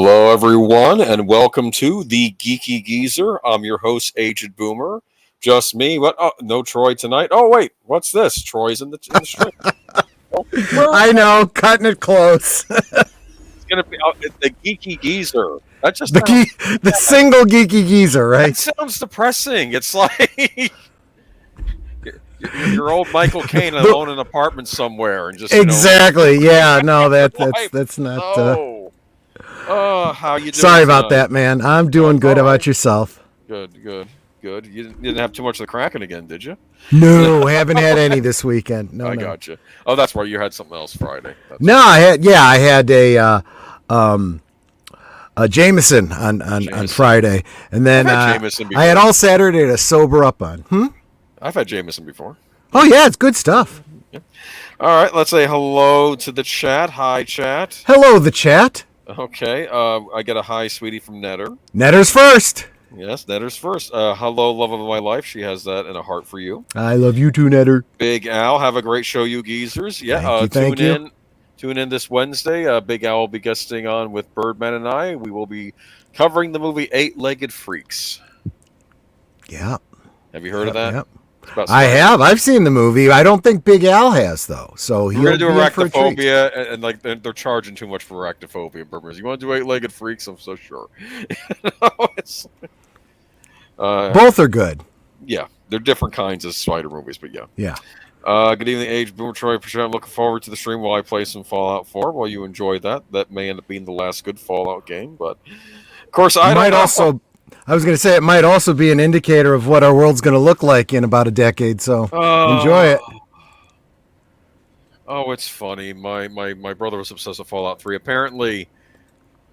Hello, everyone, and welcome to the Geeky Geezer. I'm your host, Aged Boomer. Just me. What? Oh, no Troy tonight. Oh, wait. What's this? Troy's in the stream. I know, cutting it close. It's gonna be the Geeky Geezer. That just the single Geeky Geezer, right? That sounds depressing. It's like your old Michael Caine alone in an apartment somewhere, and just exactly. Yeah. No, that's not. Oh, how you doing? Sorry about that, man. I'm doing good. How about yourself? Good. You didn't have too much of the Kraken again, did you? No, haven't had any this weekend. No, I got you. Oh, that's right. You had something else Friday. I had a Jameson on Friday, and then I had all Saturday to sober up on. I've had Jameson before. Oh yeah, it's good stuff. Yeah. All right, let's say hello to the chat. Hi, chat. Hello, the chat. Okay, I get a hi, sweetie, from Netter. Netter's first. Yes, Netter's first. Hello, love of my life. She has that in a heart for you. I love you too, Netter. Big Al, have a great show, you geezers. Yeah, thank you. Tune in this Wednesday. Big Al will be guesting on with Birdman and I. We will be covering the movie Eight-Legged Freaks. Yeah. Have you heard of that? Yep. I have. I've seen the movie. I don't think Big Al has, though. So we're going to do Arachnophobia, and like they're charging too much for Arachnophobia. You want to do Eight-Legged Freaks? I'm so sure. Both are good. Yeah, they're different kinds of spider movies, but yeah. Yeah. Good evening, Age Boomer Troy. I'm looking forward to the stream while I play some Fallout 4. While you enjoy that, that may end up being the last good Fallout game, but of course I might also. I was going to say it might also be an indicator of what our world's going to look like in about a decade. So enjoy it. Oh, it's funny. My brother was obsessed with Fallout 3. Apparently,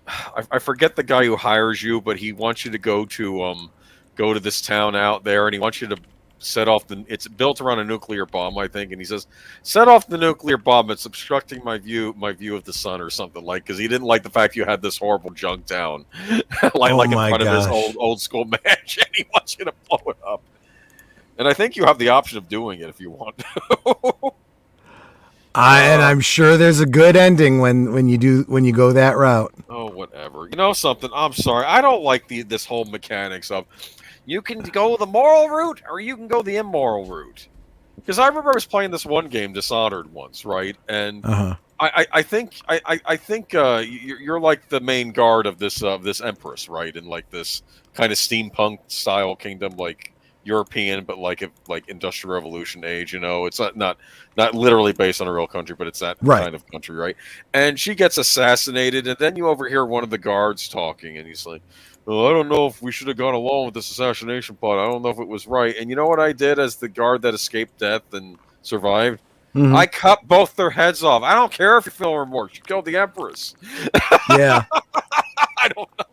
I forget the guy who hires you, but he wants you to go to this town out there, and he wants you to set off it's built around a nuclear bomb, I think, and he says, set off the nuclear bomb. It's obstructing my view of the sun or something, like, because he didn't like the fact you had this horrible junk town like in front of his old school mansion. He wants you to blow it up, and I think you have the option of doing it if you want to. And I'm sure there's a good ending when you go that route. Oh, whatever. You know something? I'm sorry. I don't like this whole mechanics of you can go the moral route or you can go the immoral route. Because I remember I was playing this one game, Dishonored, once, right? And I think you're like the main guard of this empress, right? In like this kind of steampunk style kingdom, like European, but like Industrial Revolution age. You know, it's not literally based on a real country, but it's that kind of country, right? And she gets assassinated, and then you overhear one of the guards talking, and he's like, well, I don't know if we should have gone along with this assassination plot. I don't know if it was right. And you know what I did as the guard that escaped death and survived? Mm-hmm. I cut both their heads off. I don't care if you feel remorse. You killed the Empress. Yeah. I don't know.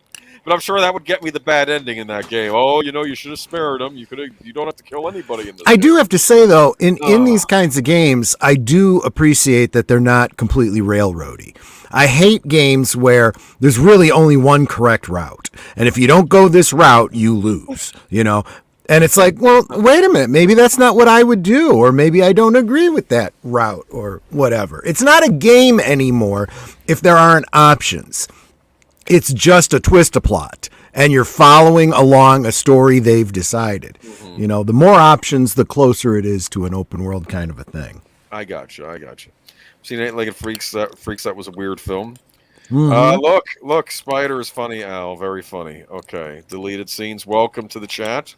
But I'm sure that would get me the bad ending in that game. Oh, you should have spared them. You don't have to kill anybody in this game. Do have to say, though, in these kinds of games, I do appreciate that they're not completely railroady. I hate games where there's really only one correct route. And if you don't go this route, you lose, And it's like, well, wait a minute. Maybe that's not what I would do. Or maybe I don't agree with that route or whatever. It's not a game anymore if there aren't options. It's just a twist a plot. And you're following along a story they've decided. Mm-hmm. The more options, the closer it is to an open world kind of a thing. I got you. Seen Eight-Legged Freaks? That was a weird film. Mm-hmm. Look, Spider is funny, Al. Very funny. Okay, deleted scenes. Welcome to the chat.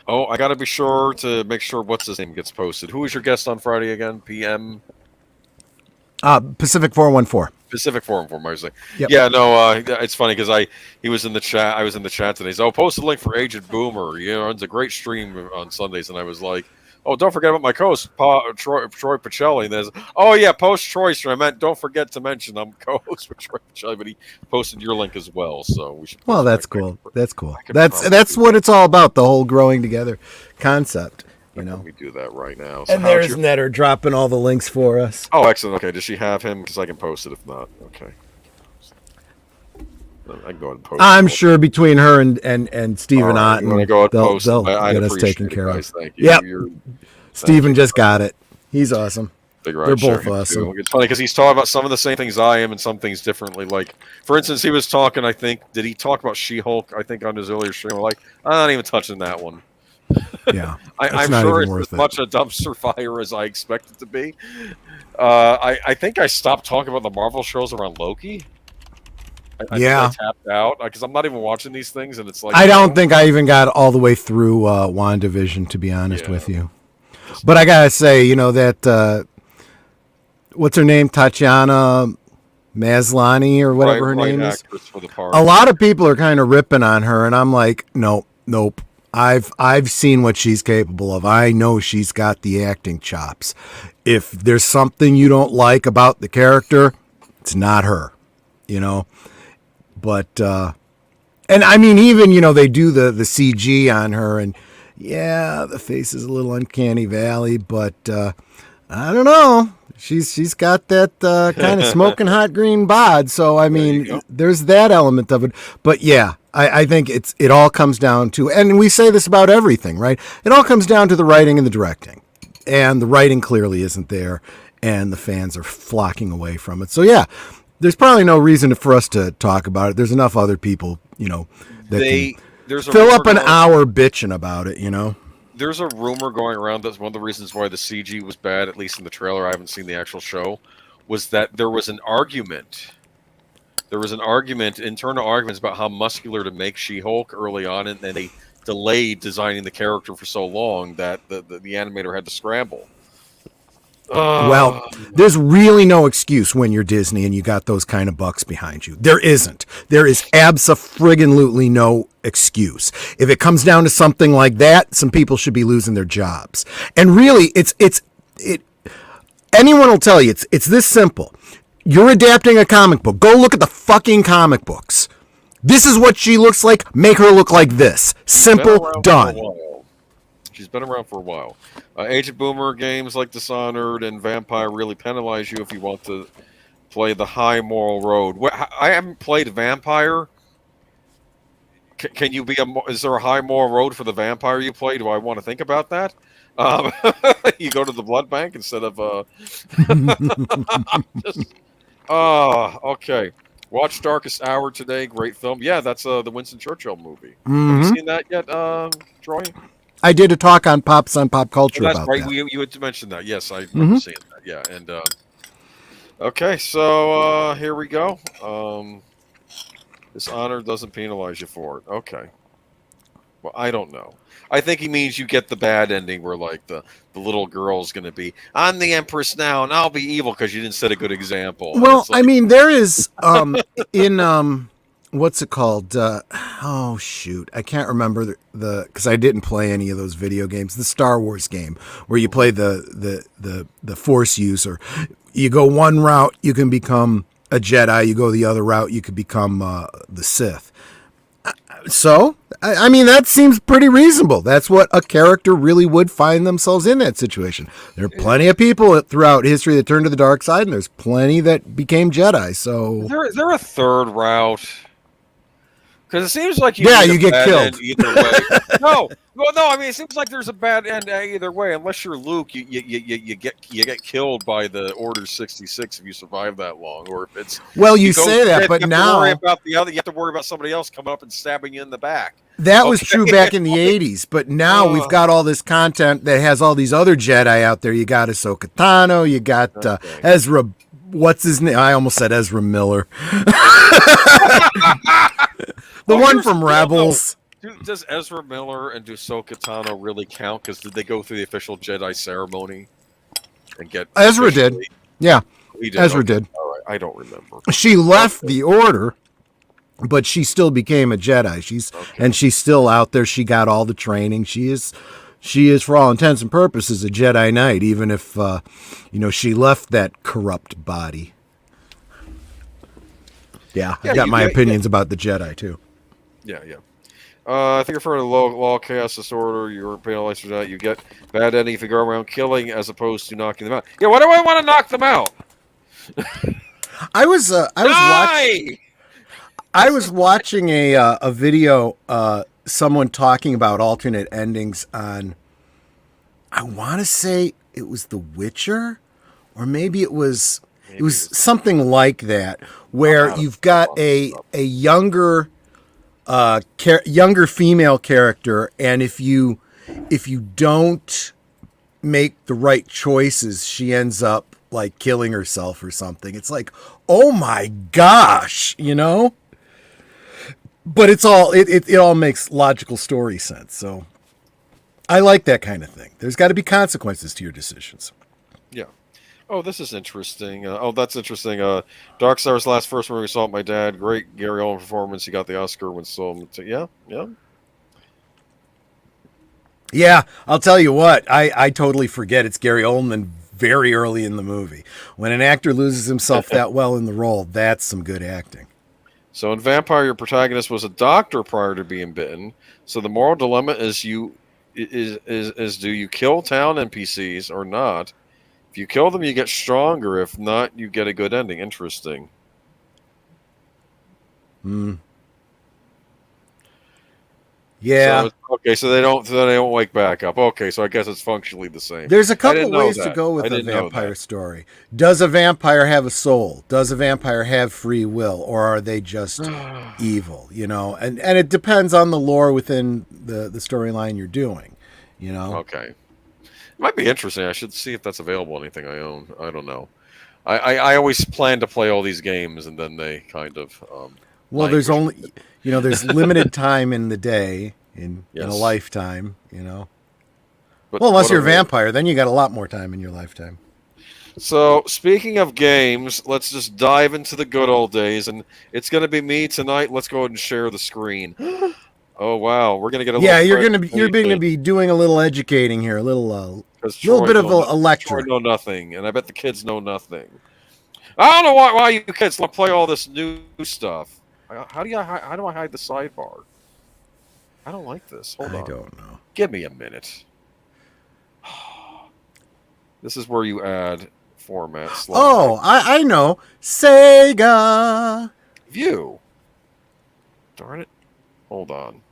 Oh, I got to be sure to make sure what's his name gets posted. Who is your guest on Friday again? PM? Pacific 414. Pacific 414, I was like. Yep. Yeah, no, it's funny because he was in the chat. I was in the chat today. So post a link for Aged Boomer. It's a great stream on Sundays, and I was like, oh, don't forget about my co-host, Troy Pacelli. And there's, oh yeah, post Troy stream. I meant don't forget to mention I'm co-host with Troy Pacelli, but he posted your link as well. So we should. Well, that's cool. That's cool. That's what it's all about. The whole growing together concept. We do that right now. So and there's Netter dropping all the links for us. Oh, excellent. Okay, does she have him? Because I can post it if not. Okay. I can go ahead and post. I'm sure between her and Stephen Otten, they'll get us taken care of. Thank you. Yep. Stephen just got it. He's awesome. Big They're Ride both Sharing awesome. too. It's funny because he's talking about some of the same things I am and some things differently. Like, for instance, he was talking. I think did he talk about She-Hulk? I think on his earlier stream. Like, I'm not even touching that one. Yeah, that's I'm not sure even it's worth as it. much a dumpster fire as I expect it to be. I think I stopped talking about the Marvel shows around Loki. I think I Yeah, tapped out because I'm not even watching these things, and it's like I don't think I even got all the way through WandaVision, to be honest Yeah. with you. But I gotta say, that what's her name, Tatiana Maslany or whatever her name is. actress for the part. A lot of people are kind of ripping on her, and I'm like, nope. I've seen what she's capable of. I know she's got the acting chops. If there's something you don't like about the character, it's not her, But and I mean, even they do the CG on her, and yeah, the face is a little uncanny valley, but I don't know. She's got that kind of smoking hot green bod, so I mean, there's that element of it. But yeah, I think it all comes down to, and we say this about everything, right? It all comes down to the writing and the directing, and the writing clearly isn't there, and the fans are flocking away from it. So yeah, there's probably no reason for us to talk about it. There's enough other people, that can fill up an hour bitching about it, There's a rumor going around that's one of the reasons why the CG was bad, at least in the trailer. I haven't seen the actual show. Was that there was an argument. There was an argument, internal arguments about how muscular to make She-Hulk early on, and then they delayed designing the character for so long that the animator had to scramble. Well, there's really no excuse when you're Disney and you got those kind of bucks behind you. There isn't. There is abso-friggin-lutely no excuse. If it comes down to something like that, some people should be losing their jobs. And really, anyone will tell you it's this simple. You're adapting a comic book. Go look at the fucking comic books. This is what she looks like. Make her look like this. Simple, done. She's been around for a while. Age of Boomer games like Dishonored and Vampire really penalize you if you want to play the high moral road. I haven't played Vampire. Can you be is there a high moral road for the Vampire you play? Do I want to think about that? You go to the blood bank instead of okay. Watch Darkest Hour today. Great film. Yeah, that's the Winston Churchill movie. Mm-hmm. Have you seen that yet, Troy? I did a talk on Pop Culture that's about right. that. You had mentioned that. Yes, I remember seeing that. Yeah, and okay, so here we go. This honor doesn't penalize you for it. Okay. Well, I don't know. I think he means you get the bad ending where, like, the little girl's going to be, I'm the Empress now, and I'll be evil because you didn't set a good example. Well, I mean, there is, in, what's it called? Oh, shoot. I can't remember because I didn't play any of those video games. The Star Wars game where you play the Force user. You go one route, you can become a Jedi. You go the other route, you could become the Sith. So, I mean, that seems pretty reasonable. That's what a character really would find themselves in that situation. There are plenty of people throughout history that turned to the dark side, and there's plenty that became Jedi. So, is there a third route? Because it seems like you get killed either way. No. I mean, it seems like there's a bad end either way. Unless you're Luke, you get killed by the Order 66 if you survive that long, or if it's you say that, but now you have to worry about somebody else coming up and stabbing you in the back. That was true back in the 80s, but now we've got all this content that has all these other Jedi out there. You got Ahsoka Tano, you got Ezra. What's his name? I almost said Ezra Miller. The one from Rebels. Does Ezra Miller and Ahsoka Tano really count? Because did they go through the official Jedi ceremony and get? Ezra did. Yeah, Ezra did. All right, I don't remember. She left the Order, but she still became a Jedi. And she's still out there. She got all the training. She is, for all intents and purposes, a Jedi Knight, even if she left that corrupt body. Yeah, I got my opinions about the Jedi too. Yeah. I think you're referring to law, chaos, disorder. You're penalized for that. You get bad ending if you go around killing as opposed to knocking them out. Yeah, why do I want to knock them out? I was watching a video, someone talking about alternate endings on, I want to say it was The Witcher or maybe it was Maybe it was. something like that, I'm where out of you've got a younger female character, and if you don't make the right choices, she ends up like killing herself or something. It's like, oh my gosh, you know? But it's all it all makes logical story sense. So I like that kind of thing. There's got to be consequences to your decisions. Yeah. Oh, this is interesting. That's interesting. Darkstar's last first movie we saw with my dad. Great Gary Oldman performance. He got the Oscar when so. Yeah, yeah. Yeah, I'll tell you what, I totally forget it's Gary Oldman very early in the movie. When an actor loses himself that well in the role, that's some good acting. So in Vampire, your protagonist was a doctor prior to being bitten. So the moral dilemma is do you kill town NPCs or not? If you kill them, you get stronger. If not, you get a good ending. Interesting. Hmm. Yeah. So they don't wake back up. Okay, so I guess it's functionally the same. There's a I couple didn't know ways to that. go I with a didn't know vampire that. story. Does a vampire have a soul? Does a vampire have free will? Or are they just evil? You know, and it depends on the lore within the storyline you're doing, you know? Okay. Might be interesting. I should see if that's available on anything I own. I don't know. I always plan to play all these games and then they kind of Well, there's languish. only, there's limited time in the day, in a Yes. lifetime, you know? But Well, unless what you're a are they? vampire, then you got a lot more time in your lifetime. So, speaking of games, let's just dive into the good old days, and it's going to be me tonight. Let's go ahead and share the screen. Oh wow, we're going to get a Yeah, little. you're going to be doing a little educating here, a little bit of a Troy lecture. know nothing, and I bet the kids know nothing. I don't know why you kids want to play all this new stuff. How do I hide the sidebar? I don't like this. Hold I on. don't know. Give me a minute. This is where you add format slide. Oh, I know. Sega. View. Darn it. Hold on.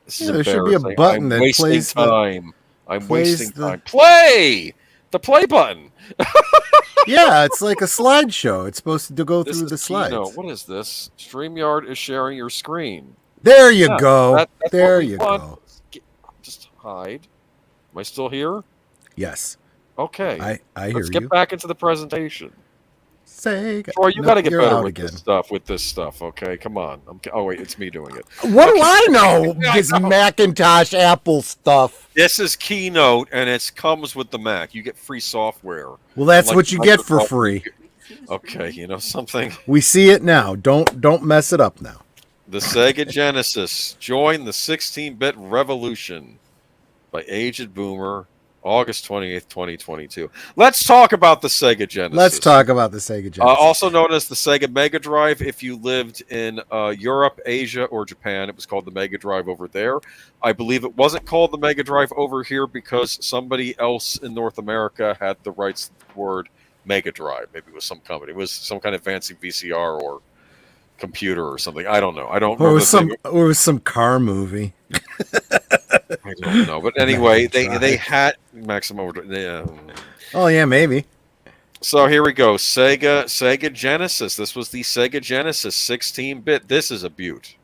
This is There should be a embarrassing. button I'm that wasting plays time. I'm plays wasting the- time. Play! The play button. Yeah, it's like a slideshow. It's supposed to go This through is the slides. Keynote. What is this? StreamYard is sharing your screen. There you Yeah, go. that's There what we you want. go. Just hide. Am I still here? Yes, Okay. I hear Let's get you. back into the presentation. Sega. Troy, you Nope, got to get you're better out with again. this stuff, okay? Come on. Oh, wait, it's me doing it. What do I know? Yeah, I This know. Macintosh Apple stuff. This is Keynote, and it comes with the Mac. You get free software. Well, that's Like what you get for Microsoft. free. Okay, you know something? We see it now. Don't mess it up now. The Sega Genesis. Join the 16-bit revolution by Aged Boomer, August 28th, 2022. Let's talk about the Sega Genesis. Let's talk about the Sega Genesis. Also known as the Sega Mega Drive. If you lived in Europe, Asia, or Japan, it was called the Mega Drive over there. I believe it wasn't called the Mega Drive over here because somebody else in North America had the rights to the word Mega Drive. Maybe it was some company. It was some kind of fancy VCR or computer or something. I don't know. I don't Or it remember. was some car movie. I don't know. But anyway, they had Maximum Overdrive. Yeah. Oh yeah, maybe. So here we go. Sega Genesis. This was the Sega Genesis 16-bit. This is a beaut.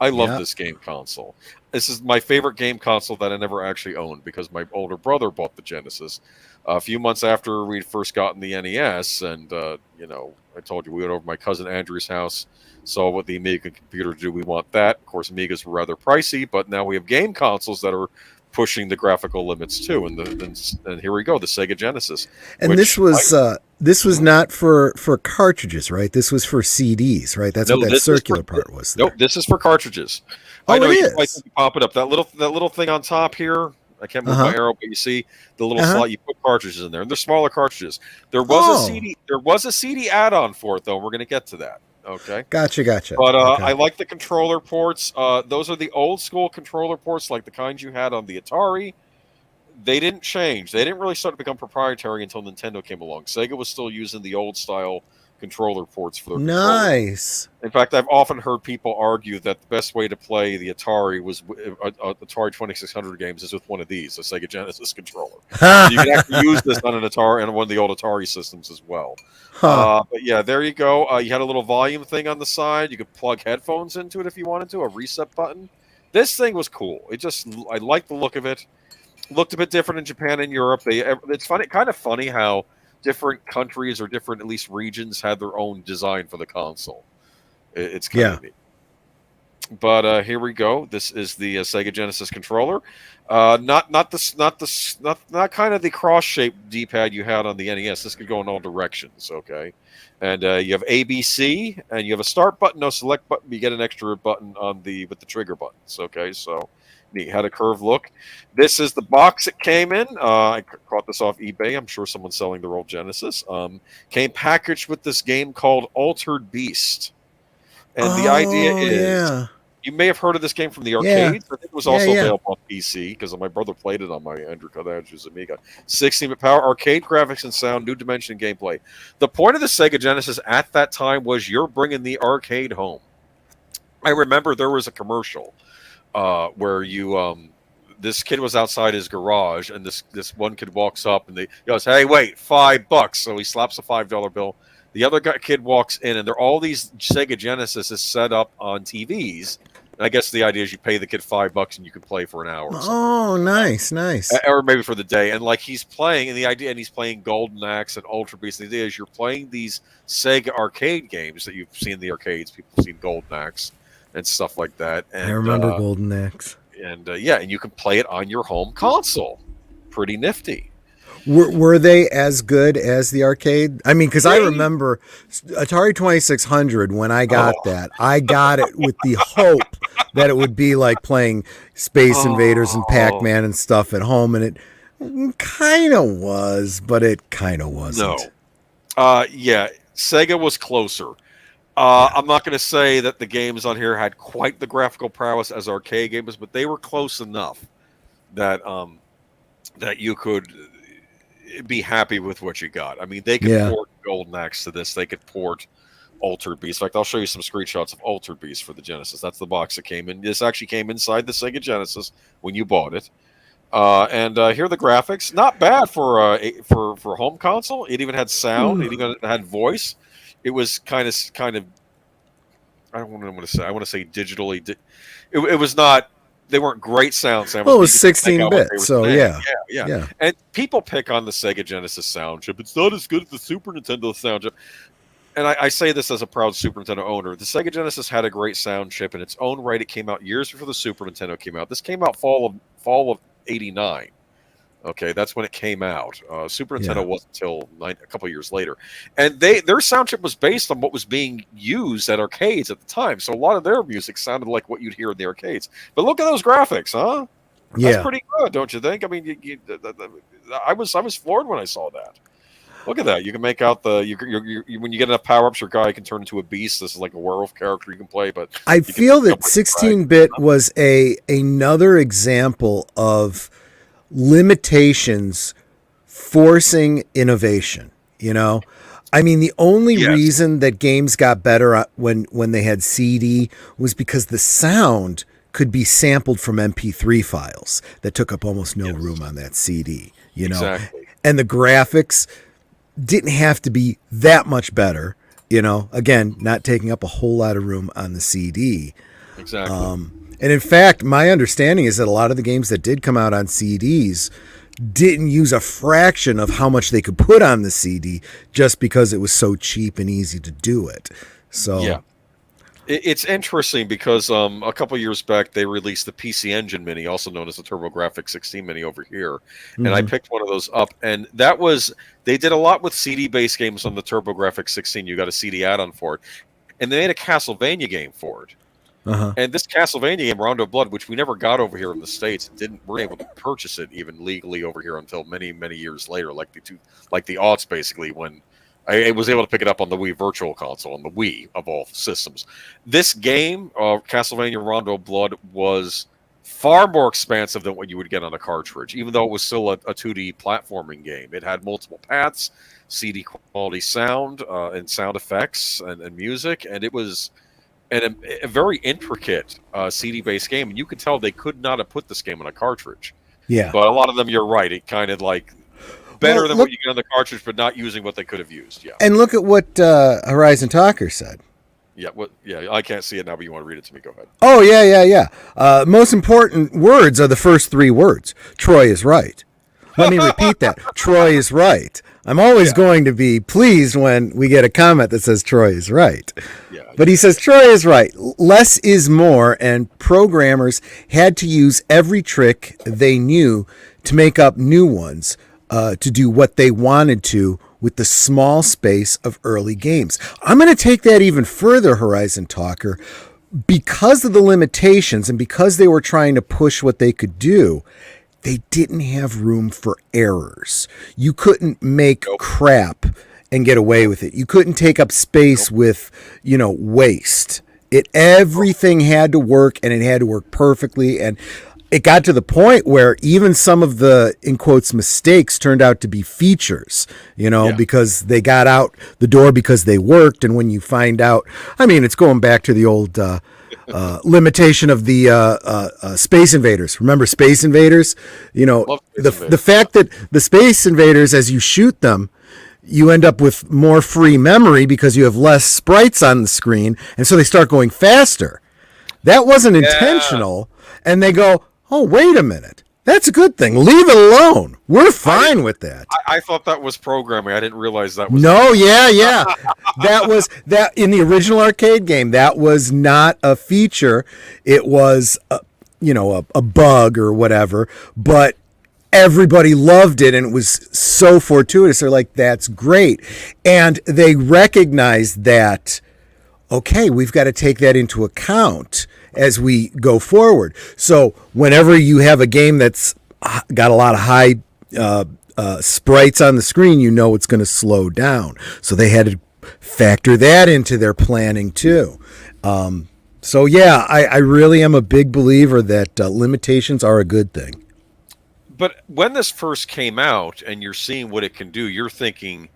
I love Yeah. this game console. This is my favorite game console that I never actually owned because my older brother bought the Genesis a few months after we'd first gotten the NES. And, I told you we went over to my cousin Andrew's house, saw what the Amiga computer do. We want that. Of course, Amigas were rather pricey, but now we have game consoles that are pushing the graphical limits too. And here we go, the Sega Genesis. And this was not for cartridges, right? This was for CDs, right? That's what that circular part was. Nope, this is for cartridges. Oh, I know it you is. pop it up. That little thing on top here. I can't move my arrow, but you see the little slot. You put cartridges in there, and they're smaller cartridges. There was a CD. There was a CD add-on for it, though. We're going to get to that. Okay. Gotcha. But Okay. I like the controller ports. Those are the old school controller ports, like the kinds you had on the Atari. They didn't change. They didn't really start to become proprietary until Nintendo came along. Sega was still using the old style controller ports for their controllers. Nice. In fact, I've often heard people argue that the best way to play the Atari was Atari 2600 games is with one of these, a Sega Genesis controller. So you can actually use this on an Atari and one of the old Atari systems as well. Huh. But yeah, there you go. You had a little volume thing on the side. You could plug headphones into it if you wanted to, a reset button. This thing was cool. I liked the look of it. Looked a bit different in Japan and Europe. It's funny, kind of funny how different countries or different at least regions had their own design for the console. It's kind of neat. But here we go. This is the Sega Genesis controller. Not kind of the cross-shaped D-pad you had on the NES. This could go in all directions. Okay, and you have ABC, and you have a start button, no select button. You get an extra button with the trigger buttons. Okay, so neat. Had a curved look. This is the box it came in. I caught this off eBay. I'm sure someone's selling their old Genesis. Came packaged with this game called Altered Beast. And the idea is, you may have heard of this game from the arcades. I think it was also available on PC because my brother played it on my Andrew Cardage's Amiga. 16-bit power, arcade graphics and sound, new dimension gameplay. The point of the Sega Genesis at that time was you're bringing the arcade home. I remember there was a commercial where this kid was outside his garage, and this one kid walks up and he goes, "Hey, wait, $5." So he slaps a $5 bill. The other kid walks in, and there are all these Sega Genesis is set up on TVs. And I guess the idea is you pay the kid $5 and you can play for an hour. Oh, nice. Or maybe for the day. And like he's playing, and he's playing Golden Axe and Ultra Beast. The idea is you're playing these Sega arcade games that you've seen in the arcades. People have seen Golden Axe and stuff like that. And, I remember Golden Axe. And and you can play it on your home console. Pretty nifty. Were they as good as the arcade? I mean, because I remember Atari 2600 when I got that. I got it with the hope that it would be like playing Space Invaders and Pac-Man and stuff at home, and it kind of was, but it kind of wasn't. No. Sega was closer. I'm not going to say that the games on here had quite the graphical prowess as arcade games, but they were close enough that that you could be happy with what you got. I mean, they could port Golden Axe to this. They could port Altered Beast. In fact, I'll show you some screenshots of Altered Beast for the Genesis. That's the box that came in. This actually came inside the Sega Genesis when you bought it. And here are the graphics. Not bad for home console. It even had sound. It even had voice. It was kind of. I don't want to say. I want to say digitally. It was not. They weren't great sound samples. Well, it was 16-bit, so yeah. And people pick on the Sega Genesis sound chip. It's not as good as the Super Nintendo sound chip. And I say this as a proud Super Nintendo owner. The Sega Genesis had a great sound chip in its own right. It came out years before the Super Nintendo came out. This came out fall of '89. Okay, that's when it came out. Super Nintendo wasn't until a couple of years later. And their sound chip was based on what was being used at arcades at the time. So a lot of their music sounded like what you'd hear in the arcades. But look at those graphics, huh? That's pretty good, don't you think? I mean, I was floored when I saw that. Look at that. You can make out when you get enough power-ups, your guy can turn into a beast. This is like a werewolf character you can play. But I feel that 16-bit was another example of limitations forcing innovation. I mean, the only reason that games got better when they had CD was because the sound could be sampled from MP3 files that took up almost no room on that CD, Exactly. And the graphics didn't have to be that much better, again, not taking up a whole lot of room on the CD. Exactly. And in fact, my understanding is that a lot of the games that did come out on CDs didn't use a fraction of how much they could put on the CD just because it was so cheap and easy to do it. So yeah, it's interesting because a couple of years back they released the PC Engine Mini, also known as the TurboGrafx 16 Mini over here, and I picked one of those up, and they did a lot with CD-based games on the TurboGrafx 16. You got a CD add-on for it, and they made a Castlevania game for it. And this Castlevania game, Rondo of Blood, which we never got over here in the States, weren't able to purchase it even legally over here until many, many years later, like the aughts, basically, when I was able to pick it up on the Wii Virtual Console, on the Wii of all systems. This game, Castlevania Rondo of Blood, was far more expansive than what you would get on a cartridge, even though it was still a 2D platforming game. It had multiple paths, CD quality sound, and sound effects and music, and it was a very intricate CD-based game. And you could tell they could not have put this game on a cartridge. Yeah. But a lot of them, you're right, it kind of like better than what you get on the cartridge, but not using what they could have used. Yeah. And look at what Horizon Talker said. Yeah, yeah, I can't see it now, but you want to read it to me? Go ahead. Oh, yeah. Most important words are the first three words. Troy is right. Let me repeat that. Troy is right. I'm always going to be pleased when we get a comment that says Troy is right. Yeah. But he says Troy is right. Less is more, and programmers had to use every trick they knew to make up new ones to do what they wanted to with the small space of early games. I'm going to take that even further, Horizon Talker. Because of the limitations and because they were trying to push what they could do, they didn't have room for errors. You couldn't make crap and get away with it. You couldn't take up space with, waste. Everything had to work, and it had to work perfectly. And it got to the point where even some of the, in quotes, mistakes turned out to be features, because they got out the door because they worked. And when you find out, it's going back to the old limitation of the Space Invaders. Remember Space Invaders? The fact that the Space Invaders, as you shoot them, you end up with more free memory because you have less sprites on the screen. And so they start going faster. That wasn't intentional. And they go, oh, wait a minute. That's a good thing. Leave it alone. We're fine with that. I thought that was programming. I didn't realize that was. No, yeah. That in the original arcade game, that was not a feature. It was, a bug or whatever. But everybody loved it, and it was so fortuitous. They're like, that's great. And they recognized that, okay, we've got to take that into account as we go forward. So whenever you have a game that's got a lot of high sprites on the screen, it's going to slow down. So they had to factor that into their planning too. I really am a big believer that limitations are a good thing. But when this first came out and you're seeing what it can do, you're thinking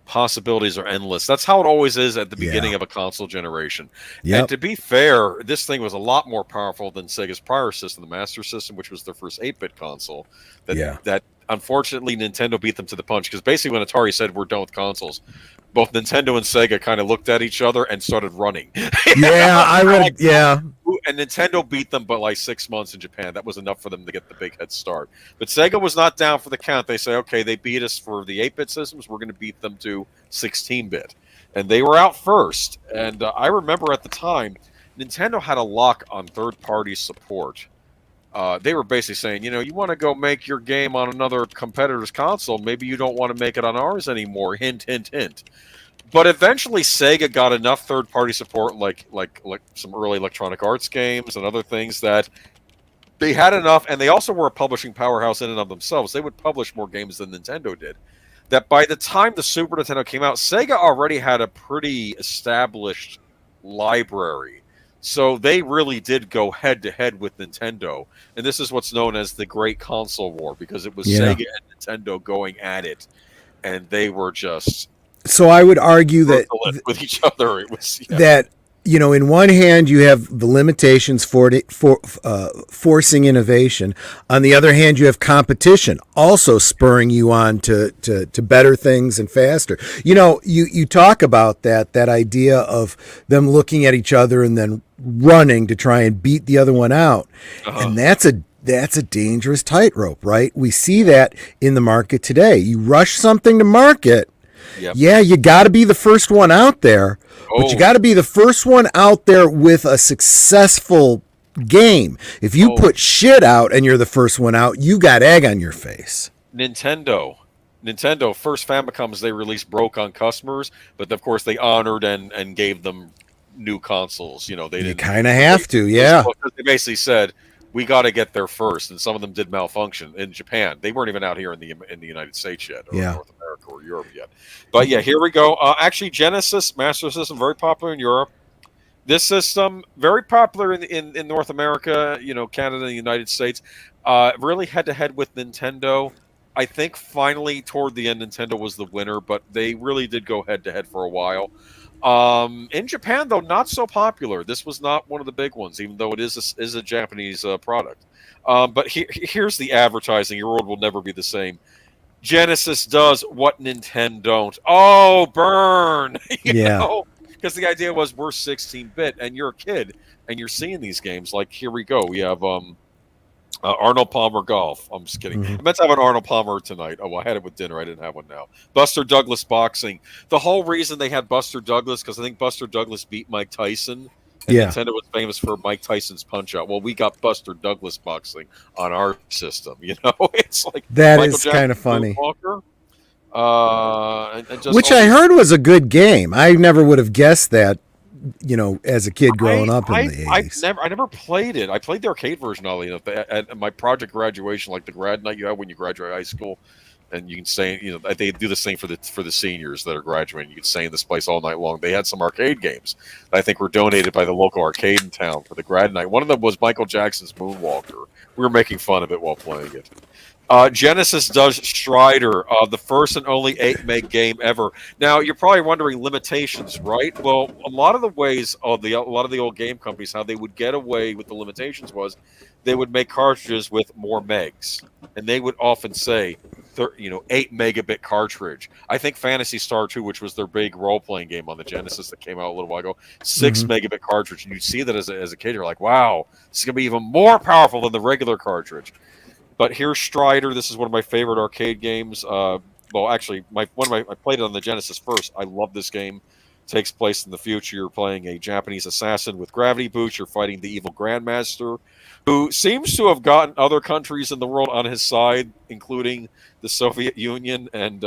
possibilities are endless. That's how it always is at the beginning of a console generation. Yep. And to be fair, this thing was a lot more powerful than Sega's prior system, the Master System, which was their first 8-bit console. That unfortunately Nintendo beat them to the punch, because basically when Atari said we're done with consoles, both Nintendo and Sega kind of looked at each other and started running. And Nintendo beat them by like 6 months in Japan. That was enough for them to get the big head start. But Sega was not down for the count. They say, okay, they beat us for the 8-bit systems. We're going to beat them to 16-bit. And they were out first. And I remember at the time, Nintendo had a lock on third-party support. They were basically saying, you want to go make your game on another competitor's console. Maybe you don't want to make it on ours anymore. Hint, hint, hint. But eventually, Sega got enough third-party support, like some early Electronic Arts games and other things, that they had enough, and they also were a publishing powerhouse in and of themselves. They would publish more games than Nintendo did. That by the time the Super Nintendo came out, Sega already had a pretty established library. So they really did go head-to-head with Nintendo. And this is what's known as the Great Console War, because it was Sega and Nintendo going at it. And they were just... So I would argue that with each other, it was that in one hand you have the limitations for forcing innovation. On the other hand, you have competition also spurring you on to better things and faster. You talk about that idea of them looking at each other and then running to try and beat the other one out, and that's a dangerous tightrope, right? We see that in the market today. You rush something to market. Yep. Yeah, you got to be the first one out there, but you got to be the first one out there with a successful game. If you put shit out and you're the first one out, you got egg on your face. Nintendo first Famicoms they released broke on customers, but of course they honored and gave them new consoles. They didn't. You kind of have to, yeah. They basically said, we got to get there first, and some of them did malfunction in Japan. They weren't even out here in the United States yet, or North America or Europe yet. But yeah, here we go. Actually, Genesis Master System, very popular in Europe. This system, very popular in North America, Canada, and the United States, really head to head with Nintendo. I think finally toward the end, Nintendo was the winner, but they really did go head to head for a while. In Japan, though, not so popular. This was not one of the big ones, even though it is a Japanese product. But here's the advertising. Your world will never be the same. Genesis does what Nintendo don't. Oh, burn! Yeah. Because the idea was we're 16-bit and you're a kid and you're seeing these games. Like here we go. We have Arnold Palmer Golf. I'm just kidding. Mm-hmm. I meant to have an Arnold Palmer tonight. Oh, I had it with dinner. I didn't have one now. Buster Douglas boxing. The whole reason they had Buster Douglas, because I think Buster Douglas beat Mike Tyson. And Yeah. Nintendo was famous for Mike Tyson's Punch Out. Well, we got Buster Douglas boxing on our system. It's like That Michael is kind of funny. Moonwalker, Which I heard was a good game. I never would have guessed that, as a kid growing up in the 80s. I never played it. I played the arcade version, oddly enough, at my project graduation, like the grad night you have when you graduate high school. And you can say, they do this thing for the seniors that are graduating. You can stay in this place all night long. They had some arcade games that I think were donated by the local arcade in town for the grad night. One of them was Michael Jackson's Moonwalker. We were making fun of it while playing it. Genesis does Strider, the first and only 8 meg game ever. Now you're probably wondering limitations, right? Well, a lot of the ways of a lot of the old game companies, how they would get away with the limitations was they would make cartridges with more megs, and they would often say, 8 megabit cartridge. I think Phantasy Star 2, which was their big role playing game on the Genesis that came out a little while ago, 6 megabit cartridge, and you see that as a kid, you're like, wow, this is gonna be even more powerful than the regular cartridge. But here's Strider. This is one of my favorite arcade games. Well, actually, I played it on the Genesis first. I love this game. It takes place in the future. You're playing a Japanese assassin with gravity boots. You're fighting the evil Grandmaster, who seems to have gotten other countries in the world on his side, including the Soviet Union and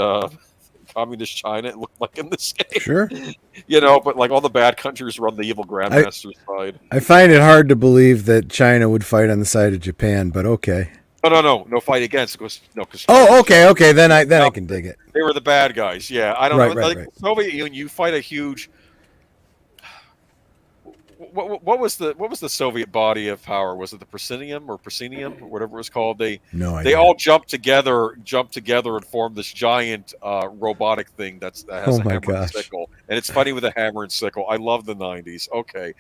communist China. It looked like in this game. Sure. But like all the bad countries run the evil Grandmaster's side. I find it hard to believe that China would fight on the side of Japan, but okay. No fight against. Cause Okay. Then I can dig it. They were the bad guys. Yeah, I don't know. Right. The Soviet Union, you fight a huge. What was the Soviet body of power? Was it the Proscenium or whatever it was called? They all jumped together and formed this giant robotic thing that has a hammer and sickle, and it's fighting with a hammer and sickle. I love the '90s. Okay,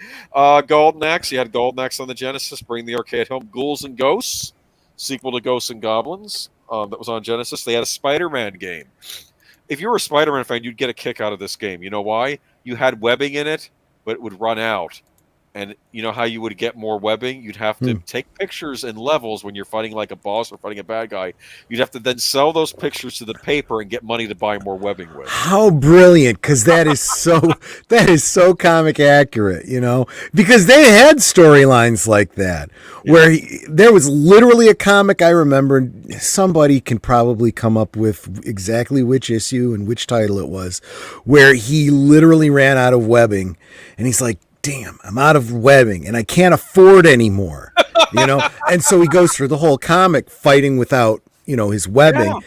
Golden Axe. You had Golden Axe on the Genesis. Bring the arcade home. Ghouls and Ghosts, sequel to Ghosts and Goblins, that was on Genesis. They had a Spider-Man game. If you were a Spider-Man fan, you'd get a kick out of this game. You know why? You had webbing in it, but it would run out. And you know how you would get more webbing? You'd have to take pictures in levels when you're fighting like a boss or fighting a bad guy. You'd have to then sell those pictures to the paper and get money to buy more webbing with. How brilliant, because that is so comic accurate, because they had storylines like that where there was literally a comic I remember. Somebody can probably come up with exactly which issue and which title it was, where he literally ran out of webbing, and he's like, damn, I'm out of webbing and I can't afford any more, And so he goes through the whole comic fighting without, his webbing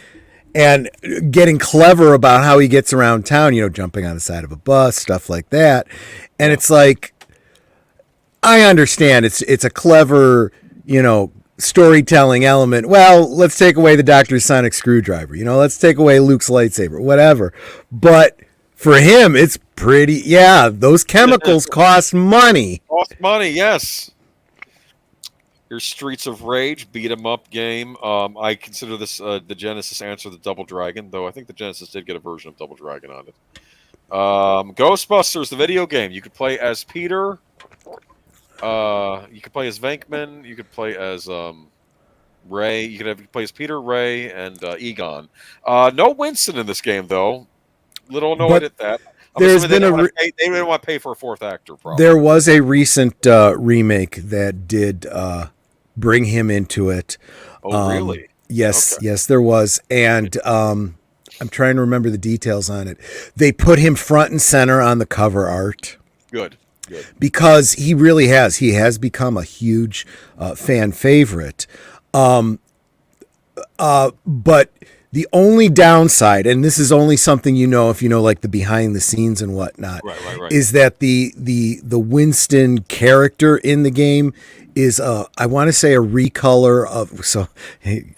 and getting clever about how he gets around town, jumping on the side of a bus, stuff like that. And it's like, I understand it's a clever, storytelling element. Well, let's take away the Dr. Sonic screwdriver, let's take away Luke's lightsaber, whatever. But for him, it's pretty. Yeah, those chemicals cost money. Yes. Your Streets of Rage beat 'em up game. I consider this the Genesis answer to Double Dragon, though I think the Genesis did get a version of Double Dragon on it. Ghostbusters, the video game. You could play as Peter. You could play as Venkman. You could play as Ray. You could play as Peter, Ray, and Egon. No Winston in this game, though. Little annoyed at that. There's been they didn't want to pay for a fourth actor. Probably. There was a recent remake that did bring him into it. Oh, really? Yes, okay. Yes, there was, and I'm trying to remember the details on it. They put him front and center on the cover art. Good. Because he really has. He has become a huge fan favorite. But The only downside, and this is only something you know if you know like the behind the scenes and whatnot, Right. is that the Winston character in the game is I want to say a recolor of, so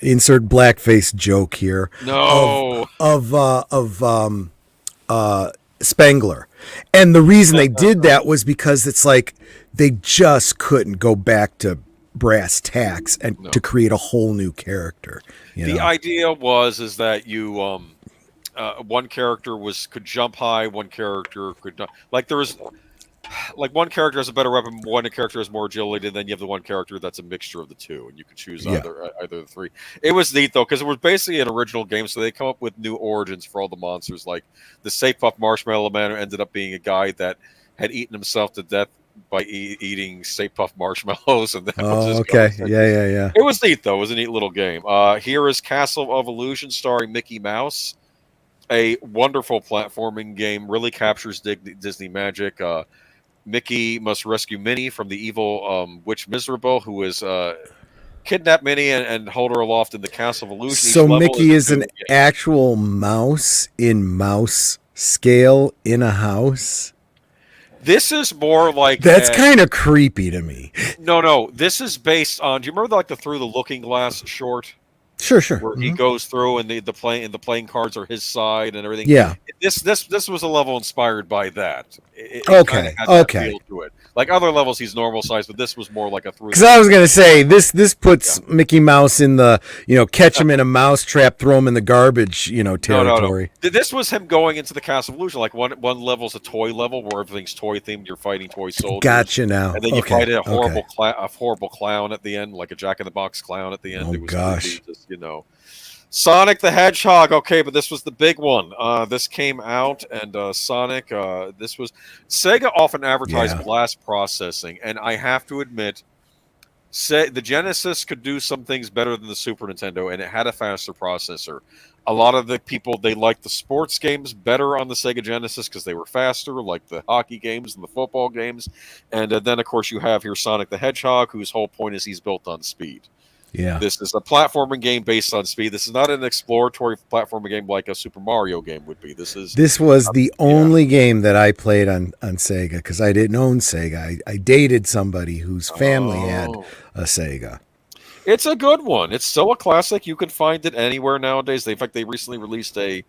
insert blackface joke here, No. of Spengler. And the reason they did that was because it's like they just couldn't go back to brass tacks and No. to create a whole new character. The idea is that you one character could jump high, one character could not. Like there was like one character has a better weapon, one character has more agility, and then you have the one character that's a mixture of the two, and you can choose either of the three. It was neat though because it was basically an original game, so they come up with new origins for all the monsters. Like the Safe Puff Marshmallow Man ended up being a guy that had eaten himself to death by eating Safe Puff marshmallows, and that was his okay, concept. yeah. It was neat though. It was a neat little game. Here is Castle of Illusion, starring Mickey Mouse. A wonderful platforming game, really captures Disney magic. Mickey must rescue Minnie from the evil witch Miserable, who is kidnap Minnie and hold her aloft in the Castle of Illusion. So Mickey is an actual mouse in mouse scale in a house. This is more like that's kind of creepy to me. No. This is based on. Do you remember like the Through the Looking Glass short? Sure. Where he goes through and the playing cards are his side and everything. Yeah. This was a level inspired by that. It okay. Feel to it. Like other levels, he's normal size, but this was more like a through. Because I was gonna say this puts Mickey Mouse in the catch him in a mouse trap, throw him in the garbage territory. No. This was him going into the Castle of Illusion. Like one level's a toy level where everything's toy themed. You're fighting toy soldiers. Gotcha now. And then you fight a horrible clown at the end, like a Jack in the Box clown at the end. Oh it was gosh. Just, Sonic the Hedgehog. Okay, but this was the big one. This came out, and Sonic. This was Sega often advertised blast processing, and I have to admit, the Genesis could do some things better than the Super Nintendo, and it had a faster processor. A lot of the people, they liked the sports games better on the Sega Genesis because they were faster, like the hockey games and the football games. And then, of course, you have here Sonic the Hedgehog, whose whole point is he's built on speed. Yeah. This is a platforming game based on speed. This is not an exploratory platforming game like a Super Mario game would be. This was the only game that I played on Sega because I didn't own Sega. I dated somebody whose family had a Sega. It's a good one. It's still a classic. You can find it anywhere nowadays. In fact, they recently released a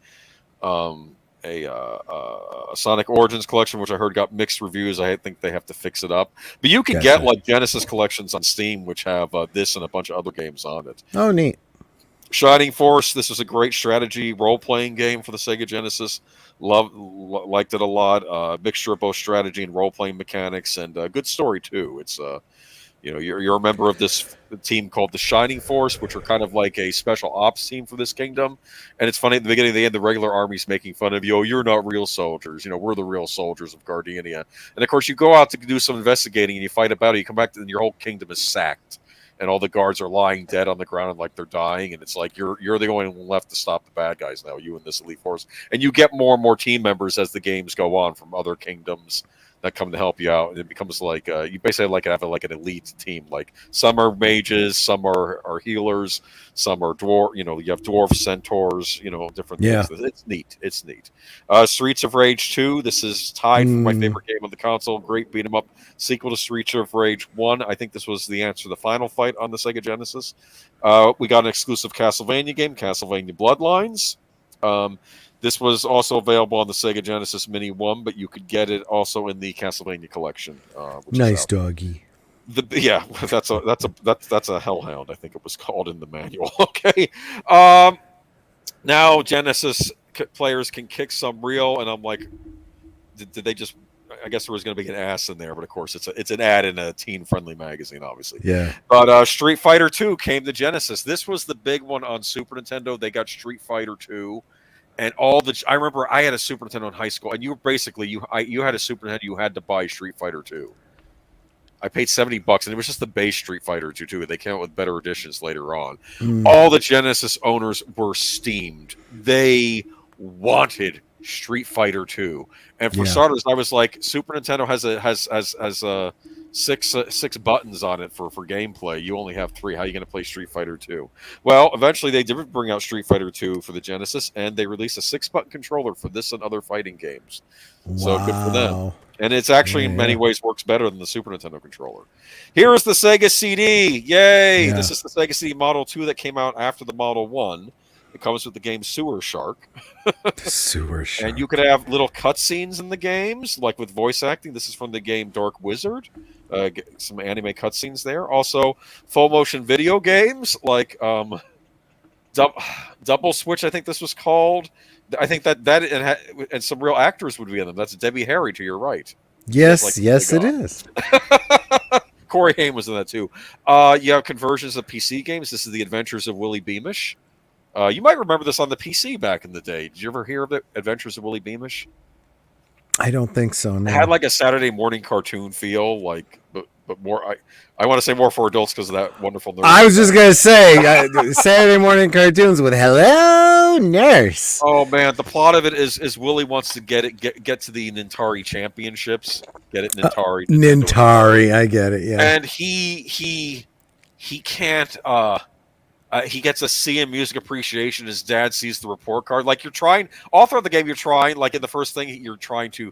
Sonic Origins collection, which I heard got mixed reviews. I think they have to fix it up. But you can get like Genesis collections on Steam, which have this and a bunch of other games on it. Oh, neat. Shining Force. This is a great strategy role-playing game for the Sega Genesis. Liked it a lot. Mixture of both strategy and role-playing mechanics, and good story too. It's you're a member of this team called the Shining Force, which are kind of like a special ops team for this kingdom. And it's funny, at the beginning of the end, the regular army's making fun of you. Oh, you're not real soldiers. We're the real soldiers of Gardenia. And of course, you go out to do some investigating and you fight a battle. You come back and your whole kingdom is sacked. And all the guards are lying dead on the ground and like they're dying. And it's like you're the only one left to stop the bad guys now, you and this elite force. And you get more and more team members as the games go on from other kingdoms that come to help you out, and it becomes like you basically have an elite team. Like some are mages, some are healers, some are dwarf. You have dwarf centaurs. Different things. It's neat. Streets of Rage 2. This is tied for my favorite game on the console. Great beat 'em up sequel to Streets of Rage 1. I think this was the answer to the final fight on the Sega Genesis. We got an exclusive Castlevania game, Castlevania Bloodlines. This was also available on the Sega Genesis Mini 1, but you could get it also in the Castlevania collection. Nice doggy. That's a hellhound. I think it was called in the manual. Okay. Now Genesis players can kick some real, and I'm like, did they just? I guess there was going to be an ass in there, but of course it's an ad in a teen-friendly magazine, obviously. Yeah. But Street Fighter 2 came to Genesis. This was the big one on Super Nintendo. They got Street Fighter 2. And I remember I had a Super Nintendo in high school, and you had a Super Nintendo, you had to buy Street Fighter 2. I paid $70, and it was just the base Street Fighter 2 too. They came out with better editions later on. All the Genesis owners were steamed. They wanted Street Fighter 2. And for Yeah. starters, I was like, Super Nintendo has six buttons on it for gameplay. You only have 3. How are you going to play Street Fighter 2? Well, eventually they did bring out Street Fighter 2 for the Genesis, and they released a 6-button controller for this and other fighting games. So good for them. Wow. And it's actually in many ways works better than the Super Nintendo controller. Here is the Sega CD. Yay! Yeah. This is the Sega CD Model 2 that came out after the Model 1. It comes with the game Sewer Shark. Sewer Shark. And you could have little cutscenes in the games, like with voice acting. This is from the game Dark Wizard. Some anime cutscenes there. Also, full motion video games like Double Switch, I think this was called. I think that and some real actors would be in them. That's Debbie Harry to your right. Yes, yes, it is. Corey Haim was in that too. You have conversions of PC games. This is the Adventures of Willie Beamish. You might remember this on the PC back in the day. Did you ever hear of it? Adventures of Willie Beamish? I don't think so. No. It had like a Saturday morning cartoon feel, like, but more. I want to say more for adults because of that wonderful nerd. I was just gonna say Saturday morning cartoons with "Hello, Nurse." Oh man, the plot of it is Willie wants to get to the Nintari Championships. Get it, Nintari. Nintari, I get it. Yeah. And he can't. He gets a C in music appreciation. His dad sees the report card. Like you're trying all throughout the game. You're trying, like in the first thing, you're trying to.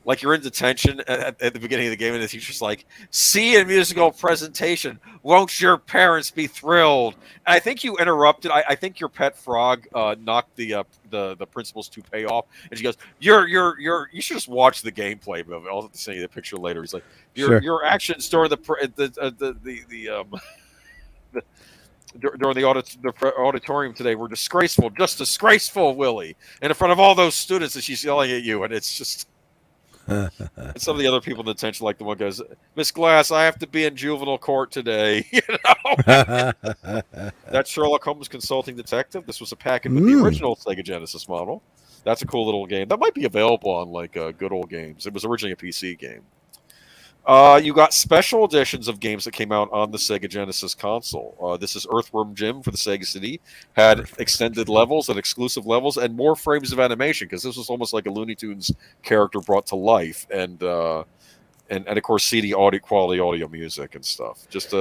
Like you're in detention at the beginning of the game, and the teacher's like, "See in musical presentation, won't your parents be thrilled?" And I think you interrupted. I think your pet frog knocked the principal's toupee off, and she goes, "You should just watch the gameplay of it. I'll send you the picture later." He's like, "Your actions during during the auditorium today were disgraceful, just disgraceful, Willie." And in front of all those students, and she's yelling at you, and it's just. And some of the other people in the detention, like the one goes, "Miss Glass, I have to be in juvenile court today." You know, that's Sherlock Holmes Consulting Detective. This was a packet with the original Sega Genesis model. That's a cool little game that might be available on like Good Old Games. It was originally a PC game. You got special editions of games that came out on the Sega Genesis console. This is Earthworm Jim for the Sega CD. Had extended levels and exclusive levels and more frames of animation because this was almost like a Looney Tunes character brought to life. And of course CD quality audio music and stuff. Just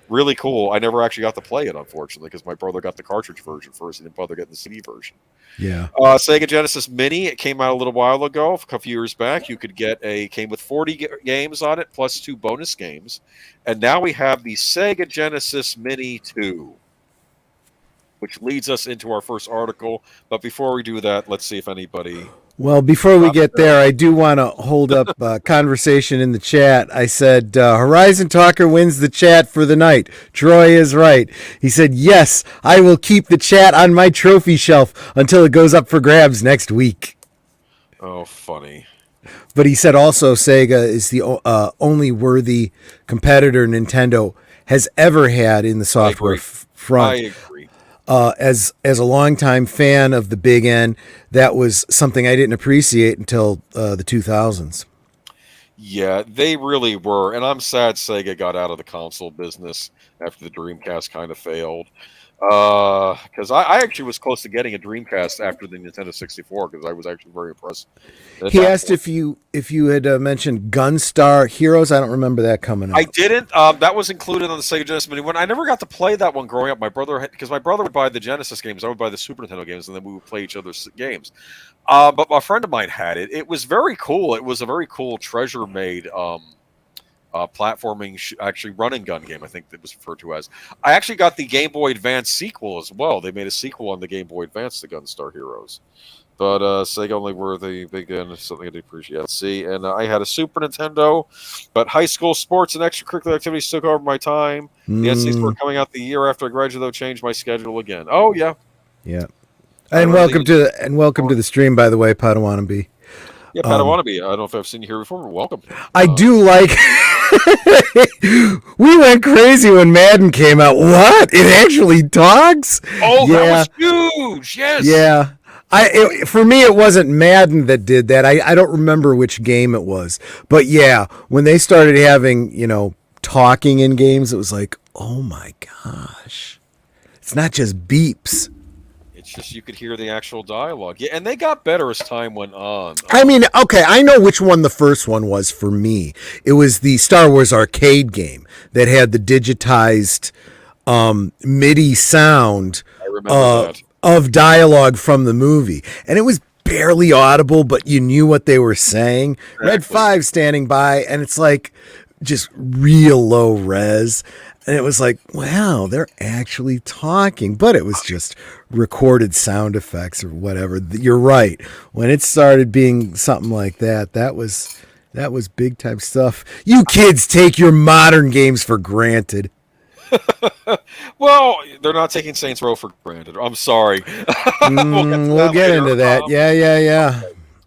really cool. I never actually got to play it, unfortunately, because my brother got the cartridge version first and didn't bother getting the CD version. Yeah. Sega Genesis Mini, it came out a little while ago, a few years back. You could came with 40 games on it, plus 2 bonus games. And now we have the Sega Genesis Mini 2, which leads us into our first article. But before we do that, let's see if anybody... Well, before we get there, I do want to hold up conversation in the chat. I said, Horizon Talker wins the chat for the night. Troy is right. He said, yes, I will keep the chat on my trophy shelf until it goes up for grabs next week. Oh, funny. But he said also Sega is the only worthy competitor Nintendo has ever had in the software front. I agree. As a longtime fan of the Big N, that was something I didn't appreciate until the 2000s. Yeah, they really were. And I'm sad Sega got out of the console business after the Dreamcast kind of failed. Because I actually was close to getting a Dreamcast after the Nintendo 64 because I was actually very impressed. He asked if you had mentioned Gunstar Heroes. I don't remember that coming up. I didn't. That was included on the Sega Genesis Mini one. I never got to play that one growing up. Because my brother would buy the Genesis games, I would buy the Super Nintendo games, and then we would play each other's games. But my friend of mine had it. It was very cool. It was a very cool treasure-made platforming, actually run-and-gun game, I think it was referred to as. I actually got the Game Boy Advance sequel as well. They made a sequel on the Game Boy Advance to Gunstar Heroes. But Sega only were the big end, something I appreciate. See, and I had a Super Nintendo, but high school sports and extracurricular activities took over my time. The NCAAs were coming out the year after I graduated, though, changed my schedule again. Oh, yeah. Yeah. And welcome to the stream, by the way, Padawannabe. Yeah, Padawannabe. I don't know if I've seen you here before, but welcome. I do like... We went crazy when Madden came out. What? It actually talks? Oh, yeah. That was huge. Yes. Yeah. For me, it wasn't Madden that did that. I don't remember which game it was. But yeah, when they started having, talking in games, it was like, oh my gosh. It's not just beeps. It's It's just you could hear the actual dialogue. Yeah, and they got better as time went on. I mean, okay, I know which one the first one was for me. It was the Star Wars arcade game that had the digitized MIDI sound I remember that. of dialogue from the movie. And it was barely audible, but you knew what they were saying. Exactly. Red 5 standing by, and it's like just real low res. And it was like, wow, they're actually talking. But it was just recorded sound effects or whatever. You're right. When it started being something like that, that was big time stuff. You kids take your modern games for granted. Well, they're not taking Saints Row for granted. I'm sorry. We'll get into that. Yeah.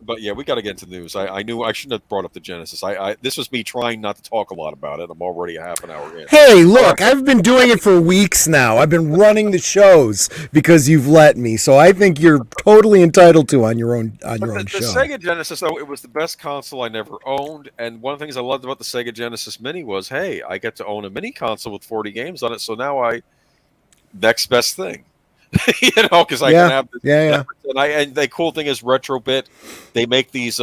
But yeah, we got to get into the news. I knew I shouldn't have brought up the Genesis. This was me trying not to talk a lot about it. I'm already a half an hour in. Hey, look, I've been doing it for weeks now. I've been running the shows because you've let me. So I think you're totally entitled to on your own show. The Sega Genesis, though, it was the best console I never owned. And one of the things I loved about the Sega Genesis Mini was, hey, I get to own a mini console with 40 games on it. So now next best thing. Because I can have this. Yeah. And the cool thing is Retrobit. They make these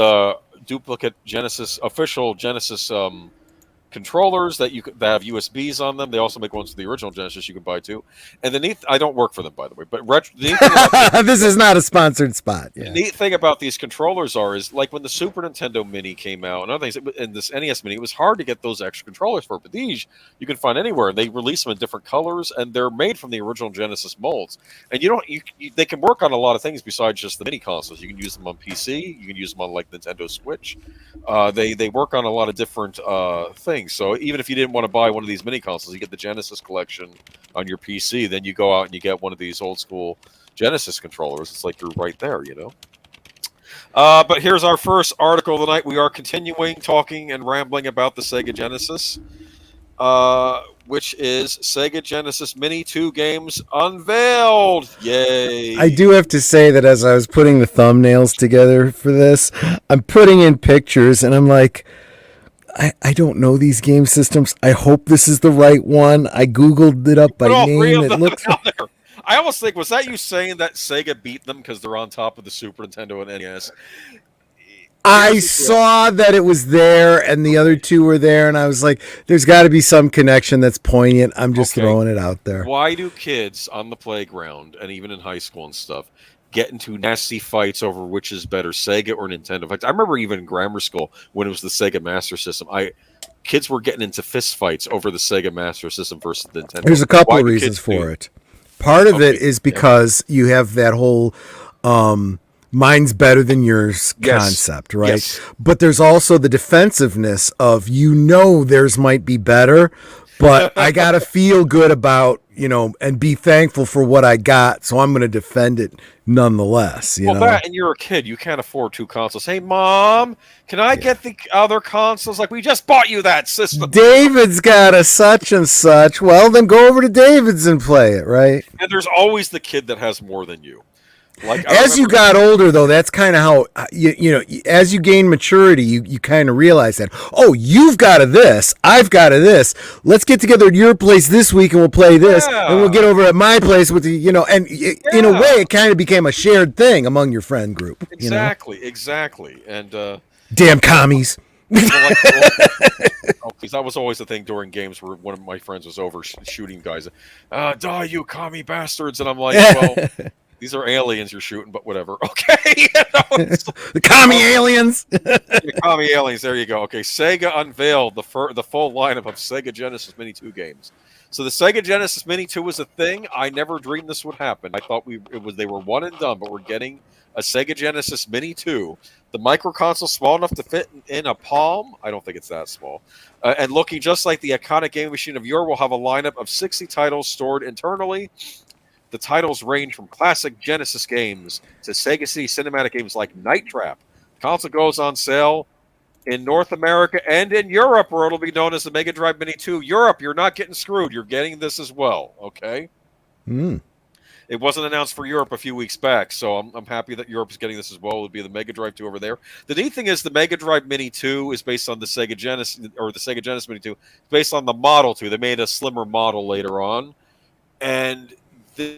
duplicate official Genesis controllers that have USBs on them. They also make ones for the original Genesis you can buy too. And I don't work for them, by the way, but this is not a sponsored spot. Yeah. The neat thing about these controllers is like when the Super Nintendo Mini came out and other things, and this NES Mini, it was hard to get those extra controllers for. But these you can find anywhere. They release them in different colors, and they're made from the original Genesis molds. And they can work on a lot of things besides just the mini consoles. You can use them on PC. You can use them on like Nintendo Switch. They work on a lot of different things. So even if you didn't want to buy one of these mini consoles, you get the Genesis collection on your PC. Then you go out and you get one of these old school Genesis controllers. It's like you're right there, But here's our first article of the night. We are continuing talking and rambling about the Sega Genesis, which is Sega Genesis Mini 2 games unveiled. Yay! I do have to say that as I was putting the thumbnails together for this, I'm putting in pictures, and I'm like, I don't know these game systems. I hope this is the right one. I Googled it up by name. It looks like... I almost think, was that you saying that Sega beat them because they're on top of the Super Nintendo and NES? I saw that it was there and the other two were there, and I was like, there's got to be some connection that's poignant. I'm just throwing it out there. Why do kids on the playground and even in high school and stuff get into nasty fights over which is better, Sega or Nintendo fights? I remember even in grammar school when it was the Sega Master System, kids were getting into fist fights over the Sega Master System versus the Nintendo. There's a couple of reasons for it. Part of it is because you have that whole mine's better than yours concept, right? Yes. But there's also the defensiveness of, theirs might be better, but I got to feel good about, and be thankful for what I got. So I'm going to defend it nonetheless. That, and you're a kid. You can't afford two consoles. Hey, Mom, can I get the other consoles? Like, we just bought you that system. David's got a such and such. Well, then go over to David's and play it, right? And there's always the kid that has more than you. Like, as you got older, though, that's kind of how, as you gain maturity, you kind of realize that, you've got a this, I've got a this. Let's get together at your place this week and we'll play this. And we'll get over at my place with the, and in a way, it kind of became a shared thing among your friend group. Exactly. And, damn commies. Because that was always the thing during games where one of my friends was over shooting guys. Die, you commie bastards. And I'm like, well... These are aliens you're shooting, but whatever. Okay. The commie aliens. The commie aliens. There you go. Okay. Sega unveiled the full lineup of Sega Genesis Mini 2 games. So the Sega Genesis Mini 2 was a thing. I never dreamed this would happen. I thought they were one and done, but we're getting a Sega Genesis Mini 2. The micro console small enough to fit in a palm. I don't think it's that small. And looking just like the iconic game machine of yore, will have a lineup of 60 titles stored internally. The titles range from classic Genesis games to Sega CD cinematic games like Night Trap. The console goes on sale in North America and in Europe, where it'll be known as the Mega Drive Mini 2. Europe, you're not getting screwed. You're getting this as well, okay? It wasn't announced for Europe a few weeks back, so I'm happy that Europe is getting this as well. It would be the Mega Drive 2 over there. The neat thing is the Mega Drive Mini 2 is based on the Sega Genesis, or the Sega Genesis Mini 2, based on the Model 2. They made a slimmer model later on, and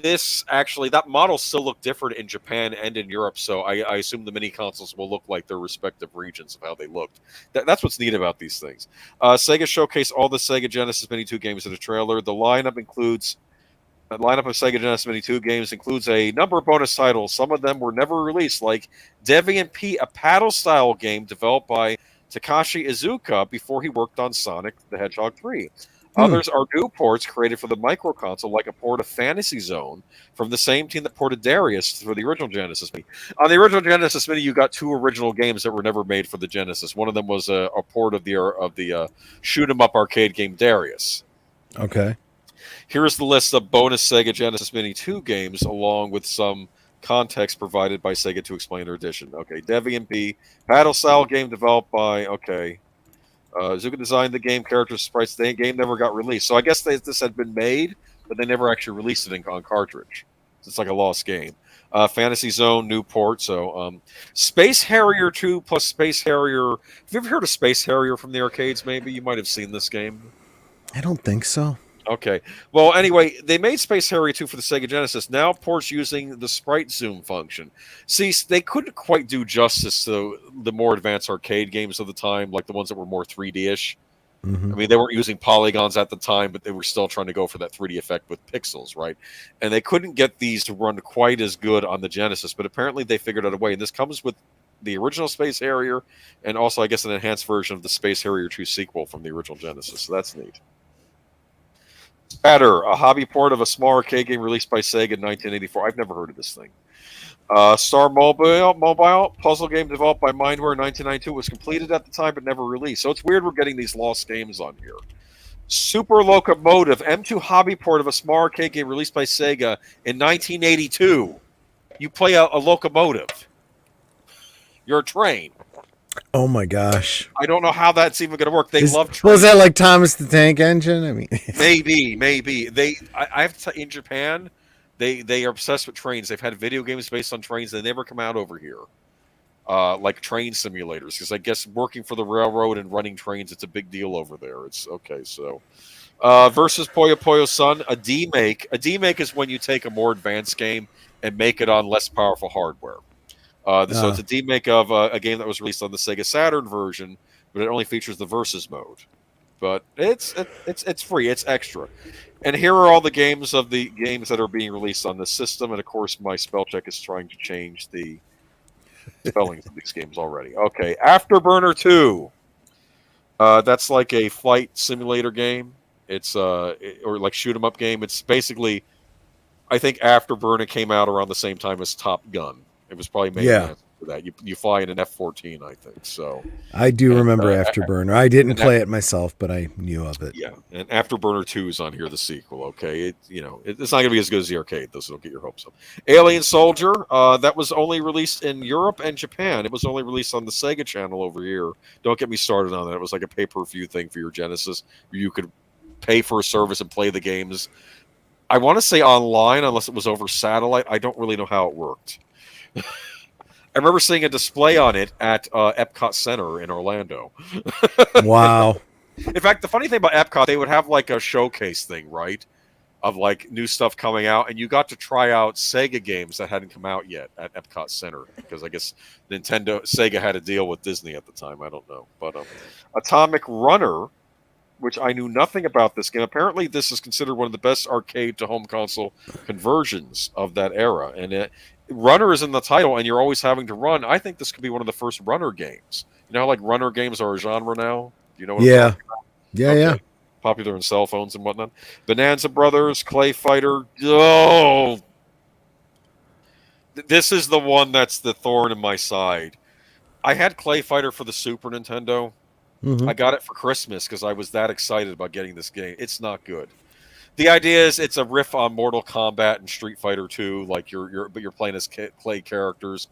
this actually, that model still looked different in Japan and in Europe, so I assume the mini consoles will look like their respective regions of how they looked. That's what's neat about these things. Sega showcased all the Sega Genesis Mini 2 games in a trailer. The lineup of Sega Genesis Mini 2 games includes a number of bonus titles. Some of them were never released, like Deviant P, a paddle-style game developed by Takashi Iizuka before he worked on Sonic the Hedgehog 3. Others are new ports created for the micro console, like a port of Fantasy Zone from the same team that ported Darius for the original Genesis Mini. On the original Genesis Mini, you got two original games that were never made for the Genesis. One of them was a port of the shoot 'em up arcade game Darius. Okay. Here's the list of bonus Sega Genesis Mini 2 games, along with some context provided by Sega to explain their edition. Okay, Deviant B, paddle style game developed by Zuka designed the game, characters, sprites. The game never got released, so I guess this had been made, but they never actually released it on cartridge. It's like a lost game. Fantasy Zone, new port. So Space Harrier 2 plus Space Harrier. Have you ever heard of Space Harrier from the arcades? Maybe you might have seen this game. I don't think so. Okay. Well, anyway, they made Space Harrier 2 for the Sega Genesis. Now ports using the sprite zoom function. See, they couldn't quite do justice to the more advanced arcade games of the time, like the ones that were more 3D-ish. Mm-hmm. I mean, they weren't using polygons at the time, but they were still trying to go for that 3D effect with pixels, right? And they couldn't get these to run quite as good on the Genesis, but apparently they figured out a way. And this comes with the original Space Harrier and also, I guess, an enhanced version of the Space Harrier 2 sequel from the original Genesis. So that's neat. Spatter, a hobby port of a small arcade game released by Sega in 1984. I've never heard of this thing. Star Mobile, puzzle game developed by Mindware in 1992, was completed at the time but never released. So it's weird we're getting these lost games on here. Super Locomotive, M2 hobby port of a small arcade game released by Sega in 1982. You play a locomotive. You're a train. Oh my gosh! I don't know how that's even going to work. Love trains. Was that like Thomas the Tank Engine? I mean, maybe in Japan, they are obsessed with trains. They've had video games based on trains. They never come out over here, like train simulators. Because I guess working for the railroad and running trains, it's a big deal over there. It's okay. So, versus Puyo Puyo Sun, a demake. A demake is when you take a more advanced game and make it on less powerful hardware. So it's a demake of a game that was released on the Sega Saturn version, but it only features the versus mode. But it's free, it's extra. And here are all the games of the games that are being released on the system. And of course, my spell check is trying to change the spellings of these games already. Okay, Afterburner 2. That's like a flight simulator game. It's or like shoot 'em up game. It's basically, I think Afterburner came out around the same time as Top Gun. It was probably made for that. You fly in an F-14, I think. So I do remember Afterburner. I didn't play it myself, but I knew of it. Yeah, and Afterburner 2 is on here, the sequel. Okay, it's not going to be as good as the arcade, though, so don't get your hopes up. Alien Soldier, that was only released in Europe and Japan. It was only released on the Sega channel over here. Don't get me started on that. It was like a pay-per-view thing for your Genesis, where you could pay for a service and play the games. I want to say online, unless it was over satellite. I don't really know how it worked. I remember seeing a display on it at Epcot Center in Orlando. Wow. In fact, the funny thing about Epcot, they would have like a showcase thing, right? Of like new stuff coming out, and you got to try out Sega games that hadn't come out yet at Epcot Center, because I guess Sega had a deal with Disney at the time. I don't know. But Atomic Runner, which I knew nothing about this game. Apparently, this is considered one of the best arcade to home console conversions of that era. And Runner is in the title, and you're always having to run. I think this could be one of the first runner games. You know how like runner games are a genre now? Do you know what I'm talking about? Yeah. Popular in cell phones and whatnot. Bonanza Brothers, Clay Fighter. Oh! This is the one that's the thorn in my side. I had Clay Fighter for the Super Nintendo. Mm-hmm. I got it for Christmas because I was that excited about getting this game. It's not good. The idea is it's a riff on Mortal Kombat and Street Fighter 2, like but you're playing as clay characters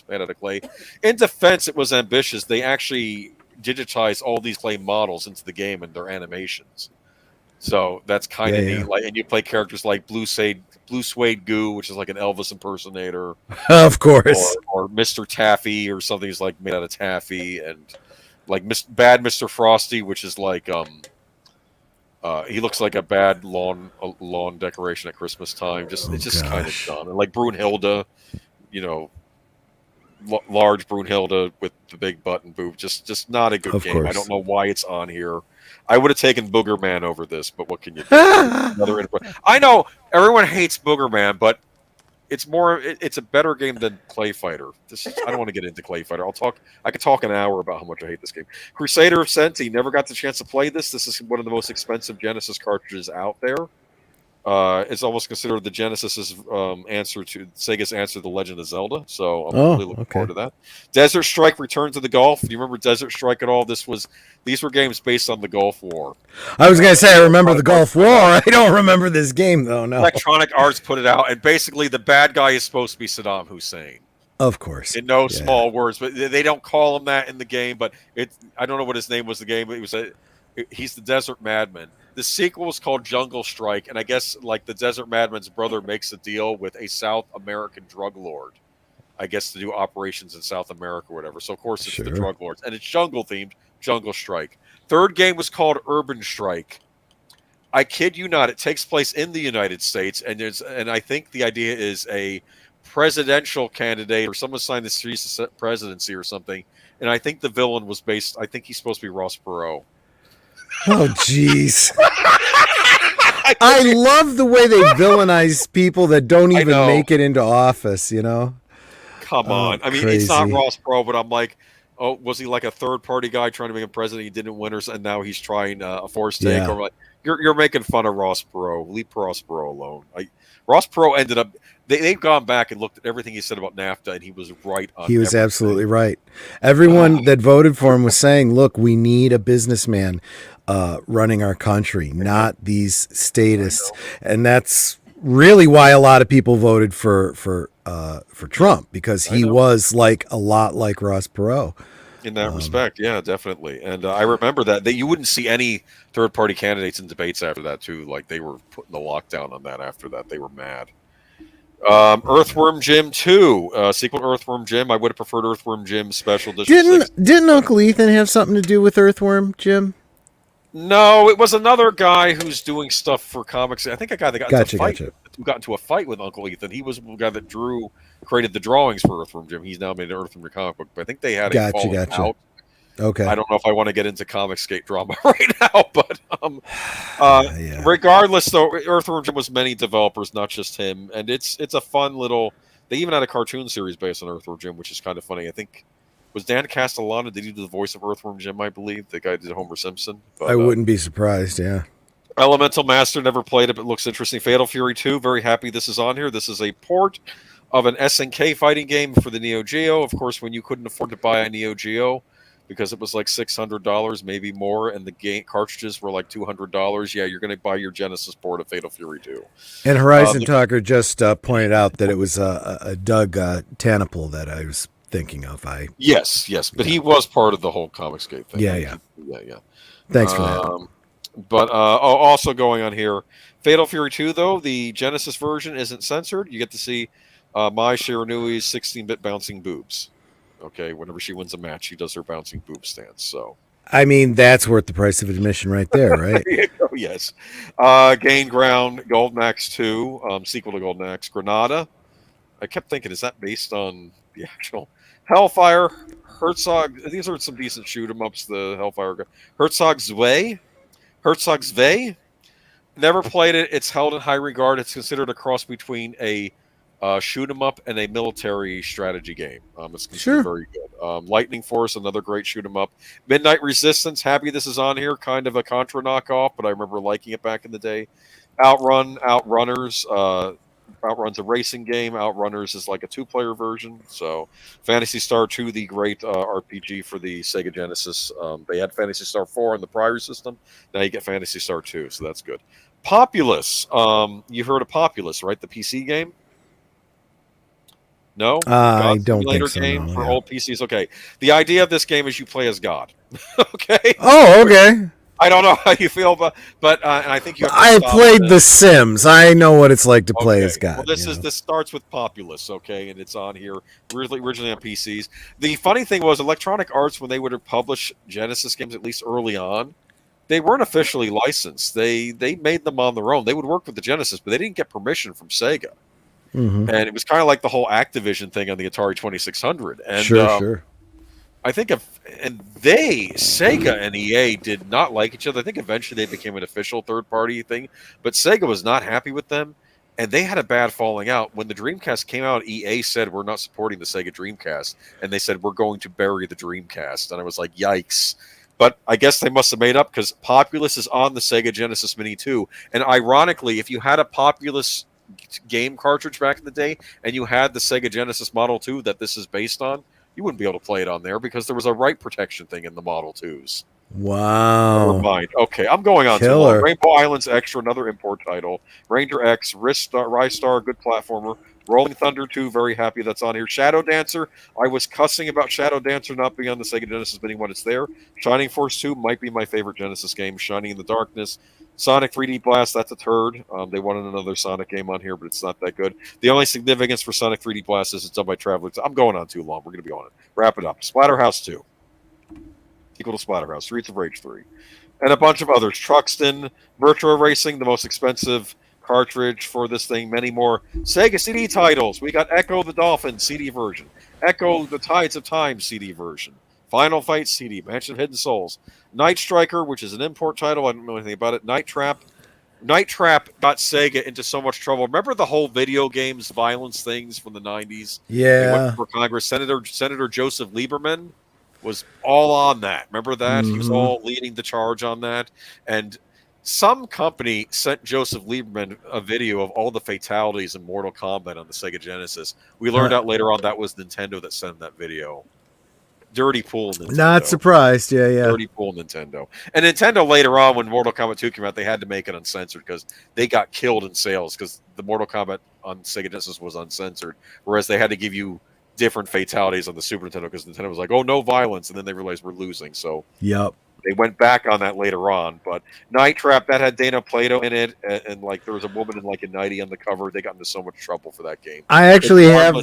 made out of clay. In defense, it was ambitious. They actually digitized all these clay models into the game and their animations. So that's kind of neat. Like, and you play characters like Blue Suede Goo, which is like an Elvis impersonator, of course, or Mr. Taffy, or something that's like made out of taffy, and like Bad Mr. Frosty, which is like He looks like a bad lawn decoration at Christmas time. Oh It's just kind of gosh. dumb. And like Brunhilde, you know, large Brunhilde with the big butt and boob. Just not a good Of game. I don't course. know why it's on here. I would have taken Booger Man over this, but what can you do? Another input. I know everyone hates Booger Man, but it's a better game than Clay Fighter. I don't want to get into Clay Fighter. I could talk an hour about how much I hate this game. Crusader of Senti, never got the chance to play this. This is one of the most expensive Genesis cartridges out there. It's almost considered the Genesis's answer to Sega's answer to The Legend of Zelda. So I'm Oh, really looking okay. forward to that. Desert Strike: Return to the Gulf. Do you remember Desert Strike at all? These were games based on the Gulf War. I was gonna say I remember the Gulf War. I don't remember this game though. No. Electronic Arts put it out, and basically the bad guy is supposed to be Saddam Hussein. Of course. In no Yeah. small words, but they don't call him that in the game. But I don't know what his name was in the game, but he's the Desert Madman. The sequel is called Jungle Strike, and I guess like the Desert Madman's brother makes a deal with a South American drug lord, I guess to do operations in South America or whatever. So of course it's the Sure. drug lords, and it's jungle themed. Jungle Strike. Third game was called Urban Strike. I kid you not, it takes place in the United States, and I think the idea is a presidential candidate or someone signed the series presidency or something. And I think the villain was based. I think he's supposed to be Ross Perot. Oh jeez. I love the way they villainize people that don't I even know. make it into office, you know? Come Oh, on. I mean, it's not crazy. Ross Perot, but I'm like, oh, was he like a third party guy trying to make him president? He didn't win, and now he's trying a forced Yeah. takeover. Like, you're making fun of Ross Perot. Leave Ross Perot alone. Ross Perot ended up. They've gone back and looked at everything he said about NAFTA, and he was right on. He was everything. absolutely right. Everyone that voted for him was saying, "Look, we need a businessman running our country, not these statists," and that's really why a lot of people voted for Trump, because he was like a lot like Ross Perot. In that respect, yeah, definitely. And I remember that you wouldn't see any third-party candidates in debates after that, too. Like, they were putting the lockdown on that after that. They were mad. Earthworm Jim 2, sequel to Earthworm Jim. I would have preferred Earthworm Jim Special Edition 6. Didn't Uncle Ethan have something to do with Earthworm Jim? No, it was another guy who's doing stuff for comics. I think a guy that Gotcha. who got into a fight with Uncle Ethan. He was the guy that created the drawings for Earthworm Jim. He's now made an Earthworm comic book, but I think they had a falling out. Okay. I don't know if I want to get into Comicsgate drama right now, but Yeah. regardless, though, Earthworm Jim was many developers, not just him, and it's a fun little. They even had a cartoon series based on Earthworm Jim, which is kind of funny. I think was Dan Castellano. Did he do the voice of Earthworm Jim? I believe the guy who did Homer Simpson. But, I wouldn't be surprised. Yeah. Elemental Master, never played it, but looks interesting. Fatal Fury 2, very happy this is on here. This is a port of an SNK fighting game for the Neo Geo. Of course, when you couldn't afford to buy a Neo Geo because it was like $600, maybe more, and the game cartridges were like $200, yeah, you're going to buy your Genesis port of Fatal Fury 2. And Horizon Talker just pointed out that it was a Doug Tanaple that I was thinking of. Yes, but he was part of the whole Comicsgate thing. Yeah. Yeah. Thanks for that. But also going on here, Fatal Fury 2, though, the Genesis version isn't censored. You get to see Mai Shiranui's 16-bit bouncing boobs. Okay, whenever she wins a match, she does her bouncing boob stance. So, I mean, that's worth the price of admission right there, right? Yes. Gain Ground, Golden Axe 2, sequel to Golden Axe, Granada. I kept thinking, is that based on the actual Hellfire? Herzog, these are some decent shoot 'em ups, the Hellfire. Herzog Zwei. Never played it. It's held in high regard. It's considered a cross between a shoot 'em up and a military strategy game. It's considered very good. Lightning Force, another great shoot 'em up. Midnight Resistance, happy this is on here. Kind of a Contra knockoff, but I remember liking it back in the day. Outrunners. Outrun's a racing game. Outrunners is like a two-player version. So, Phantasy Star 2, the great RPG for the Sega Genesis. They had Phantasy Star 4 in the prior system. Now you get Phantasy Star 2, so that's good. Populous. You heard of Populous, right? The PC game? No? I don't think so. Game no, for yeah. old PCs. Okay. The idea of this game is you play as God. Okay? Oh, okay. I don't know how you feel, but and I think you have to I stop played this. The Sims. I know what it's like to play as God. Well, this starts with Populous, okay, and it's on here originally on PCs. The funny thing was, Electronic Arts, when they would publish Genesis games, at least early on, they weren't officially licensed. They made them on their own. They would work with the Genesis, but they didn't get permission from Sega. Mm-hmm. And it was kind of like the whole Activision thing on the Atari 2600. And Sure. I think Sega and EA did not like each other. I think eventually they became an official third party thing, but Sega was not happy with them, and they had a bad falling out. When the Dreamcast came out, EA said, "We're not supporting the Sega Dreamcast," and they said, "We're going to bury the Dreamcast." And I was like, "Yikes." But I guess they must have made up, because Populous is on the Sega Genesis Mini too. And ironically, if you had a Populous game cartridge back in the day and you had the Sega Genesis Model 2 that this is based on, you wouldn't be able to play it on there because there was a write protection thing in the Model 2s. Wow. Never mind. Okay, I'm going on too long. Rainbow Islands Extra, another import title. Ranger X, Rise Star, good platformer. Rolling Thunder 2, very happy that's on here. Shadow Dancer, I was cussing about Shadow Dancer not being on the Sega Genesis Mini when it's there. Shining Force 2 might be my favorite Genesis game. Shining in the Darkness. Sonic 3D Blast, that's a turd. They wanted another Sonic game on here, but it's not that good. The only significance for Sonic 3D Blast is it's done by Travelers. I'm going on too long. We're going to be on it. Wrap it up. Splatterhouse 2. Equal to Splatterhouse. Streets of Rage 3. And a bunch of others. Truxton, Virtua Racing, the most expensive cartridge for this thing. Many more Sega CD titles. We got Echo the Dolphin CD version. Echo the Tides of Time CD version. Final Fight CD, Mansion of Hidden Souls, Night Striker, which is an import title. I don't know anything about it. Night Trap got Sega into so much trouble. Remember the whole video games violence things from the 90s? Yeah. They went before Congress. Senator Joseph Lieberman was all on that. Remember that? Mm-hmm. He was all leading the charge on that. And some company sent Joseph Lieberman a video of all the fatalities in Mortal Kombat on the Sega Genesis. We learned out later on that was Nintendo that sent that video. Dirty pool Nintendo. Not surprised. Yeah. Dirty pool Nintendo. And Nintendo later on, when Mortal Kombat 2 came out, they had to make it uncensored because they got killed in sales because the Mortal Kombat on Sega Genesis was uncensored, whereas they had to give you different fatalities on the Super Nintendo because Nintendo was like, oh, no violence, and then they realized we're losing. So yep. They went back on that later on. But Night Trap, that had Dana Plato in it, and like there was a woman in like a nightie on the cover. They got into so much trouble for that game. I actually have...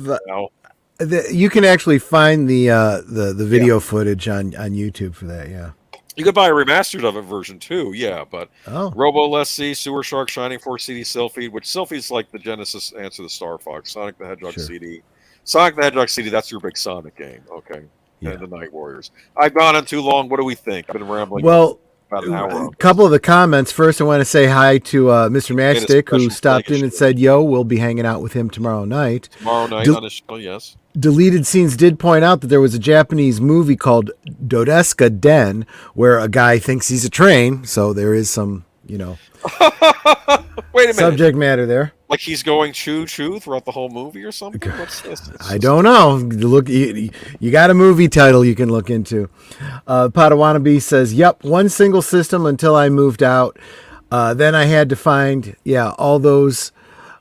you can actually find the video footage on YouTube for that, yeah. You could buy a remastered of it version too, yeah. But Robo Lessie, Sewer Shark, Shining Force CD, Sylphie, which Sylphie's like the Genesis answer to Star Fox, Sonic the Hedgehog CD. Sonic the Hedgehog CD, that's your big Sonic game, okay. Yeah. And the Night Warriors. I've gone on too long. What do we think? I've been rambling. Well, a couple of the comments. First, I want to say hi to Mr. Matchstick, who stopped in and said, yo, we'll be hanging out with him tomorrow night. Tomorrow night on his show, yes. Deleted Scenes did point out that there was a Japanese movie called Dodeska Den, where a guy thinks he's a train, so there is some, Wait a minute. Subject matter there. Like he's going choo-choo throughout the whole movie or something? What's this? I don't know. Look, you got a movie title you can look into. Padawannabe says, yep, one single system until I moved out. Then I had to find, all those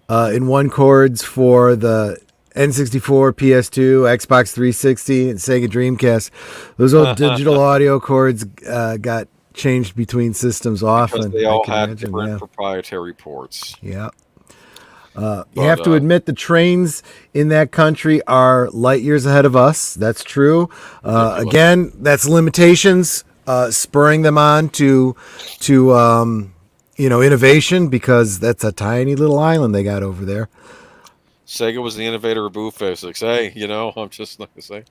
in one cords for the N64, PS2, Xbox 360, and Sega Dreamcast. Those old digital audio cords got changed between systems often. Because they all had different proprietary ports. Yeah. You have to admit the trains in that country are light years ahead of us. That's true. Again, that's limitations spurring them on to innovation, because that's a tiny little island they got over there. Sega was the innovator of boo physics. Hey, I'm just not going to say.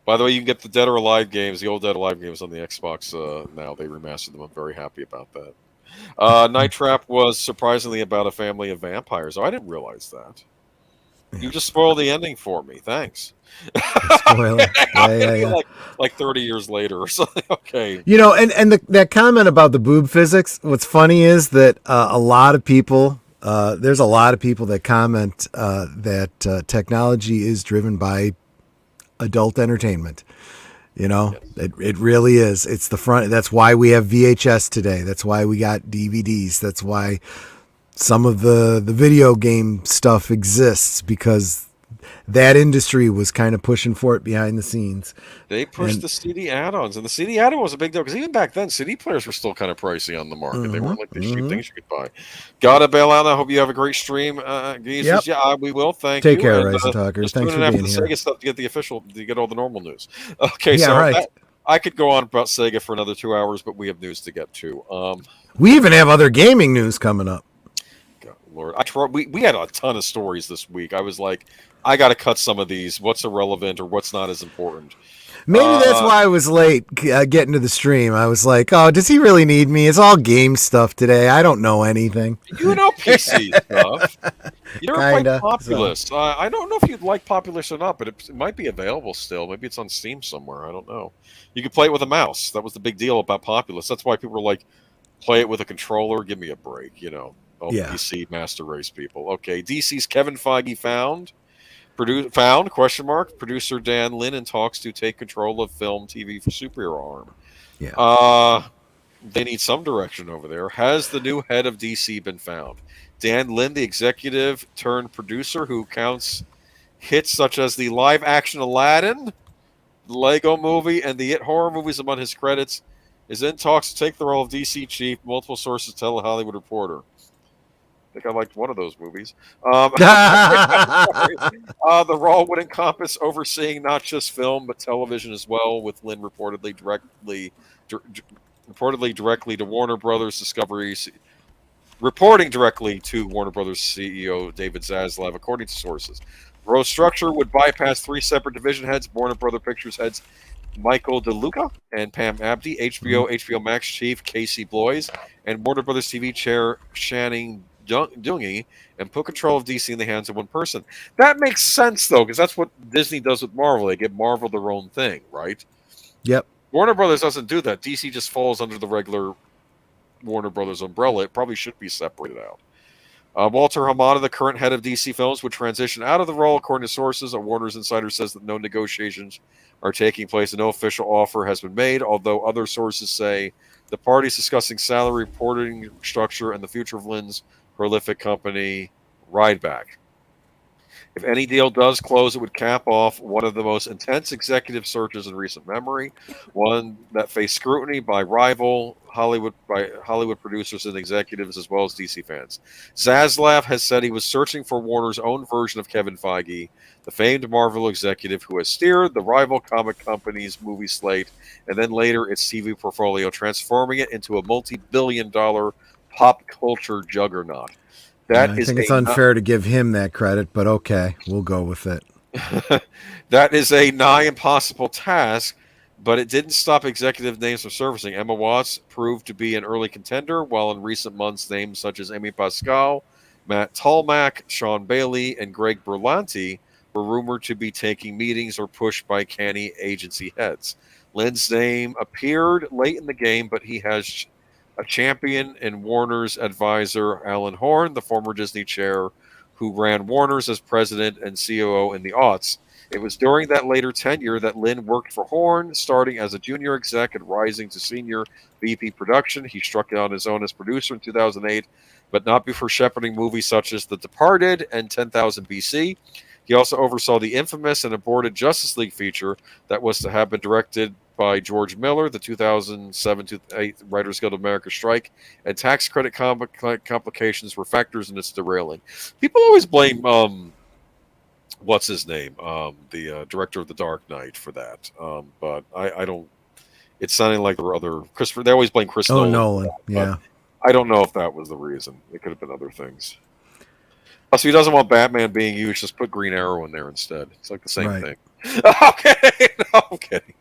By the way, you can get the Dead or Alive games, the old Dead or Alive games on the Xbox now. They remastered them. I'm very happy about that. Night Trap was surprisingly about a family of vampires. Oh, I didn't realize that. You just spoiled the ending for me. Thanks. Spoiler. Yeah. Like 30 years later or something. Okay. And that comment about the boob physics, what's funny is that a lot of people, there's a lot of people that comment that technology is driven by adult entertainment. Yes. It really is. It's the front. That's why we have VHS today. That's why we got DVDs. That's why some of the video game stuff exists, because that industry was kind of pushing for it behind the scenes. They pushed the CD add-ons, and the CD add-on was a big deal because even back then, CD players were still kind of pricey on the market. Mm-hmm. They weren't like the cheap things you could buy. Gotta bail out. I hope you have a great stream, Geezers. Yep. Yeah, we will. Thank you. Take care, Rise and Talkers. Thanks for being here. Sega stuff to get the official, to get all the normal news. Okay, yeah, so right. I could go on about Sega for another 2 hours, but we have news to get to. We even have other gaming news coming up. God, Lord, we had a ton of stories this week. I was like, I got to cut some of these. What's irrelevant or what's not as important? Maybe that's why I was late getting to the stream. I was like, oh, does he really need me? It's all game stuff today. I don't know anything. You know PC stuff. You never played Kinda, Populous. So. I don't know if you'd like Populous or not, but it might be available still. Maybe it's on Steam somewhere. I don't know. You could play it with a mouse. That was the big deal about Populous. That's why people were like, play it with a controller. Give me a break, you know. Oh, yeah. PC Master Race people. Okay, DC's Kevin Feige found question mark producer Dan Lin in talks to take control of film TV for superhero arm. Yeah. They need some direction over there. Has the new head of DC been found? Dan Lin, the executive turned producer who counts hits such as the live action Aladdin, the Lego movie, and the It horror movies among his credits, is in talks to take the role of DC chief. Multiple sources tell a Hollywood Reporter. I think I liked one of those movies. The role would encompass overseeing not just film but television as well, with Lin reportedly directly to Warner Brothers Discovery, reporting directly to Warner Brothers CEO David Zaslav, according to sources. The role structure would bypass 3 separate division heads: Warner Brothers Pictures heads Michael DeLuca and Pam Abdi, HBO Max chief Casey Bloys, and Warner Brothers TV chair Channing Dungey, and put control of DC in the hands of one person. That makes sense, though, because that's what Disney does with Marvel. They give Marvel their own thing, right? Yep. Warner Brothers doesn't do that. DC just falls under the regular Warner Brothers umbrella. It probably should be separated out. Walter Hamada, the current head of DC Films, would transition out of the role, according to sources. A Warner's insider says that no negotiations are taking place and no official offer has been made, although other sources say the parties discussing salary, reporting structure, and the future of Lin's prolific company, Rideback. If any deal does close, it would cap off one of the most intense executive searches in recent memory, one that faced scrutiny by Hollywood producers and executives as well as DC fans. Zaslav has said he was searching for Warner's own version of Kevin Feige, the famed Marvel executive who has steered the rival comic company's movie slate and then later its TV portfolio, transforming it into a multi-billion-dollar pop culture juggernaut. I think it's unfair to give him that credit, but okay, we'll go with it. That is a nigh impossible task, but it didn't stop executive names from surfacing. Emma Watts proved to be an early contender, while in recent months names such as Amy Pascal, Matt Tolmach, Sean Bailey, and Greg Berlanti were rumored to be taking meetings or pushed by canny agency heads. Lin's name appeared late in the game, but he has a champion in Warner's advisor, Alan Horn, the former Disney chair who ran Warner's as president and COO in the aughts. It was during that later tenure that Lin worked for Horn, starting as a junior exec and rising to senior VP production. He struck out on his own as producer in 2008, but not before shepherding movies such as The Departed and 10,000 BC. He also oversaw the infamous and aborted Justice League feature that was to have been directed by George Miller, the 2007-2008 Writers Guild of America strike, and tax credit complications were factors in its derailing. People always blame, what's his name, the director of The Dark Knight for that, but I don't. It's sounding like there were other Christopher. They always blame Chris Nolan. Nolan, yeah. I don't know if that was the reason. It could have been other things. Plus, if he doesn't want Batman being used, just put Green Arrow in there instead. It's like the same thing. Okay, no, I'm kidding.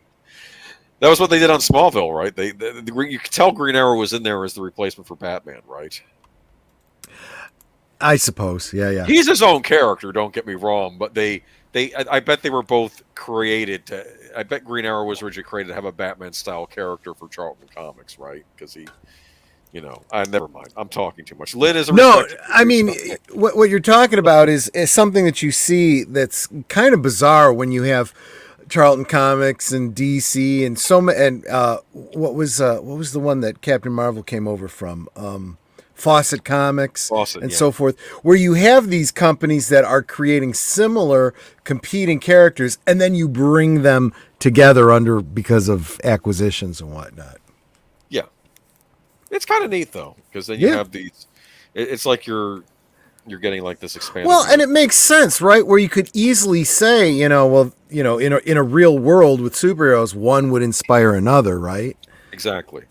That was what they did on Smallville, right? You could tell Green Arrow was in there as the replacement for Batman, right? I suppose, yeah. He's his own character. Don't get me wrong, but I bet they were both created to. I bet Green Arrow was originally created to have a Batman-style character for Charlton Comics, right? Because he, never mind. I'm talking too much. Lynn is a no. I mean, what you're talking about is something that you see that's kind of bizarre when you have Charlton Comics and DC and what was the one that Captain Marvel came over from? Fawcett Comics so forth, where you have these companies that are creating similar competing characters, and then you bring them together because of acquisitions and whatnot. Yeah, it's kind of neat though, because then you have these. It's like you're you're getting like this expanded. Well, and universe. it makes sense, right? Where you could easily say, in a real world with superheroes, one would inspire another, right? Exactly.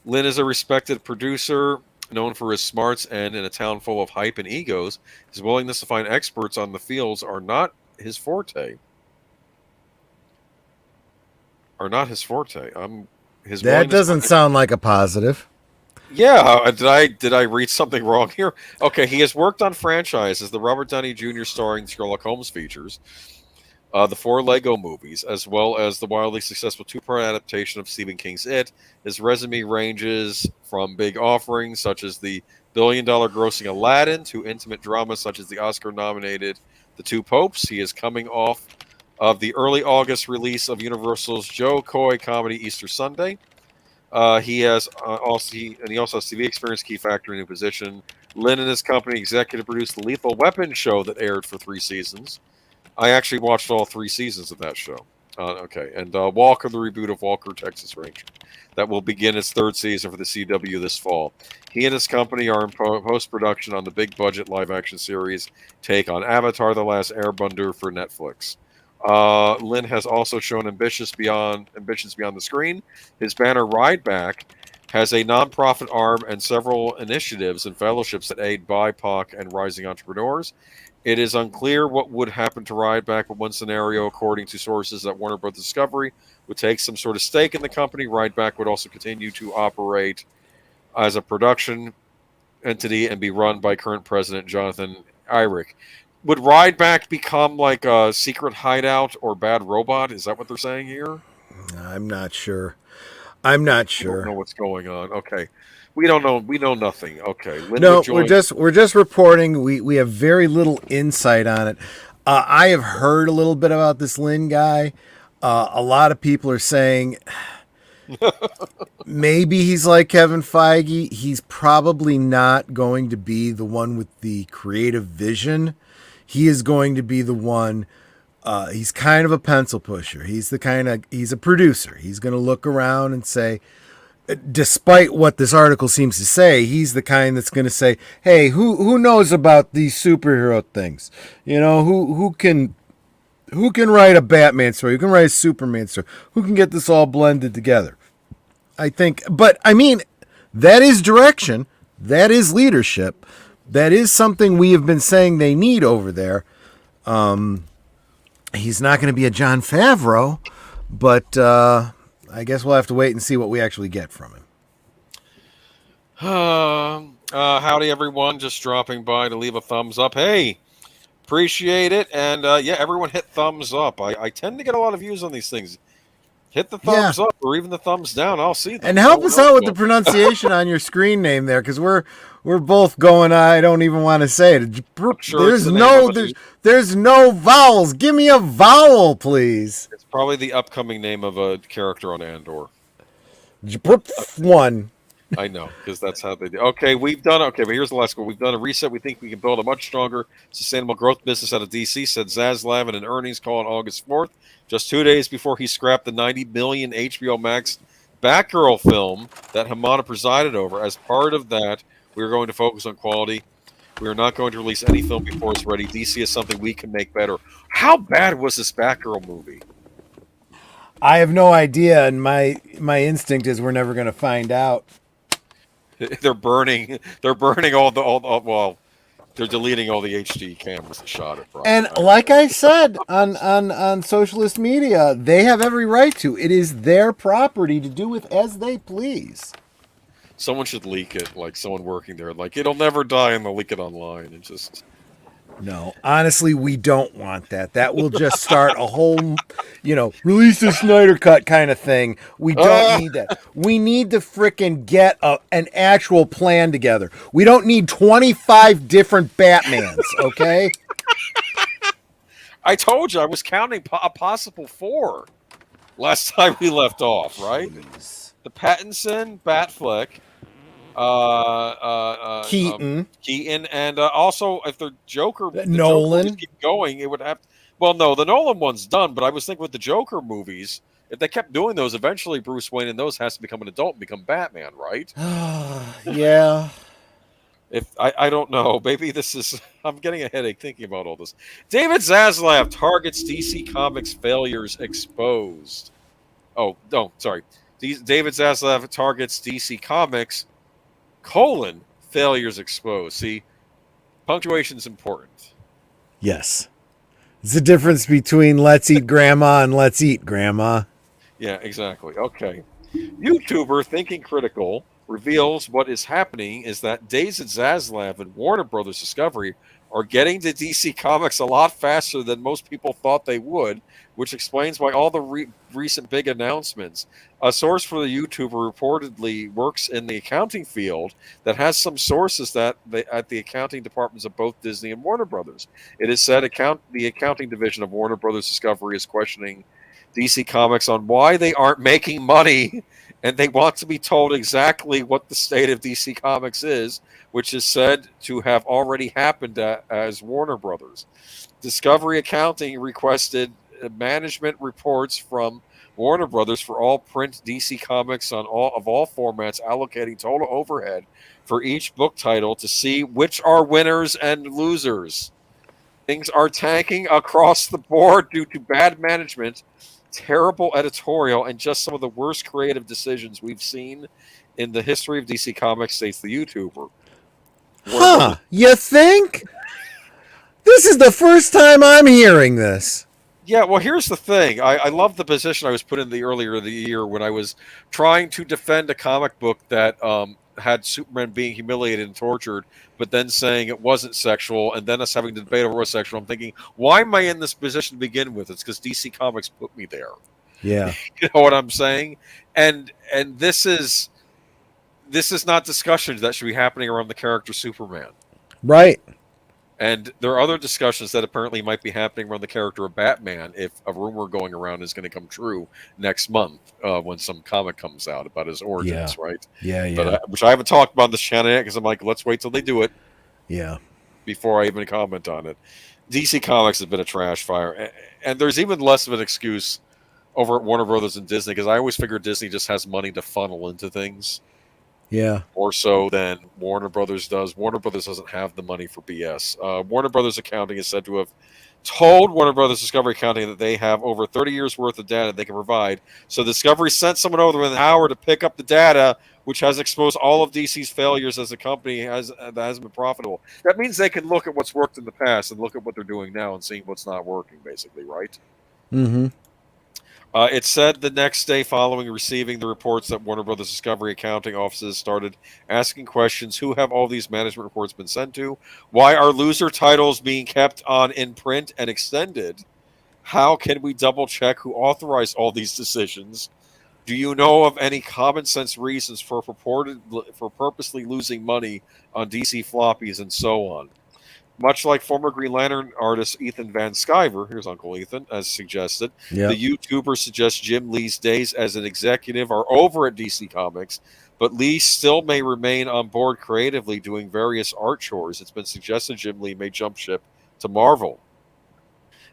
Lynn is a respected producer known for his smarts, and in a town full of hype and egos, his willingness to find experts on the fields are not his forte. Are not his forte. His That willingness. doesn't sound like a positive. Yeah, did I read something wrong here? Okay, he has worked on franchises, the Robert Downey Jr. starring Sherlock Holmes features, the four Lego movies, as well as the wildly successful two-part adaptation of Stephen King's It. His resume ranges from big offerings such as the billion-dollar grossing Aladdin to intimate dramas such as the Oscar-nominated The Two Popes. He is coming off of the early August release of Universal's Joe Coy comedy Easter Sunday. He has he also has TV experience, key factor in new position. Lynn and his company executive produced the Lethal Weapon show that aired for 3 seasons. I actually watched all 3 seasons of that show. Okay, and Walker, the reboot of Walker, Texas Ranger, that will begin its third season for the CW this fall. He and his company are in post production on the big budget live action series take on Avatar: The Last Airbender for Netflix. Lynn has also shown ambitions beyond the screen. His banner Ride Back has a nonprofit arm and several initiatives and fellowships that aid BIPOC and rising entrepreneurs. It is unclear what would happen to Ride Back, but one scenario, according to sources at Warner Bros. Discovery, would take some sort of stake in the company. Ride Back would also continue to operate as a production entity and be run by current president Jonathan Eyrick. Would Rideback become like a secret hideout or bad robot? Is that what they're saying here? I'm not sure. I'm not We don't know sure. what's going on. Okay, we don't know. We know nothing. Okay, Lynn No, would join. we're just reporting. We have very little insight on it. I have heard a little bit about this Lynn guy. A lot of people are saying maybe he's like Kevin Feige. He's probably not going to be the one with the creative vision. He is going to be the one. He's kind of a pencil pusher. He's a producer. He's going to look around and say, despite what this article seems to say, he's the kind that's going to say, "Hey, who knows about these superhero things? Who can write a Batman story? Who can write a Superman story? Who can get this all blended together?" I think, but I mean, that is direction. That is leadership. That is something we have been saying they need over there. He's not going to be a Jon Favreau, but I guess we'll have to wait and see what we actually get from him. Howdy, everyone. Just dropping by to leave a thumbs up. Hey, appreciate it. And yeah, everyone hit thumbs up. I tend to get a lot of views on these things. Hit the thumbs up or even the thumbs down. I'll see them. And help us out with the pronunciation on your screen name there, because we're both going. I don't even want to say it. Sure there's no vowels. Give me a vowel, please. It's probably the upcoming name of a character on Andor. One. I know, because that's how they do. Okay, but here's the last one. We've done a reset. We think we can build a much stronger, sustainable growth business out of DC, said Zaslav in an earnings call on August 4th, just 2 days before he scrapped the $90 million HBO Max Batgirl film that Hamada presided over. As part of that, we are going to focus on quality. We are not going to release any film before it's ready. DC is something we can make better. How bad was this Batgirl movie? I have no idea, and my instinct is we're never going to find out. They're burning well, they're deleting all the HD cameras that shot it. Probably, and like I said on socialist media, they have every right to. It is their property to do with as they please. Someone should leak it, like someone working there. Like, it'll never die, and they'll leak it online. And just no, honestly, we don't want that. That will just start a whole, release the Snyder Cut kind of thing. We don't need that. We need to frickin' get an actual plan together. We don't need 25 different Batmans, okay? I told you, I was counting a possible 4 last time we left off, right? Jeez. The Pattinson Batfleck. Keaton, and also if the Joker, Nolan, keep going, it would have. Well, no, the Nolan one's done, but I was thinking with the Joker movies, if they kept doing those, eventually Bruce Wayne in those has to become an adult and become Batman, right? Yeah. If I don't know, maybe this is. I'm getting a headache thinking about all this. David Zaslav targets DC Comics failures exposed. Oh no, sorry. David Zaslav targets DC Comics colon failures exposed. See, punctuation is important. Yes. It's the difference between let's eat grandma and let's eat grandma. Yeah, exactly. Okay. YouTuber Thinking Critical reveals what is happening is that David Zaslav and Warner Brothers Discovery are getting to DC Comics a lot faster than most people thought they would, which explains why all the recent big announcements. A source for the YouTuber reportedly works in the accounting field that has some sources that at the accounting departments of both Disney and Warner Brothers. It is said the accounting division of Warner Brothers Discovery is questioning DC Comics on why they aren't making money, and they want to be told exactly what the state of DC Comics is, which is said to have already happened as Warner Brothers. Discovery Accounting requested management reports from Warner Brothers for all print DC Comics on all formats, allocating total overhead for each book title to see which are winners and losers. Things are tanking across the board due to bad management, terrible editorial, and just some of the worst creative decisions we've seen in the history of DC Comics, states the YouTuber. Warner Huh. Brothers. You think? This is the first time I'm hearing this. Yeah, well, here's the thing. I love the position I was put in the earlier of the year when I was trying to defend a comic book that had Superman being humiliated and tortured, but then saying it wasn't sexual, and then us having to debate over what was sexual. I'm thinking, why am I in this position to begin with? It's because DC Comics put me there. Yeah. You know what I'm saying? And this is not discussions that should be happening around the character Superman. Right. And there are other discussions that apparently might be happening around the character of Batman if a rumor going around is going to come true next month when some comic comes out about his origins, right? Yeah. But which I haven't talked about this channel yet because I'm like, let's wait till they do it Yeah. before I even comment on it. DC Comics has been a trash fire, and there's even less of an excuse over at Warner Brothers and Disney because I always figure Disney just has money to funnel into things. Yeah. More so than Warner Brothers does. Warner Brothers doesn't have the money for BS. Warner Brothers Accounting is said to have told Warner Brothers Discovery Accounting that they have over 30 years worth of data they can provide. So Discovery sent someone over within an hour to pick up the data, which has exposed all of DC's failures as a company that hasn't been profitable. That means they can look at what's worked in the past and look at what they're doing now and seeing what's not working, basically, right? Mm-hmm. It said the next day following receiving the reports that Warner Brothers Discovery accounting offices started asking questions. Who have all these management reports been sent to? Why are loser titles being kept on in print and extended? How can we double check who authorized all these decisions? Do you know of any common sense reasons for purposely losing money on DC floppies and so on? Much like former Green Lantern artist Ethan Van Sciver, here's Uncle Ethan, as suggested, Yeah. the YouTuber suggests Jim Lee's days as an executive are over at DC Comics, but Lee still may remain on board creatively doing various art chores. It's been suggested Jim Lee may jump ship to Marvel.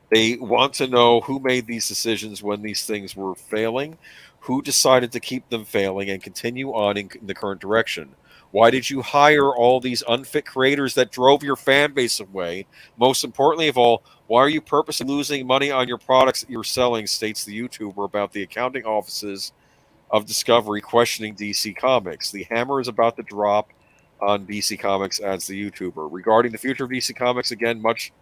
They want to know who made these decisions when these things were failing, who decided to keep them failing and continue on in the current direction. Why did you hire all these unfit creators that drove your fan base away? Most importantly of all, why are you purposely losing money on your products that you're selling? States the YouTuber about the accounting offices of Discovery questioning DC Comics. The hammer is about to drop on DC Comics, adds the YouTuber. Regarding the future of DC Comics, much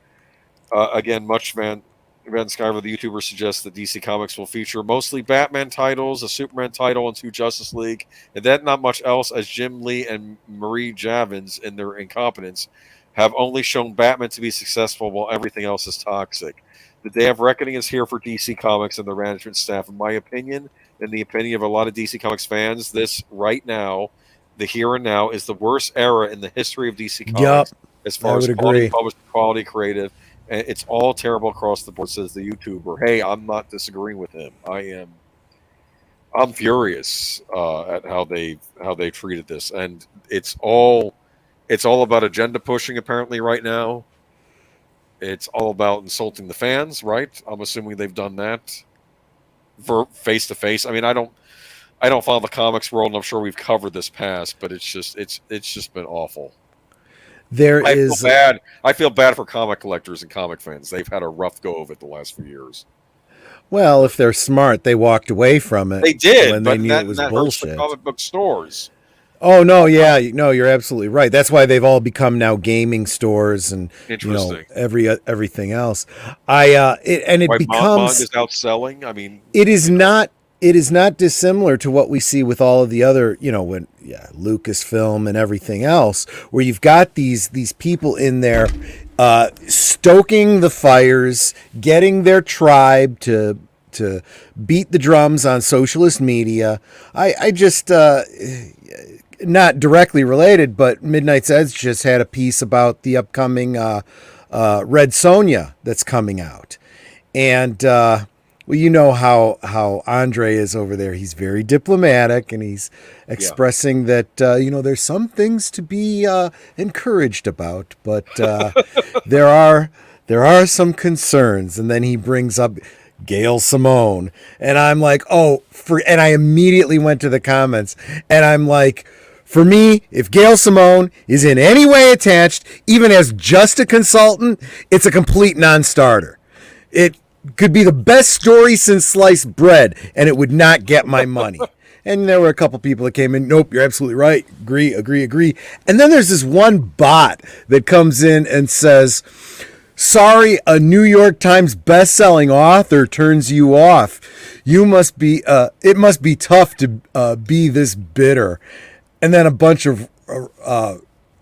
Van Sciver, the YouTuber, suggests that DC Comics will feature mostly Batman titles, a Superman title, and two Justice League, and then not much else, as Jim Lee and Marie Javins, in their incompetence, have only shown Batman to be successful while everything else is toxic. The day of reckoning is here for DC Comics and their management staff. In my opinion, and the opinion of a lot of DC Comics fans, this right now, the here and now, is the worst era in the history of DC Yup. Comics as far I as would quality agree. published, quality creative. And it's all terrible across the board, says the YouTuber. Hey, I'm not disagreeing with him. I'm furious at how they treated this, and it's all about agenda pushing. Apparently, right now, it's all about insulting the fans. Right? I'm assuming they've done that for face to face. I mean, I don't follow the comics world, and I'm sure we've covered this past, but it's just been awful. There I feel is bad. I feel bad for comic collectors and comic fans. They've had a rough go of it the last few years. well, if they're smart, they walked away from it They did, when they but knew it was that hurts the bullshit. comic book stores. Oh no, yeah, no, you're absolutely right. That's why they've all become now gaming stores and Interesting. everything else. It Why becomes manga's outselling? I mean, it is not dissimilar to what we see with all of the other, Lucasfilm and everything else, where you've got these people in there stoking the fires, getting their tribe to beat the drums on socialist media. I just not directly related, but Midnight's Edge just had a piece about the upcoming Red Sonja that's coming out, and well, you know how Andre is over there. He's very diplomatic, and he's expressing that there's some things to be encouraged about, but there are some concerns. And then he brings up Gail Simone, and I'm like, and I immediately went to the comments, and I'm like, for me, if Gail Simone is in any way attached, even as just a consultant, it's a complete non-starter. It could be the best story since sliced bread, and it would not get my money. And there were a couple people that came in, nope, you're absolutely right, agree. And then there's this one bot that comes in and says, sorry, a New York Times best-selling author turns you off. You must be, it must be tough to be this bitter. And then a bunch of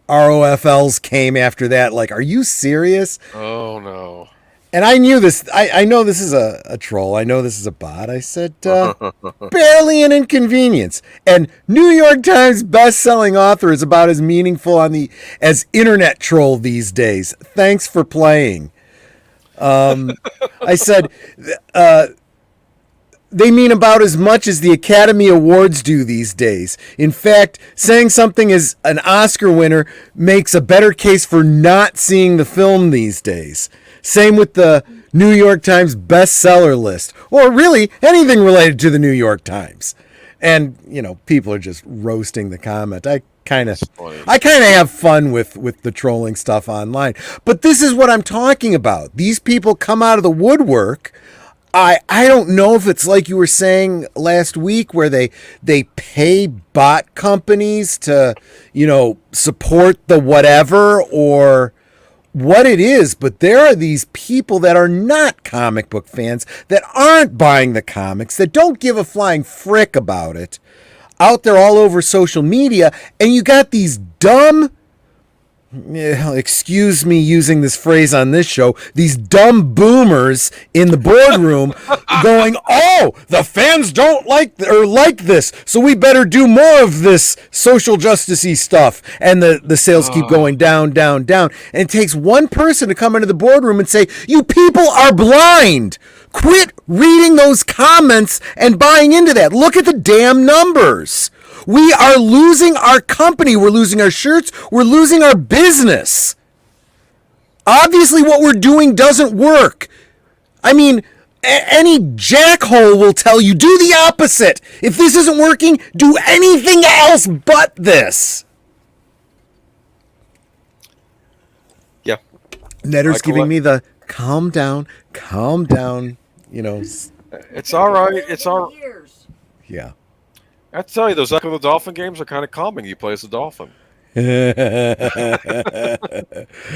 ROFLs came after that, like, are you serious? Oh, no. And I knew this. I know this is a troll. I know this is a bot. I said, barely an inconvenience. And New York Times best-selling author is about as meaningful as internet troll these days. Thanks for playing. I said, they mean about as much as the Academy Awards do these days. In fact, saying something is an Oscar winner makes a better case for not seeing the film these days. Same with the New York Times bestseller list, or really anything related to the New York Times. And, people are just roasting the comment. I kind of have fun with the trolling stuff online. But this is what I'm talking about. These people come out of the woodwork. I don't know if it's like you were saying last week where they pay bot companies to, support the whatever, or what it is, but there are these people that are not comic book fans, that aren't buying the comics, that don't give a flying frick about it, out there all over social media, and you got these dumb, excuse me using this phrase on this show, these dumb boomers in the boardroom going, the fans don't like this, so we better do more of this social justice-y stuff. And the sales keep going down. And it takes one person to come into the boardroom and say, you people are blind. Quit reading those comments and buying into that. Look at the damn numbers. We are losing our company. We're losing our shirts. We're losing our business. Obviously, what we're doing doesn't work. I mean, any jackhole will tell you, do the opposite. If this isn't working, do anything else but this. Yeah. Netter's giving me the calm down, It's all right. It's all right. Yeah. I have to tell you, those Echo the Dolphin games are kind of calming. You play as a dolphin.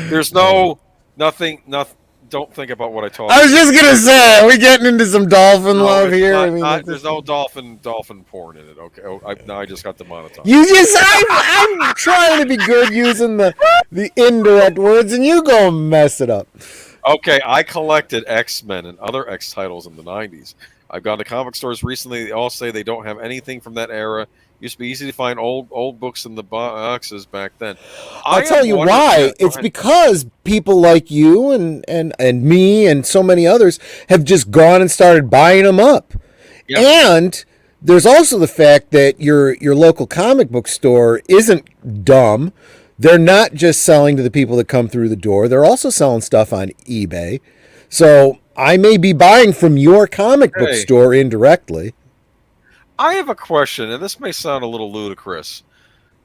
There's nothing. Don't think about what I told you. I was just going to say, are we getting into some dolphin love here? There's no dolphin porn in it. Okay. Now I just got demonetized. I'm trying to be good using the indirect words, and you go mess it up. Okay, I collected X-Men and other X titles in the 90s. I've gone to comic stores recently. They all say they don't have anything from that era. Used to be easy to find old books in the boxes back then. I'll tell you why. It's because people like you and me and so many others have just gone and started buying them up. Yep. And there's also the fact that your local comic book store isn't dumb. They're not just selling to the people that come through the door. They're also selling stuff on eBay. So I may be buying from your comic book store indirectly. I have a question, and this may sound a little ludicrous.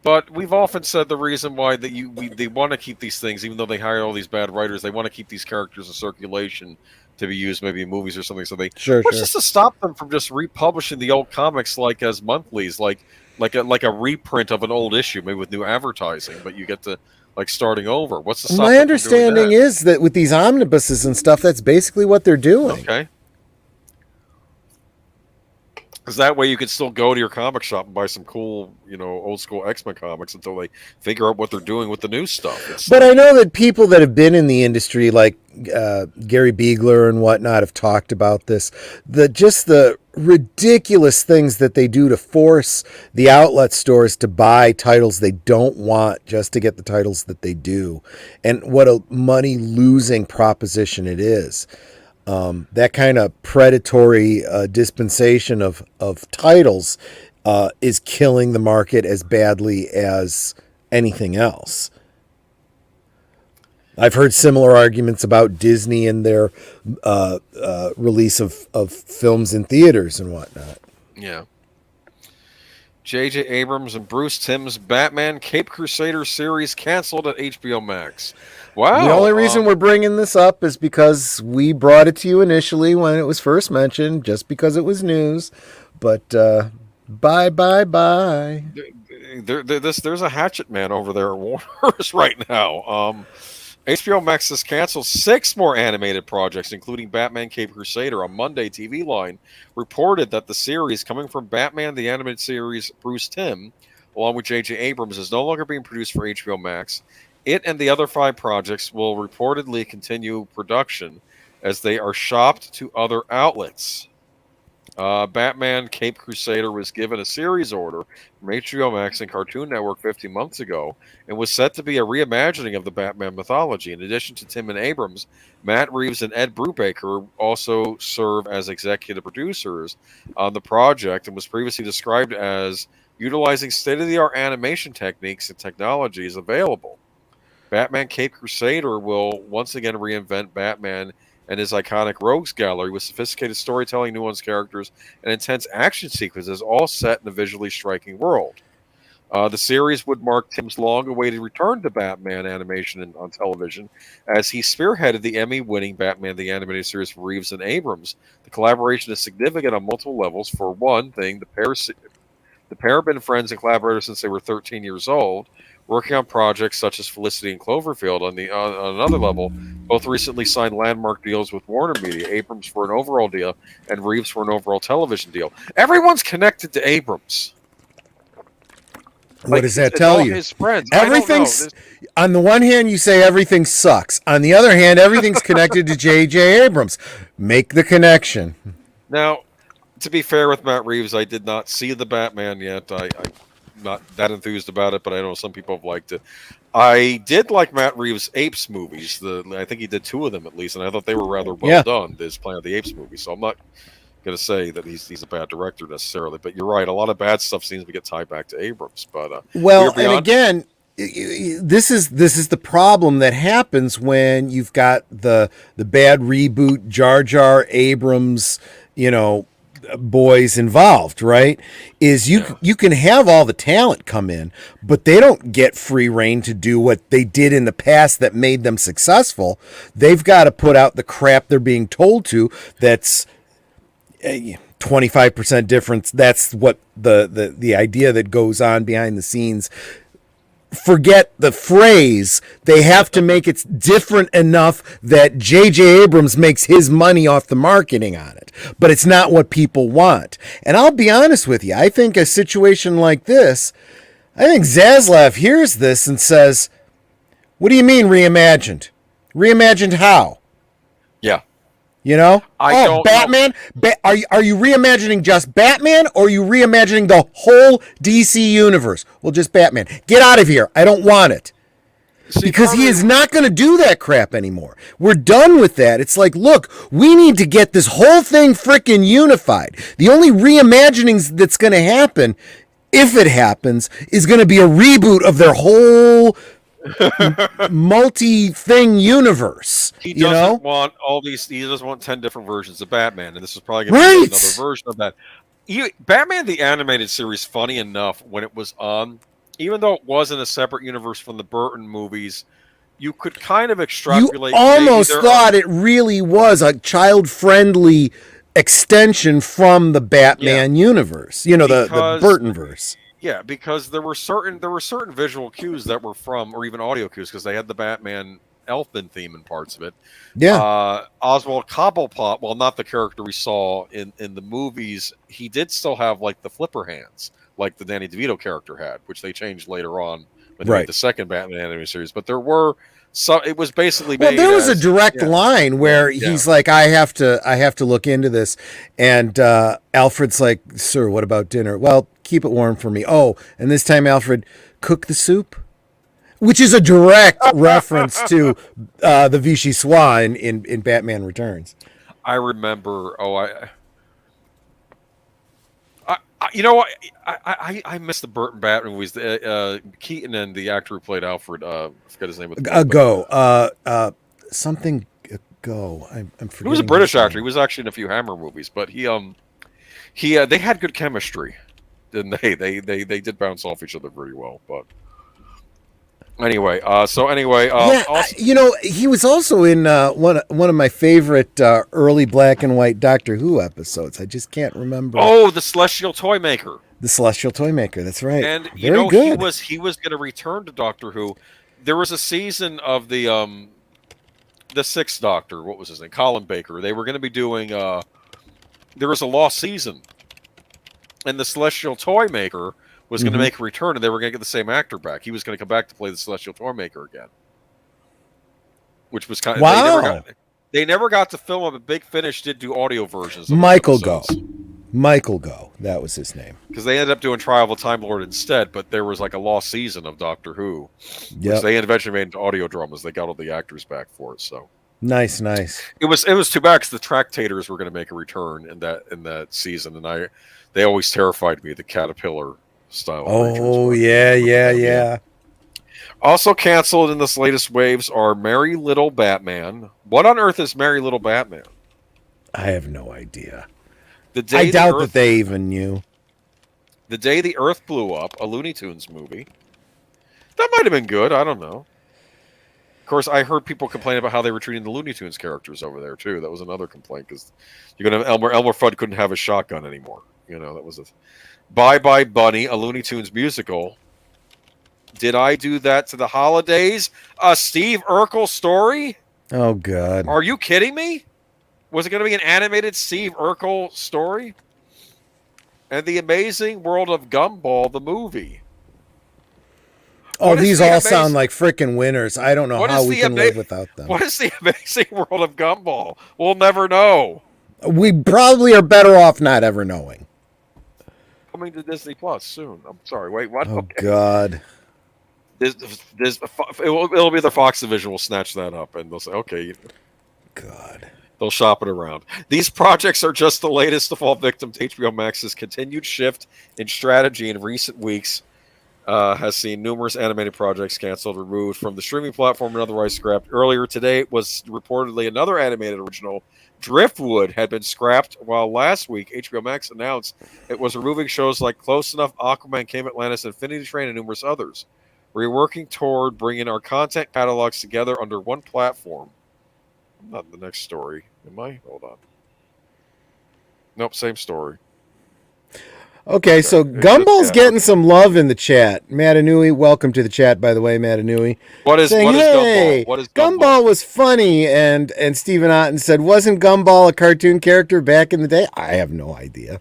But we've often said the reason why they want to keep these things, even though they hire all these bad writers, they want to keep these characters in circulation to be used maybe in movies or something. So they, Sure, what's sure. just to stop them from just republishing the old comics like as monthlies, like a reprint of an old issue, maybe with new advertising, but you get to like starting over. What's to stop My them from doing understanding that? is that with these omnibuses and stuff, that's basically what they're doing. Okay. Because that way you could still go to your comic shop and buy some cool, old school X-Men comics until they figure out what they're doing with the new stuff. But I know that people that have been in the industry, like Gary Biegler and whatnot, have talked about this. Just the ridiculous things that they do to force the outlet stores to buy titles they don't want just to get the titles that they do. And what a money-losing proposition it is. That kind of predatory dispensation of titles is killing the market as badly as anything else. I've heard similar arguments about Disney and their release of films in theaters and whatnot. Yeah. J.J. Abrams and Bruce Timm's Batman Cape Crusader series canceled at HBO Max. Wow. The only reason we're bringing this up is because we brought it to you initially when it was first mentioned, just because it was news. But bye. There's a hatchet man over there at Warner's right now. HBO Max has canceled 6 more animated projects, including Batman Cape Crusader. On Monday, TV Line reported that the series, coming from Batman the Animated Series Bruce Timm, along with J.J. Abrams, is no longer being produced for HBO Max. It and the other 5 projects will reportedly continue production as they are shopped to other outlets. Batman Cape Crusader was given a series order from HBO Max and Cartoon Network 50 months ago and was set to be a reimagining of the Batman mythology. In addition to Tim and Abrams, Matt Reeves and Ed Brubaker also serve as executive producers on the project and was previously described as utilizing state-of-the-art animation techniques and technologies available. Batman Cape Crusader will once again reinvent Batman and his iconic rogues gallery with sophisticated storytelling, nuanced characters, and intense action sequences, all set in a visually striking world. The series would mark Tim's long-awaited return to Batman animation on television, as he spearheaded the Emmy-winning Batman the Animated Series for Reeves and Abrams. The collaboration is significant on multiple levels. For one thing, the pair have been friends and collaborators since they were 13 years old, working on projects such as Felicity and Cloverfield. On another level, both recently signed landmark deals with Warner Media, Abrams for an overall deal and Reeves for an overall television deal. Everyone's connected to Abrams. What does that tell you? His friends. Everything's, on the one hand, you say everything sucks. On the other hand, everything's connected to J.J. Abrams. Make the connection. Now, to be fair with Matt Reeves, I did not see the Batman yet. I'm not that enthused about it, but I know some people have liked it. I did like Matt Reeves' Apes movies. I think he did 2 of them at least, and I thought they were rather well done. His Planet of the Apes movies. So I'm not going to say that he's a bad director necessarily, but you're right. A lot of bad stuff seems to get tied back to Abrams. But and again, this is the problem that happens when you've got the bad reboot Jar Jar Abrams, boys involved, right? Is you can have all the talent come in, but they don't get free reign to do what they did in the past that made them successful. They've got to put out the crap they're being told to. That's 25% difference. That's what the idea that goes on behind the scenes. Forget the phrase. They have to make it different enough that J.J. Abrams makes his money off the marketing on it. But it's not what people want. And I'll be honest with you. I think a situation like this, I think Zaslav hears this and says, what do you mean reimagined? Reimagined how? Yeah. Batman? Are you reimagining just Batman, or are you reimagining the whole DC universe? Well, just Batman. Get out of here. I don't want it. Because he is not going to do that crap anymore. We're done with that. It's like, look, we need to get this whole thing frickin' unified. The only reimaginings that's going to happen, if it happens, is going to be a reboot of their whole multi-thing universe. He doesn't want all these. He doesn't want 10 different versions of Batman, and this is probably going to be another version of that. Batman the Animated Series, funny enough, when it was on, even though it wasn't a separate universe from the Burton movies, you could kind of You extrapolate. Maybe almost there thought are, it really was a child-friendly extension from the yeah, Batman universe. You know, the because Burtonverse. yeah, because there were certain visual cues that were from, or even audio cues, because they had the Batman Elfman theme in parts of it. Yeah. Oswald Cobblepot, well, not the character we saw in the movies, he did still have like the flipper hands, like the Danny DeVito character had, which they changed later on when they made Right. the second Batman animated series. But there were some. It was basically Well, made there was a as direct yeah, line where yeah. he's like, I have to look into this. And Alfred's like, sir, what about dinner? Well, keep it warm for me. Oh, and this time, Alfred, cook the soup? Which is a direct reference to the Vichy Soir in Batman Returns. I remember. Oh, you know what? I miss the Burton Batman movies. Keaton and the actor who played Alfred. I forget his name. Something go. I'm forgetting. He was a his British actor. name. He was actually in a few Hammer movies, but they had good chemistry, didn't they? They did bounce off each other pretty well. But anyway, Yeah, also, he was also in one of my favorite early black and white Doctor Who episodes. I just can't remember. oh, the Celestial Toy Maker. The Celestial Toymaker. That's right. And Very good. he was going to return to Doctor Who. There was a season of the Sixth Doctor. What was his name? Colin Baker. They were going to be doing. There was a lost season, and the Celestial Toy Maker was going to make a return, and they were going to get the same actor back. He was going to come back to play the Celestial Toy Maker again, which was kind of Wow. They never got to film it, but Big Finish did do audio versions. Of Michael Go. Michael Go. That was his name. Because they ended up doing Trial of a Time Lord instead, but there was like a lost season of Doctor Who, Yep. which they eventually made into audio dramas. They got all the actors back for it, so Nice. it was too bad because the Tractators were going to make a return in that season, and they always terrified me, the caterpillar style. Oh, creatures. yeah. Also canceled in this latest waves are Merry Little Batman. What on earth is Merry Little Batman? I have no idea. I doubt that they even knew. The Day the Earth Blew Up, a Looney Tunes movie. That might have been good. I don't know. Of course, I heard people complain about how they were treating the Looney Tunes characters over there, too. That was another complaint, because you're going to have Elmer Fudd couldn't have a shotgun anymore. That was a... Bye Bye Bunny, a Looney Tunes musical. Did I do that to the holidays? A Steve Urkel story? Oh, God. Are you kidding me? Was it going to be an animated Steve Urkel story? And The Amazing World of Gumball, the movie. Oh, these all sound like frickin' winners. I don't know how we can live without them. What is The Amazing World of Gumball? We'll never know. We probably are better off not ever knowing. Coming to Disney Plus soon. I'm sorry. Wait, what? Oh, Okay. God. It'll be the Fox division will snatch that up, and they'll say, okay. God. They'll shop it around. These projects are just the latest to fall victim to HBO Max's continued shift in strategy in recent weeks. Has seen numerous animated projects canceled, removed from the streaming platform, and otherwise scrapped. Earlier today was reportedly another animated original, Driftwood, had been scrapped, while last week HBO Max announced it was removing shows like Close Enough, Aquaman, Came Atlantis, Infinity Train, and numerous others. We're working toward bringing our content catalogs together under one platform. I'm not in the next story. Am I? Hold on. Nope, same story. Okay, so Gumball's getting some love in the chat. Matanui, welcome to the chat, by the way, Matanui. What is Gumball? What is Gumball? Gumball was funny, and Stephen Otten said, wasn't Gumball a cartoon character back in the day? I have no idea.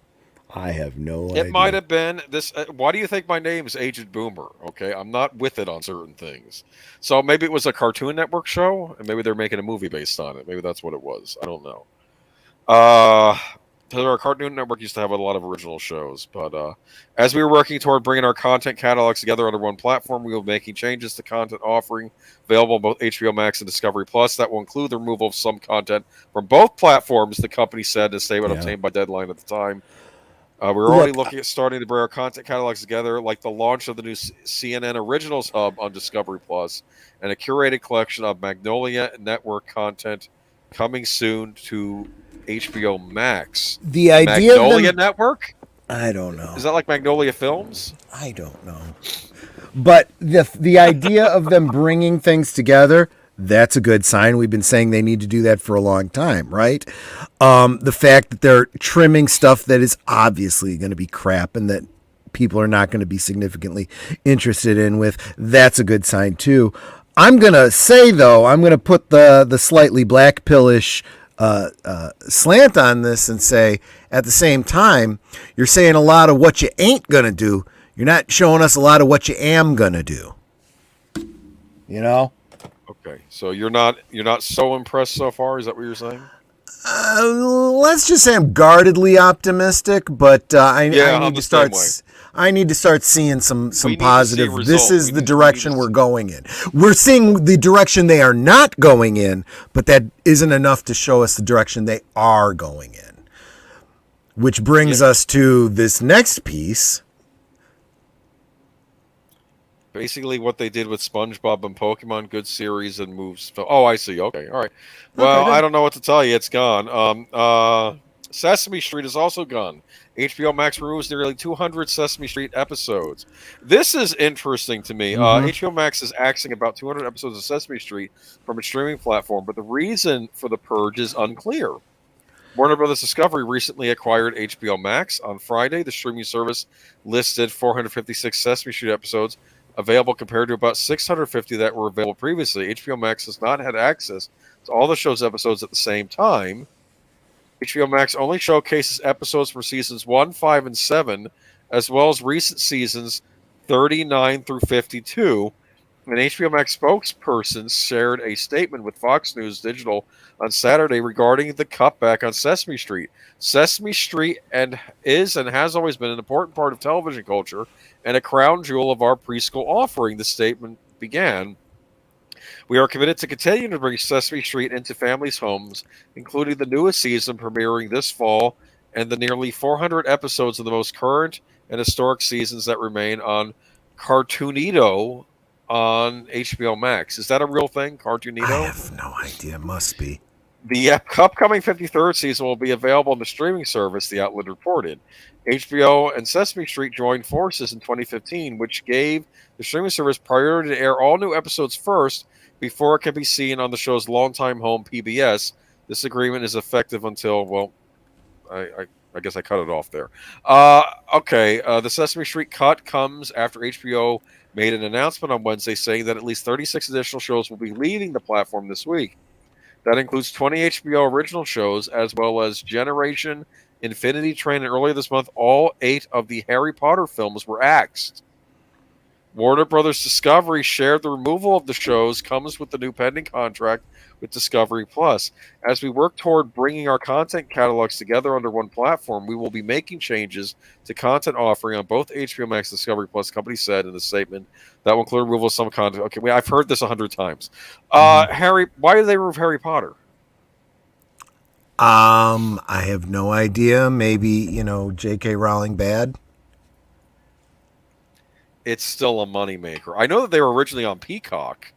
It might have been this. Why do you think my name is Agent Boomer? Okay, I'm not with it on certain things. So maybe it was a Cartoon Network show, and maybe they're making a movie based on it. Maybe that's what it was. I don't know. Our Cartoon Network used to have a lot of original shows, but as we were working toward bringing our content catalogs together under one platform, we will be making changes to content offering available on both HBO Max and Discovery Plus. That will include the removal of some content from both platforms, the company said in a statement obtained by Deadline at the time. We're already looking at starting to bring our content catalogs together, like the launch of the new CNN Originals Hub on Discovery Plus, and a curated collection of Magnolia Network content coming soon to HBO Max. The idea Magnolia Network? I don't know. Is that like Magnolia Films? I don't know. But the idea of them bringing things together, that's a good sign. We've been saying they need to do that for a long time, right? The fact that they're trimming stuff that is obviously going to be crap and that people are not going to be significantly interested in with, that's a good sign too. I'm going to say, though, I'm going to put the slightly black pillish slant on this and say, at the same time, you're saying a lot of what you ain't going to do. You're not showing us a lot of what you am going to do. You know? Okay, so you're not so impressed so far. Is that what you're saying? Let's just say I'm guardedly optimistic, but I need to start. I need to start seeing some positive. This is the direction we're going in. We're seeing the direction they are not going in, but that isn't enough to show us the direction they are going in. Which brings us to this next piece. Basically, what they did with SpongeBob and Pokemon, good series and moves. Oh, I see. Okay, all right. Well, I don't know what to tell you. It's gone. Sesame Street is also gone. HBO Max removes nearly 200 Sesame Street episodes. This is interesting to me. HBO Max is axing about 200 episodes of Sesame Street from its streaming platform, but the reason for the purge is unclear. Warner Brothers Discovery recently acquired HBO Max. On Friday, the streaming service listed 456 Sesame Street episodes available compared to about 650 that were available previously. HBO Max has not had access to all the show's episodes at the same time. HBO Max only showcases episodes from seasons 1, 5, and 7, as well as recent seasons 39 through 52. An HBO Max spokesperson shared a statement with Fox News Digital on Saturday regarding the cutback on Sesame Street. Sesame Street is and has always been an important part of television culture and a crown jewel of our preschool offering, the statement began. We are committed to continuing to bring Sesame Street into families' homes, including the newest season premiering this fall and the nearly 400 episodes of the most current and historic seasons that remain on Cartoonito on HBO Max. Is that a real thing, Cartoonito? I have no idea. It must be. The upcoming 53rd season will be available on the streaming service, the outlet reported. HBO and Sesame Street joined forces in 2015, which gave the streaming service priority to air all new episodes first before it can be seen on the show's longtime home, PBS. This agreement is effective until, well, I guess I cut it off there. The Sesame Street cut comes after HBO made an announcement on Wednesday saying that at least 36 additional shows will be leaving the platform this week. That includes 20 HBO original shows, as well as Generation, Infinity Train, and earlier this month, all 8 of the Harry Potter films were axed. Warner Brothers Discovery shared the removal of the shows comes with the new pending contract with Discovery Plus. As we work toward bringing our content catalogs together under one platform, we will be making changes to content offering on both HBO Max and Discovery Plus, company said in the statement. That will include removal of some content. Okay, I've heard this 100 times. Harry, why did they remove Harry Potter? I have no idea. Maybe, J.K. Rowling bad. It's still a moneymaker. I know that they were originally on Peacock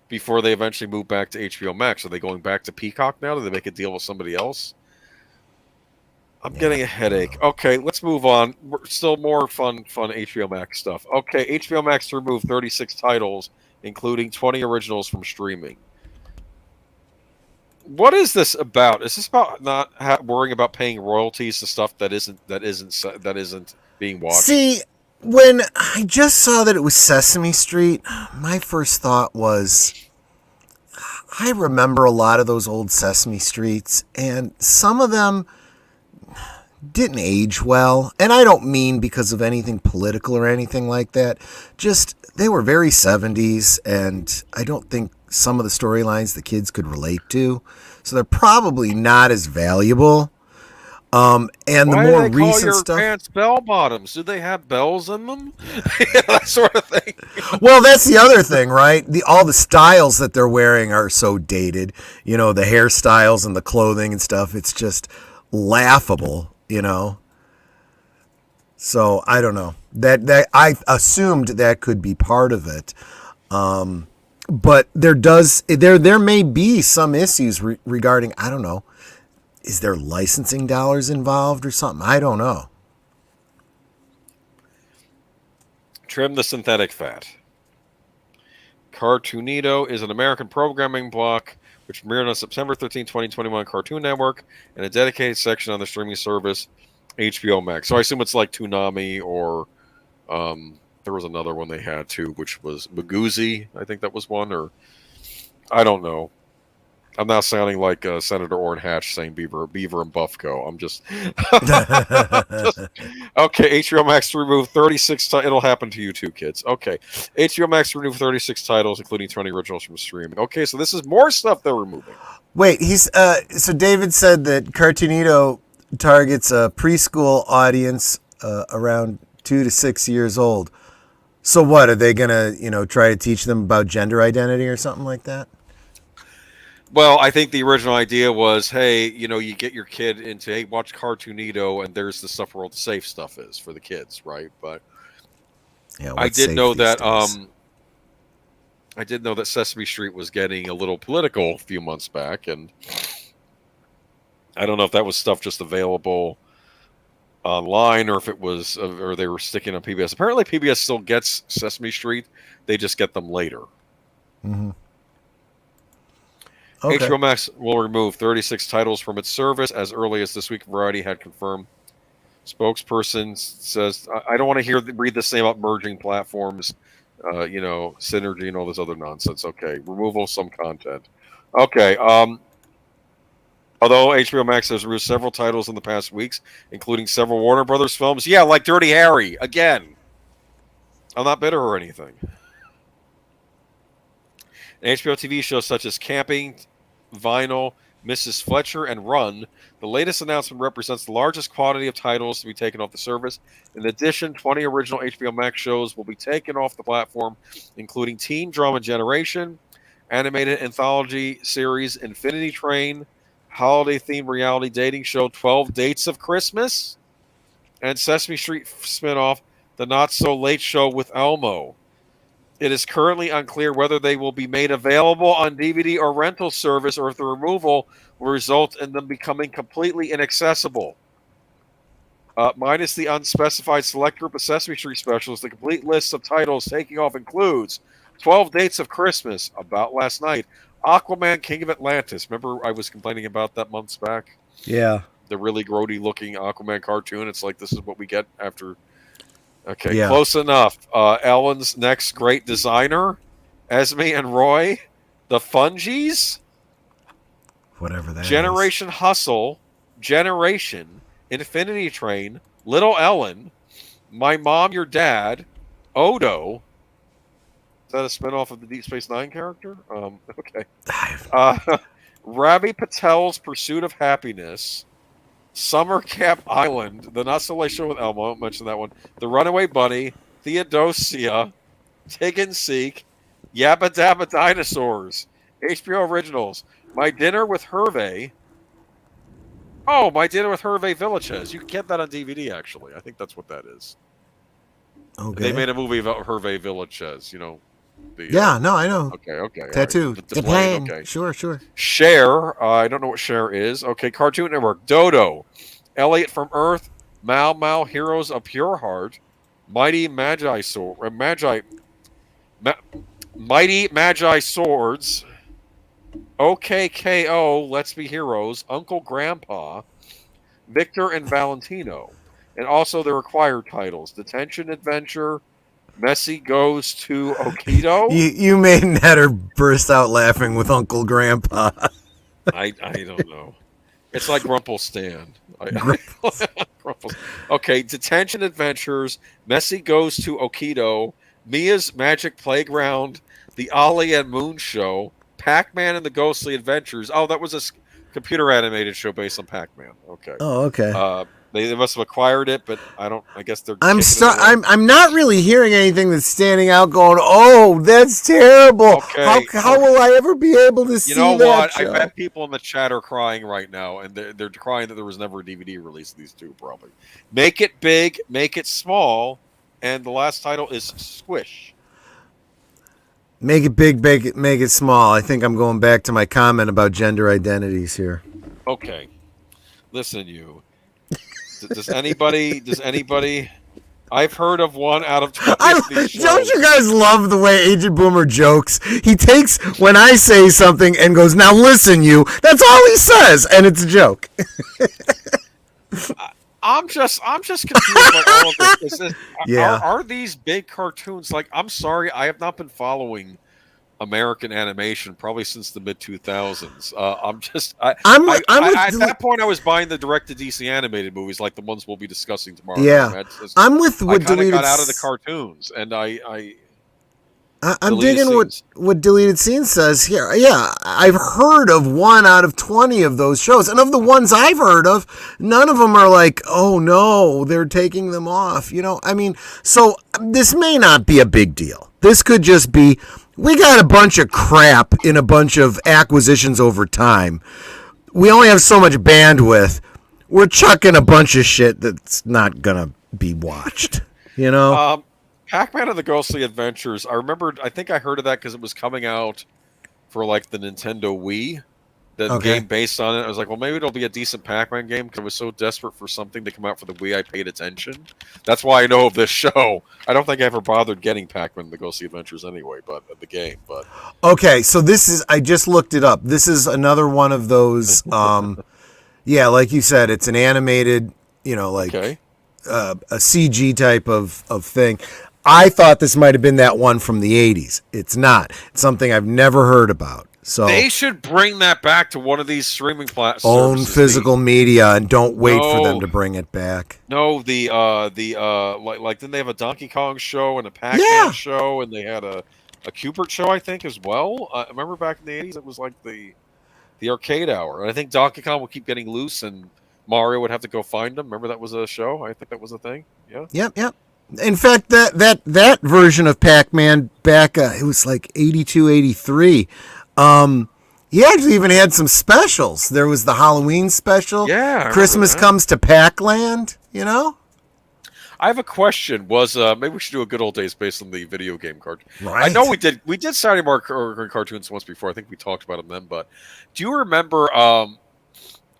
before they eventually moved back to HBO Max. Are they going back to Peacock now? Do they make a deal with somebody else? I'm getting a headache. Okay, let's move on. Still more fun HBO Max stuff. Okay, HBO Max removed 36 titles, including 20 originals from streaming. What is this about? Is this about not worrying about paying royalties to stuff that isn't being watched? See, when I just saw that it was Sesame Street, my first thought was, I remember a lot of those old Sesame Streets, and some of them didn't age well. And I don't mean because of anything political or anything like that. Just, they were very 70s, and I don't think some of the storylines the kids could relate to. So they're probably not as valuable. And the more recent stuff. Why do they call your pants bell bottoms? Do they have bells in them? That sort of thing. Well, that's the other thing, right? All the styles that they're wearing are so dated. The hairstyles and the clothing and stuff. It's just laughable, So I don't know. That I assumed that could be part of it. But there may be some issues regarding, I don't know. Is there licensing dollars involved or something? I don't know. Trim the synthetic fat. Cartoonito is an American programming block which premiered on September 13, 2021, Cartoon Network, and a dedicated section on the streaming service HBO Max. So I assume it's like Toonami, or there was another one they had too, which was Bagoozy. I think that was one, or I don't know. I'm not sounding like Senator Orrin Hatch saying Beaver and Buffco. I'm just, okay. HBO Max to remove 36. It'll happen to you too, kids. Okay, HBO Max to remove 36 titles, including 20 originals from streaming. Okay, so this is more stuff they're removing. Wait, so David said that Cartoonito targets a preschool audience around 2 to 6 years old. So what are they gonna, try to teach them about gender identity or something like that? Well, I think the original idea was, hey, you get your kid into, hey, watch Cartoonito, and there's the stuff where all the safe stuff is for the kids, right? But yeah, I did know that Sesame Street was getting a little political a few months back, and I don't know if that was stuff just available online, or if it was, or they were sticking on PBS. Apparently, PBS still gets Sesame Street; they just get them later. Mm-hmm. Okay. HBO Max will remove 36 titles from its service as early as this week. Variety had confirmed. Spokesperson says, "I don't want to read this name about merging platforms, synergy and all this other nonsense." Okay, removal of some content. Okay. Although HBO Max has removed several titles in the past weeks, including several Warner Brothers films, yeah, like Dirty Harry. Again, I'm not bitter or anything. And HBO TV shows such as Camping, Vinyl, Mrs. Fletcher, and Run. The latest announcement represents the largest quantity of titles to be taken off the service. In addition, 20 original HBO Max shows will be taken off the platform, including teen drama Generation, animated anthology series Infinity Train, holiday-themed reality dating show 12 Dates of Christmas, and Sesame Street spinoff The Not So Late Show with Elmo. It is currently unclear whether they will be made available on DVD or rental service, or if the removal will result in them becoming completely inaccessible. Minus the unspecified select group of Sesame Street specials, the complete list of titles taking off includes 12 Dates of Christmas, About Last Night, Aquaman, King of Atlantis. Remember I was complaining about that months back? Yeah. The really grody-looking Aquaman cartoon. It's like, this is what we get after... Okay, yeah. Close enough. Ellen's Next Great Designer, Esme and Roy, The Fungies, whatever that Generation is. Hustle, Generation, Infinity Train, Little Ellen, My Mom, Your Dad, Odo. Is that a spinoff of the Deep Space Nine character? Okay. Ravi Patel's Pursuit of Happiness, Summer Camp Island, The Not So Late Show with Elmo, I won't mention that one. The Runaway Bunny, Theodosia, Tig and Seek, Yabba Dabba Dinosaurs, HBO Originals, My Dinner with Hervé. Oh, My Dinner with Hervé Villachez. You can get that on DVD, actually. I think that's what that is. Okay. They made a movie about Hervé Villachez, yeah, no, I know. Okay. Tattoo. Right. The plane. Okay. Sure. Cher. I don't know what Cher is. Okay. Cartoon Network. Dodo. Elliot from Earth. Mau Mau. Heroes of Pure Heart. Mighty Magi Swords. OKKO. Let's Be Heroes. Uncle Grandpa. Victor and Valentino. And also the required titles. Detention Adventure. Messi Goes to Okido. You made Netter burst out laughing with Uncle Grandpa. I don't know. It's like Grumpelstan. Okay, Detention Adventures, Messi Goes to Okido, Mia's Magic Playground, The Ollie and Moon Show, Pac-Man and the Ghostly Adventures. Oh, that was a computer animated show based on Pac-Man. Okay. Oh, okay. They must have acquired it, but I guess they're. I'm not really hearing anything that's standing out. Going, oh, that's terrible. Okay. How will I ever be able to see that? You know what? Show? I bet people in the chat are crying right now, and they're crying that there was never a DVD release of these two. Probably. Make it big, make it small, and the last title is Squish. Make it big, make it small. I think I'm going back to my comment about gender identities here. Okay. Listen, you. Does anybody I've heard of 1 out of 20 of these shows. Don't you guys love the way Agent Boomer jokes? He takes when I say something and goes, "Now listen, you." That's all he says, and it's a joke. I'm just confused by all of this. Yeah. Are these big cartoons like? I'm sorry, I have not been following American animation probably since the mid 2000s. At that point I was buying the direct to DC animated movies like the ones we'll be discussing tomorrow. Yeah, I'm with what I kind of deleted. Got out of the cartoons, and I'm digging what Deleted Scene says here. Yeah, I've heard of 1 out of 20 of those shows, and of the ones I've heard of, none of them are like, oh no, they're taking them off. I mean, so this may not be a big deal. This could just be, we got a bunch of crap in a bunch of acquisitions over time. We only have so much bandwidth. We're chucking a bunch of shit that's not gonna be watched. Pac-Man and the Ghostly Adventures. I think I heard of that because it was coming out for like the Nintendo Wii. The game based on it. I was like, well, maybe it'll be a decent Pac-Man game because I was so desperate for something to come out for the Wii. I paid attention. That's why I know of this show. I don't think I ever bothered getting Pac-Man and the Ghostly Adventures anyway, but the game. But okay, so I just looked it up. This is another one of those. Yeah, like you said, it's an animated, a CG type of thing. I thought this might have been that one from the 80s. It's not. It's something I've never heard about. So they should bring that back to one of these streaming platforms. Own physical media and don't wait for them to bring it back. No, like didn't they have a Donkey Kong show and a Pac-Man show, and they had a Cubert show, I think, as well. I remember back in the 80s, it was like the arcade hour. And I think Donkey Kong would keep getting loose, and Mario would have to go find him. Remember that was a show? I think that was a thing. Yeah. Yep. In fact, that version of Pac-Man back, it was like 82, 83. He actually even had some specials. There was the Halloween special. Yeah. Christmas Comes to Pac-Land, I have a question. Maybe we should do a good old days based on the video game cartoon. Right. I know we did Saturday morning cartoons once before. I think we talked about them then. But do you remember?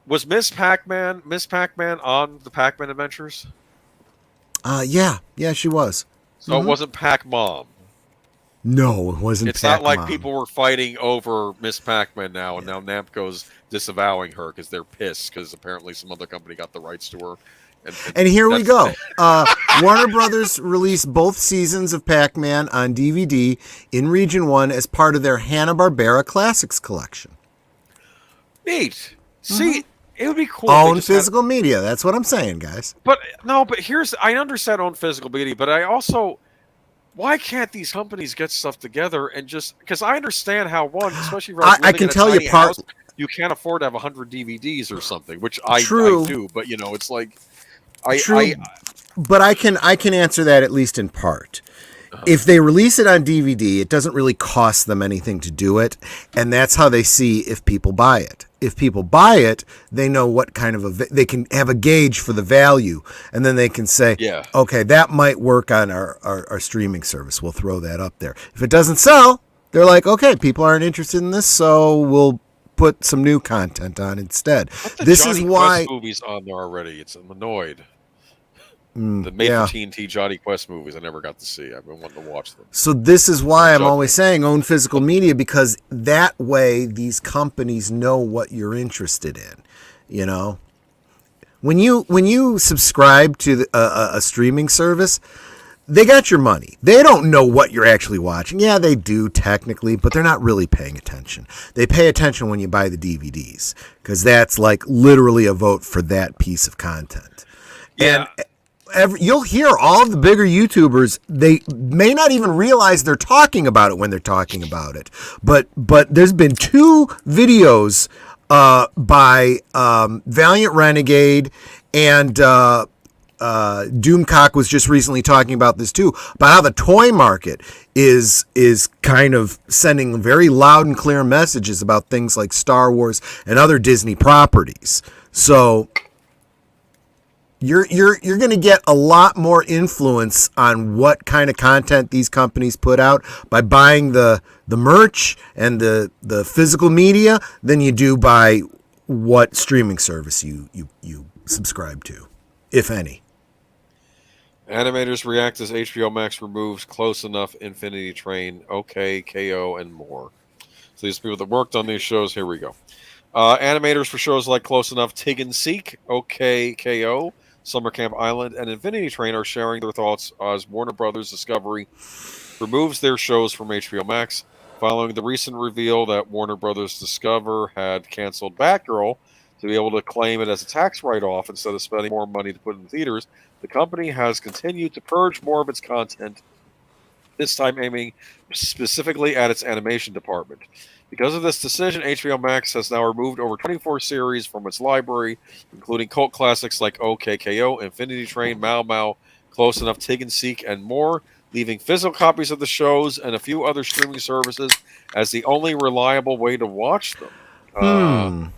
Was Miss Pac-Man on the Pac-Man Adventures? Yeah, she was. So it wasn't Pac-Mom. No, it wasn't. It's not like people were fighting over Miss Pac-Man now, and now Namco's disavowing her because they're pissed because apparently some other company got the rights to her. And here we go. Warner Brothers released both seasons of Pac-Man on DVD in Region 1 as part of their Hanna-Barbera Classics collection. Neat. See, it would be cool. Own physical media. That's what I'm saying, guys. But I understand own physical media, but I also, why can't these companies get stuff together and just, because I understand how especially I can tell you part. You can't afford to have 100 DVDs or something, which I do, but it's like, but I can answer that at least in part. If they release it on DVD, it doesn't really cost them anything to do it, and that's how they see if people buy it. If people buy it, they know what kind of they can have a gauge for the value, and then they can say, okay, that might work on our streaming service. We'll throw that up there. If it doesn't sell, they're like, okay, people aren't interested in this, so we'll put some new content on instead. This is why movies on there already. I'm annoyed. The made-for-TNT Johnny Quest movies I never got to see. I've been wanting to watch them. So this is why I'm always saying own physical media, because that way these companies know what you're interested in. When you subscribe to a streaming service, they got your money. They don't know what you're actually watching. Yeah, they do technically, but they're not really paying attention. They pay attention when you buy the DVDs, because that's like literally a vote for that piece of content. Yeah. And you'll hear all of the bigger YouTubers, they may not even realize they're talking about it when they're talking about it. But there's been 2 videos by Valiant Renegade, and Doomcock was just recently talking about this too, about how the toy market is kind of sending very loud and clear messages about things like Star Wars and other Disney properties. So you're going to get a lot more influence on what kind of content these companies put out by buying the merch and the physical media than you do by what streaming service you subscribe to, if any. Animators react as HBO Max removes Close Enough, Infinity Train, OK, KO, and more. So these people that worked on these shows, here we go. Animators for shows like Close Enough, Tig and Seek, OK, KO, Summer Camp Island, and Infinity Train are sharing their thoughts as Warner Brothers Discovery removes their shows from HBO Max. Following the recent reveal that Warner Brothers Discover had canceled Batgirl to be able to claim it as a tax write off instead of spending more money to put in theaters, the company has continued to purge more of its content, this time aiming specifically at its animation department. Because of this decision, HBO Max has now removed over 24 series from its library, including cult classics like OKKO, Infinity Train, Mau Mau, Close Enough, Tig and Seek, and more, leaving physical copies of the shows and a few other streaming services as the only reliable way to watch them.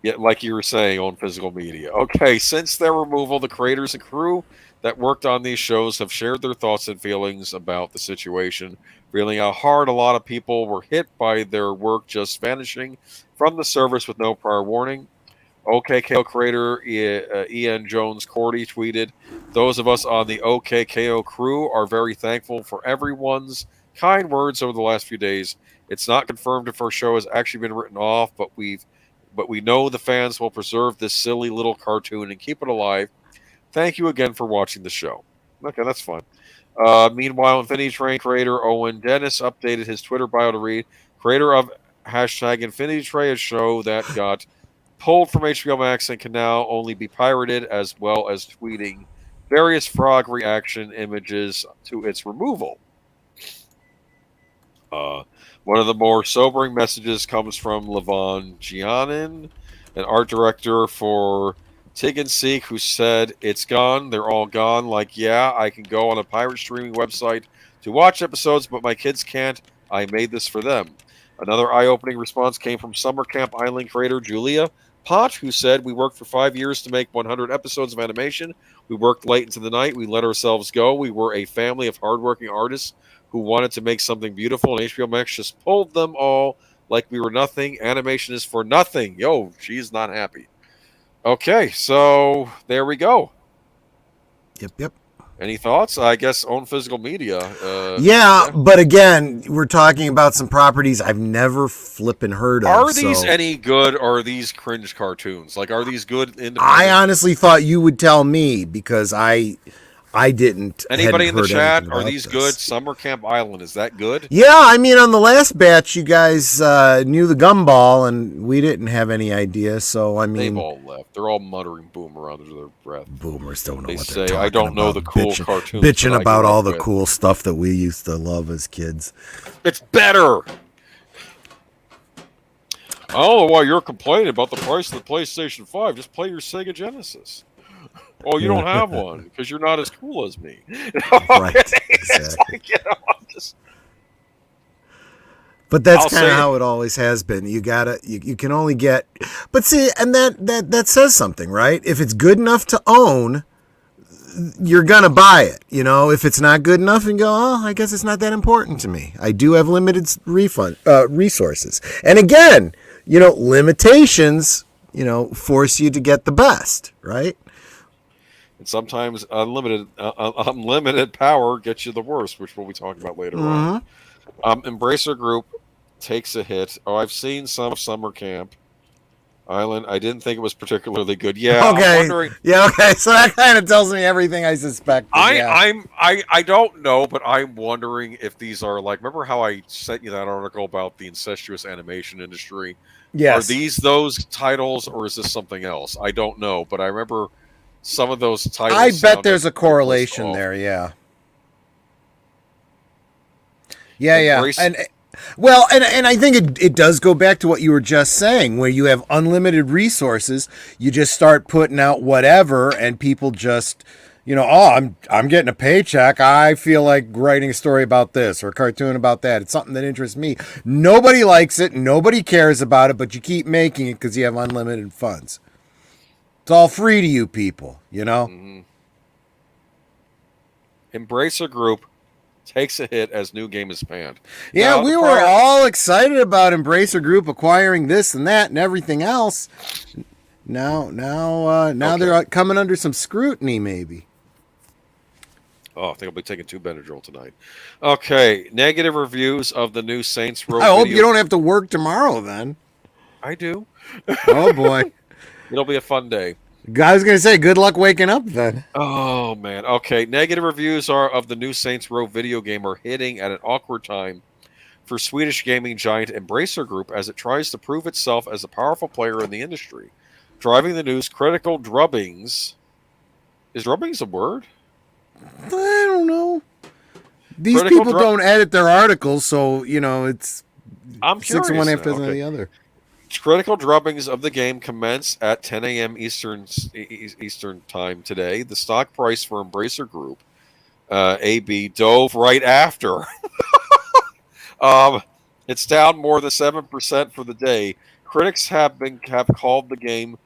Yeah, like you were saying, on physical media. Okay, since their removal, the creators and crew that worked on these shows have shared their thoughts and feelings about the situation, feeling how hard a lot of people were hit by their work just vanishing from the service with no prior warning. OKKO creator Ian Jones Cordy tweeted, "Those of us on the OKKO crew are very thankful for everyone's kind words over the last few days. It's not confirmed if our show has actually been written off, but we know the fans will preserve this silly little cartoon and keep it alive. Thank you again for watching the show." Okay, that's fine. Meanwhile, Infinity Train creator Owen Dennis updated his Twitter bio to read, "Creator of hashtag Infinity Train, a show that got pulled from HBO Max and can now only be pirated," as well as tweeting various frog reaction images to its removal. One of the more sobering messages comes from Levon Giannin, an art director for Tig and Seek, who said, "It's gone. They're all gone. Like, yeah, I can go on a pirate streaming website to watch episodes, but my kids can't. I made this for them." Another eye-opening response came from Summer Camp Island creator Julia Pott, who said, "We worked for 5 years to make 100 episodes of animation. We worked late into the night. We let ourselves go. We were a family of hardworking artists who wanted to make something beautiful, and HBO Max just pulled them all like we were nothing. Animation is for nothing." Yo, she's not happy. Okay, so there we go. Yep. Any thoughts? I guess own physical media. Yeah, but again, we're talking about some properties I've never flipping heard of. Are these any good, or are these cringe cartoons? Like, are these good independent? I honestly thought you would tell me, because I didn't. Anybody in the chat, are these good? Summer Camp Island, is that good? Yeah, I mean, on the last batch, you guys knew the gumball, and we didn't have any idea. So I mean, they've all left. They're all muttering boomer under their breath. Boomers don't know They what say, they're talking "I don't know about. the cool cartoons." Bitching about all the with. cool stuff that we used to love as kids. It's better. I don't know why you're complaining about the price of the PlayStation 5. Just play your Sega Genesis. Oh, you don't have one because you're not as cool as me. Right, exactly. Like, but that's kind of how it always has been. You gotta, you can only get, but see, and that says something, right? If it's good enough to own, you're gonna buy it. You know, if it's not good enough, and go, "Oh, I guess it's not that important to me. I do have limited resources." And again, you know, limitations, you know, force you to get the best, right? And sometimes unlimited power gets you the worst, which we'll be talking about later on. Embracer Group takes a hit. Oh, I've seen some of Summer Camp Island. I didn't think it was particularly good. Yeah, okay. I'm wondering. Yeah, okay. So that kind of tells me everything I suspect. I don't know, but I'm wondering if these are like. Remember how I sent you that article about the incestuous animation industry? Yes. Are these those titles, or is this something else? I don't know, but I remember some of those titles. I bet there's a correlation there. Yeah. Yeah. And well, and I think it does go back to what you were just saying, where you have unlimited resources. You just start putting out whatever, and people just, you know, "Oh, I'm getting a paycheck. I feel like writing a story about this or a cartoon about that. It's something that interests me." Nobody likes it. Nobody cares about it, but you keep making it because you have unlimited funds. It's all free to you people, you know? Embracer Group takes a hit as new game is banned. Yeah, we were all excited about Embracer Group acquiring this and that and everything else. Now they're coming under some scrutiny, maybe. Oh, I think I'll be taking 2 Benadryl tonight. Okay, negative reviews of the new Saints Row I hope you video. don't have to work tomorrow then. I do. Oh boy. It'll be a fun day. I was gonna say, good luck waking up then. Oh man. Okay, negative reviews are of the new Saints Row video game are hitting at an awkward time for Swedish gaming giant Embracer Group as it tries to prove itself as a powerful player in the industry. Driving the news, critical drubbings. Is drubbings a word? I don't know. These Critical people don't edit their articles, so it's I'm 6 of curious one now. after Okay. the other. Critical drubbings of the game commence at 10 a.m. Eastern time today. The stock price for Embracer Group, AB, dove right after. um, it's down more than 7% for the day. Critics have called the game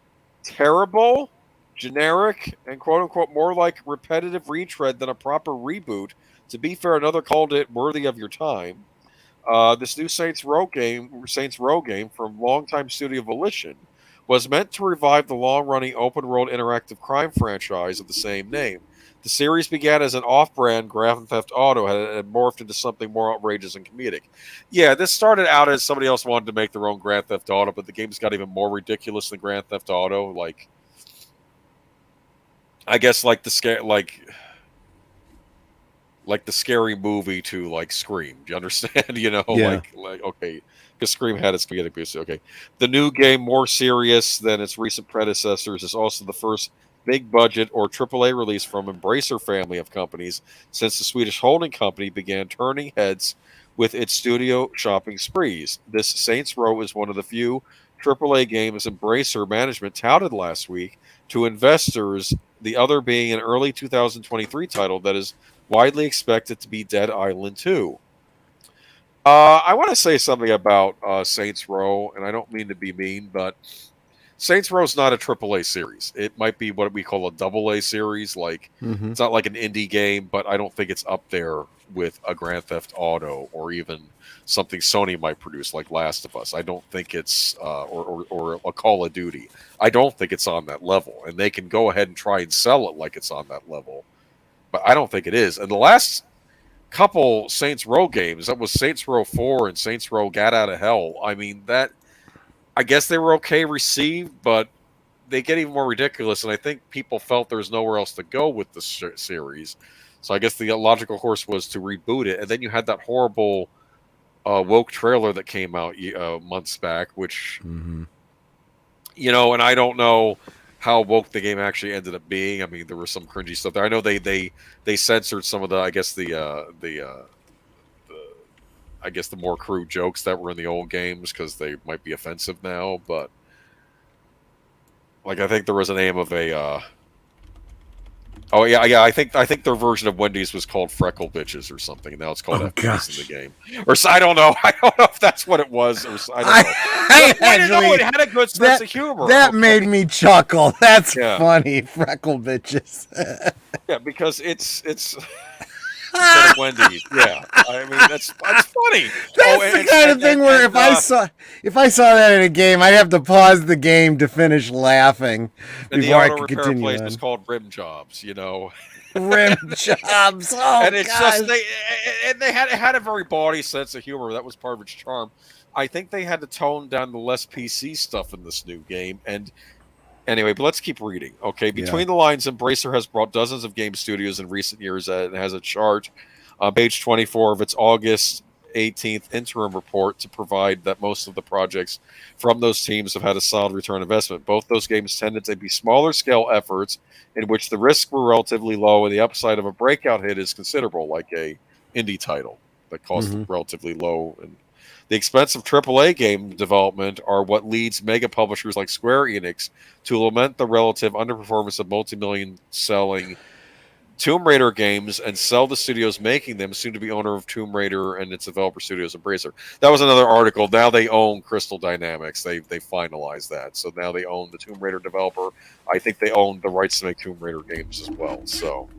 terrible, generic, and quote unquote more like repetitive retread than a proper reboot. To be fair, another called it worthy of your time. This new Saints Row game from longtime studio Volition, was meant to revive the long-running open-world interactive crime franchise of the same name. The series began as an off-brand Grand Theft Auto and had morphed into something more outrageous and comedic. Yeah, this started out as somebody else wanted to make their own Grand Theft Auto, but the game's got even more ridiculous than Grand Theft Auto. Like, I guess like the scary movie to like Scream. Do you understand? Yeah. Like okay, because Scream had its comedic boost. Okay, the new game, more serious than its recent predecessors, is also the first big budget or AAA release from Embracer family of companies since the Swedish holding company began turning heads with its studio shopping sprees. This Saints Row is one of the few AAA games Embracer management touted last week to investors. The other being an early 2023 title that is widely expected to be Dead Island 2. I want to say something about Saints Row, and I don't mean to be mean, but Saints Row is not a AAA series. It might be what we call a double A series. Like, Mm-hmm. it's not like an indie game, but I don't think it's up there with a Grand Theft Auto or even something Sony might produce like Last of Us. I don't think it's or a Call of Duty. I don't think it's on that level, and they can go ahead and try and sell it like it's on that level, but I don't think it is. And the last couple Saints Row games, that was Saints Row 4 and Saints Row Gat Out of Hell. I mean, that I guess they were okay received, but they get even more ridiculous, and I think people felt there was nowhere else to go with the series. So I guess the logical course was to reboot it, and then you had that horrible woke trailer that came out months back, which Mm-hmm. and I don't know how woke the game actually ended up being. I mean, there was some cringy stuff there. I know they censored some of the I guess the more crude jokes that were in the old games because they might be offensive now. But like, I think there was a name of a. Oh yeah. I think their version of Wendy's was called Freckle Bitches or something. Now it's called FBs in the game. Or I don't know. I don't know if that's what it was. Or I don't know. It had a good sense of humor. That made me chuckle. That's Yeah. funny, Freckle Bitches. Yeah, because it's instead of Wendy's. Yeah, I mean that's funny. That's the kind of thing where if I saw that in a game, I'd have to pause the game to finish laughing and before the I auto could repair continue place on. is called Rim Jobs. Rim jobs. Oh, And it's gosh. just it had a very bawdy sense of humor. That was part of its charm. I think they had to tone down the less PC stuff in this new game. And anyway, but let's keep reading. Okay, between the lines, Embracer has brought dozens of game studios in recent years and has a chart on page 24 of its August 18th interim report to provide that most of the projects from those teams have had a solid return investment. Both those games tended to be smaller scale efforts in which the risks were relatively low and the upside of a breakout hit is considerable, like a indie title that cost relatively low. And the expense of AAA game development are what leads mega publishers like Square Enix to lament the relative underperformance of multi-million selling Tomb Raider games and sell the studios making them, soon to be owner of Tomb Raider and its developer studios Embracer. That was another article. Now they own Crystal Dynamics. They finalized that. So now they own the Tomb Raider developer. I think they own the rights to make Tomb Raider games as well. So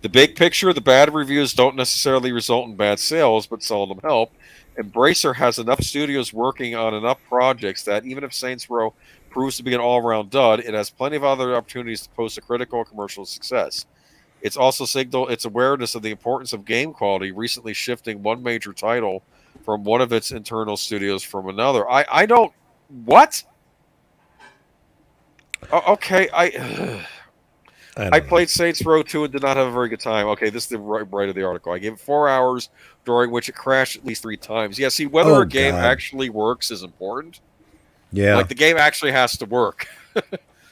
the big picture, the bad reviews don't necessarily result in bad sales, but seldom help. Embracer has enough studios working on enough projects that even if Saints Row proves to be an all-around dud, it has plenty of other opportunities to post a critical commercial success. It's also signaled its awareness of the importance of game quality, recently shifting one major title from one of its internal studios from another. I don't what? Okay, I I don't know. played Saints Row 2 and did not have a very good time. Okay, this is the right of the article. I gave it 4 hours, during which it crashed at least 3 times. Yeah, see, whether Oh a game God. actually works is important. Yeah. Like, the game actually has to work.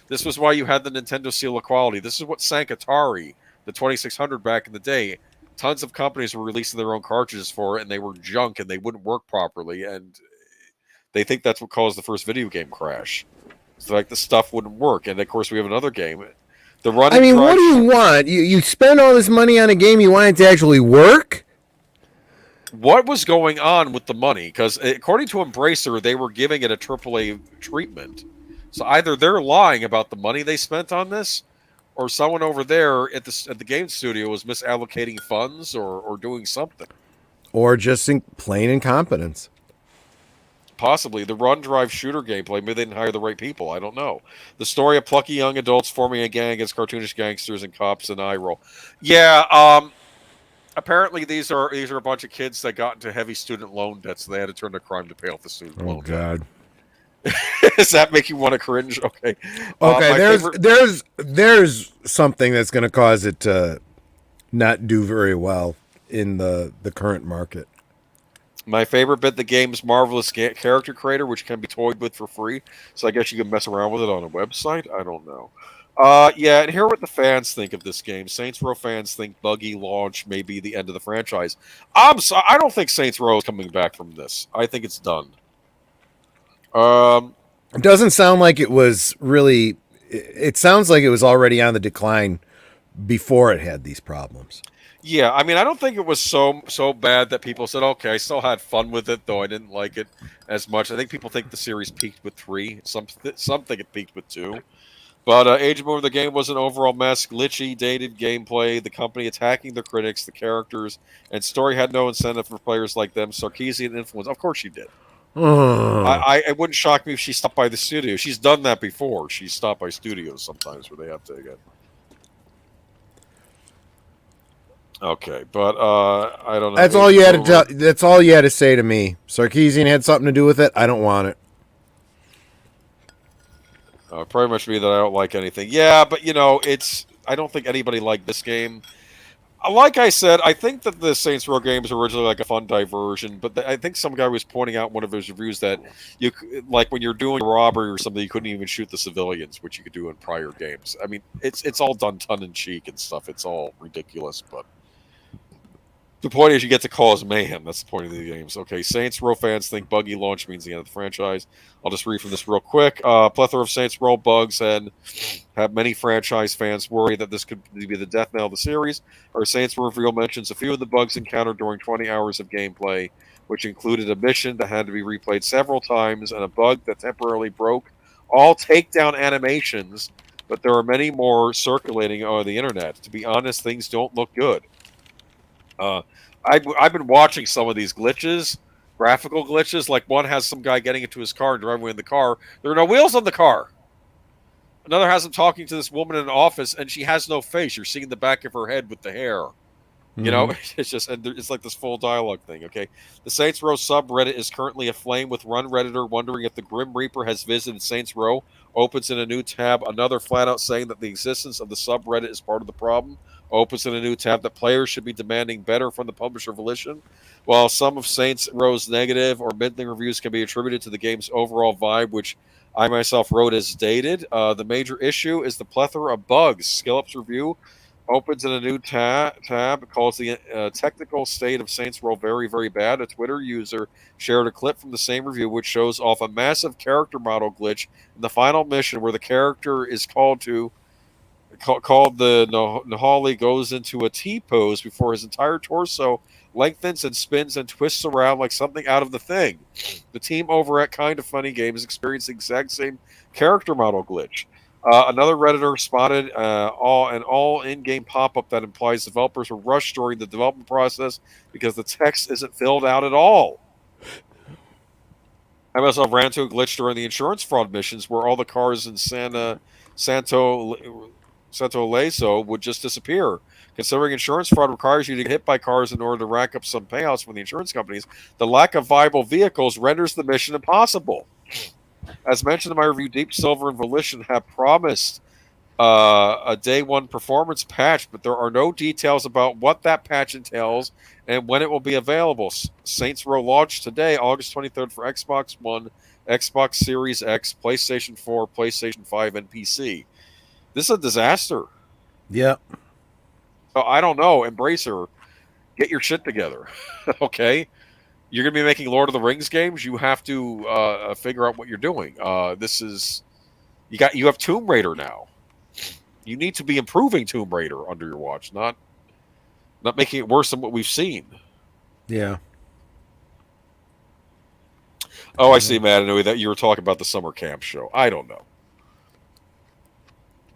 This was why you had the Nintendo seal of quality. This is what sank Atari, the 2600 back in the day. Tons of companies were releasing their own cartridges for it, and they were junk and they wouldn't work properly. And they think that's what caused the first video game crash. So, like, the stuff wouldn't work. And of course, we have another game. The run I and mean, what drive. do you want? You spend all this money on a game, you want it to actually work? What was going on with the money? Because according to Embracer, they were giving it a AAA treatment. So either they're lying about the money they spent on this, or someone over there at the game studio was misallocating funds or doing something. Or just plain incompetence? Possibly the run drive shooter gameplay. Maybe they didn't hire the right people. I don't know. The story of plucky young adults forming a gang against cartoonish gangsters and cops and eye roll. Yeah. Apparently, these are a bunch of kids that got into heavy student loan debt, so they had to turn to crime to pay off the student Oh loan debt. God. Does that make you want to cringe? Okay. Okay, My there's favorite. there's something that's going to cause it to not do very well in the current market. My favorite bit of the game is marvelous character creator, which can be toyed with for free. So I guess you can mess around with it on a website. I don't know. Yeah, and hear what the fans think of this game. Saints Row fans think buggy launch may be the end of the franchise. I don't think Saints Row is coming back from this. I think it's done. It doesn't sound like it was really. It sounds like it was already on the decline before it had these problems. Yeah, I mean, I don't think it was so bad that people said, "Okay, I still had fun with it, though I didn't like it as much." I think people think the series peaked with 3. Some think it peaked with 2. But Age of the game was an overall mess, glitchy, dated gameplay, the company attacking the critics, the characters, and story had no incentive for players like them. Sarkeesian influence, of course she did. It wouldn't shock me if she stopped by the studio. She's done that before. She's stopped by studios sometimes where they have to again. Okay, but I don't know. That's all you had to tell. That's all you had to say to me. Sarkeesian had something to do with it. I don't want it. Pretty much me that I don't like anything. Yeah, but it's. I don't think anybody liked this game. Like I said, I think that the Saints Row game was originally like a fun diversion, but I think some guy was pointing out in one of his reviews that like when you're doing a robbery or something, you couldn't even shoot the civilians, which you could do in prior games. I mean, it's all done tongue in cheek and stuff. It's all ridiculous, but the point is you get to cause mayhem. That's the point of the games. Okay, Saints Row fans think buggy launch means the end of the franchise. I'll just read from this real quick. Plethora of Saints Row bugs and have many franchise fans worry that this could be the death knell of the series. Our Saints Row reveal mentions a few of the bugs encountered during 20 hours of gameplay, which included a mission that had to be replayed several times and a bug that temporarily broke all takedown animations, but there are many more circulating on the internet. To be honest, things don't look good. I've been watching some of these glitches, graphical glitches. Like one has some guy getting into his car and driving away in the car. There are no wheels on the car. Another has him talking to this woman in an office, and she has no face. You're seeing the back of her head with the hair. It's just it's like this full dialogue thing. Okay, the Saints Row subreddit is currently aflame with one redditor wondering if the Grim Reaper has visited Saints Row. Opens in a new tab. Another flat out saying that the existence of the subreddit is part of the problem. Opens in a new tab that players should be demanding better from the publisher Volition. While some of Saints Row's negative or middling reviews can be attributed to the game's overall vibe, which I myself wrote as dated, the major issue is the plethora of bugs. SkillUp's review opens in a new tab, calls the technical state of Saints Row very, very bad. A Twitter user shared a clip from the same review which shows off a massive character model glitch in the final mission where the character is called the Nahali goes into a T pose before his entire torso lengthens and spins and twists around like something out of The Thing. The team over at Kind of Funny Games experienced the exact same character model glitch. Another Redditor spotted an all in-game pop-up that implies developers were rushed during the development process because the text isn't filled out at all. I myself ran into a glitch during the insurance fraud missions where all the cars in Santo Setoleso would just disappear. Considering insurance fraud requires you to get hit by cars in order to rack up some payouts from the insurance companies, the lack of viable vehicles renders the mission impossible. As mentioned in my review, Deep Silver and Volition have promised a day one performance patch, but there are no details about what that patch entails and when it will be available. Saints Row launched today, August 23rd, for Xbox One, Xbox Series X, PlayStation 4, PlayStation 5, and PC. This is a disaster. Yep. So I don't know. Embracer, get your shit together. Okay? You're going to be making Lord of the Rings games. You have to figure out what you're doing. You have Tomb Raider now. You need to be improving Tomb Raider under your watch, not making it worse than what we've seen. Yeah. Oh, I see, Matt. I know that you were talking about the summer camp show. I don't know.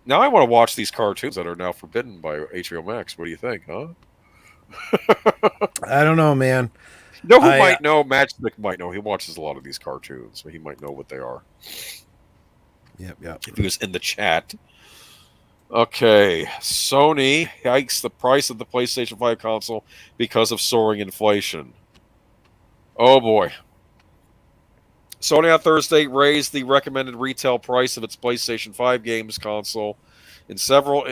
Now I want to watch these cartoons that are now forbidden by HBO Max. What do you think, huh? I don't know, man. You know who might know? Matchstick might know. He watches a lot of these cartoons, so he might know what they are. Yep. If he was in the chat. Okay, Sony hikes the price of the PlayStation 5 console because of soaring inflation. Oh boy. Sony on Thursday raised the recommended retail price of its PlayStation 5 games console in several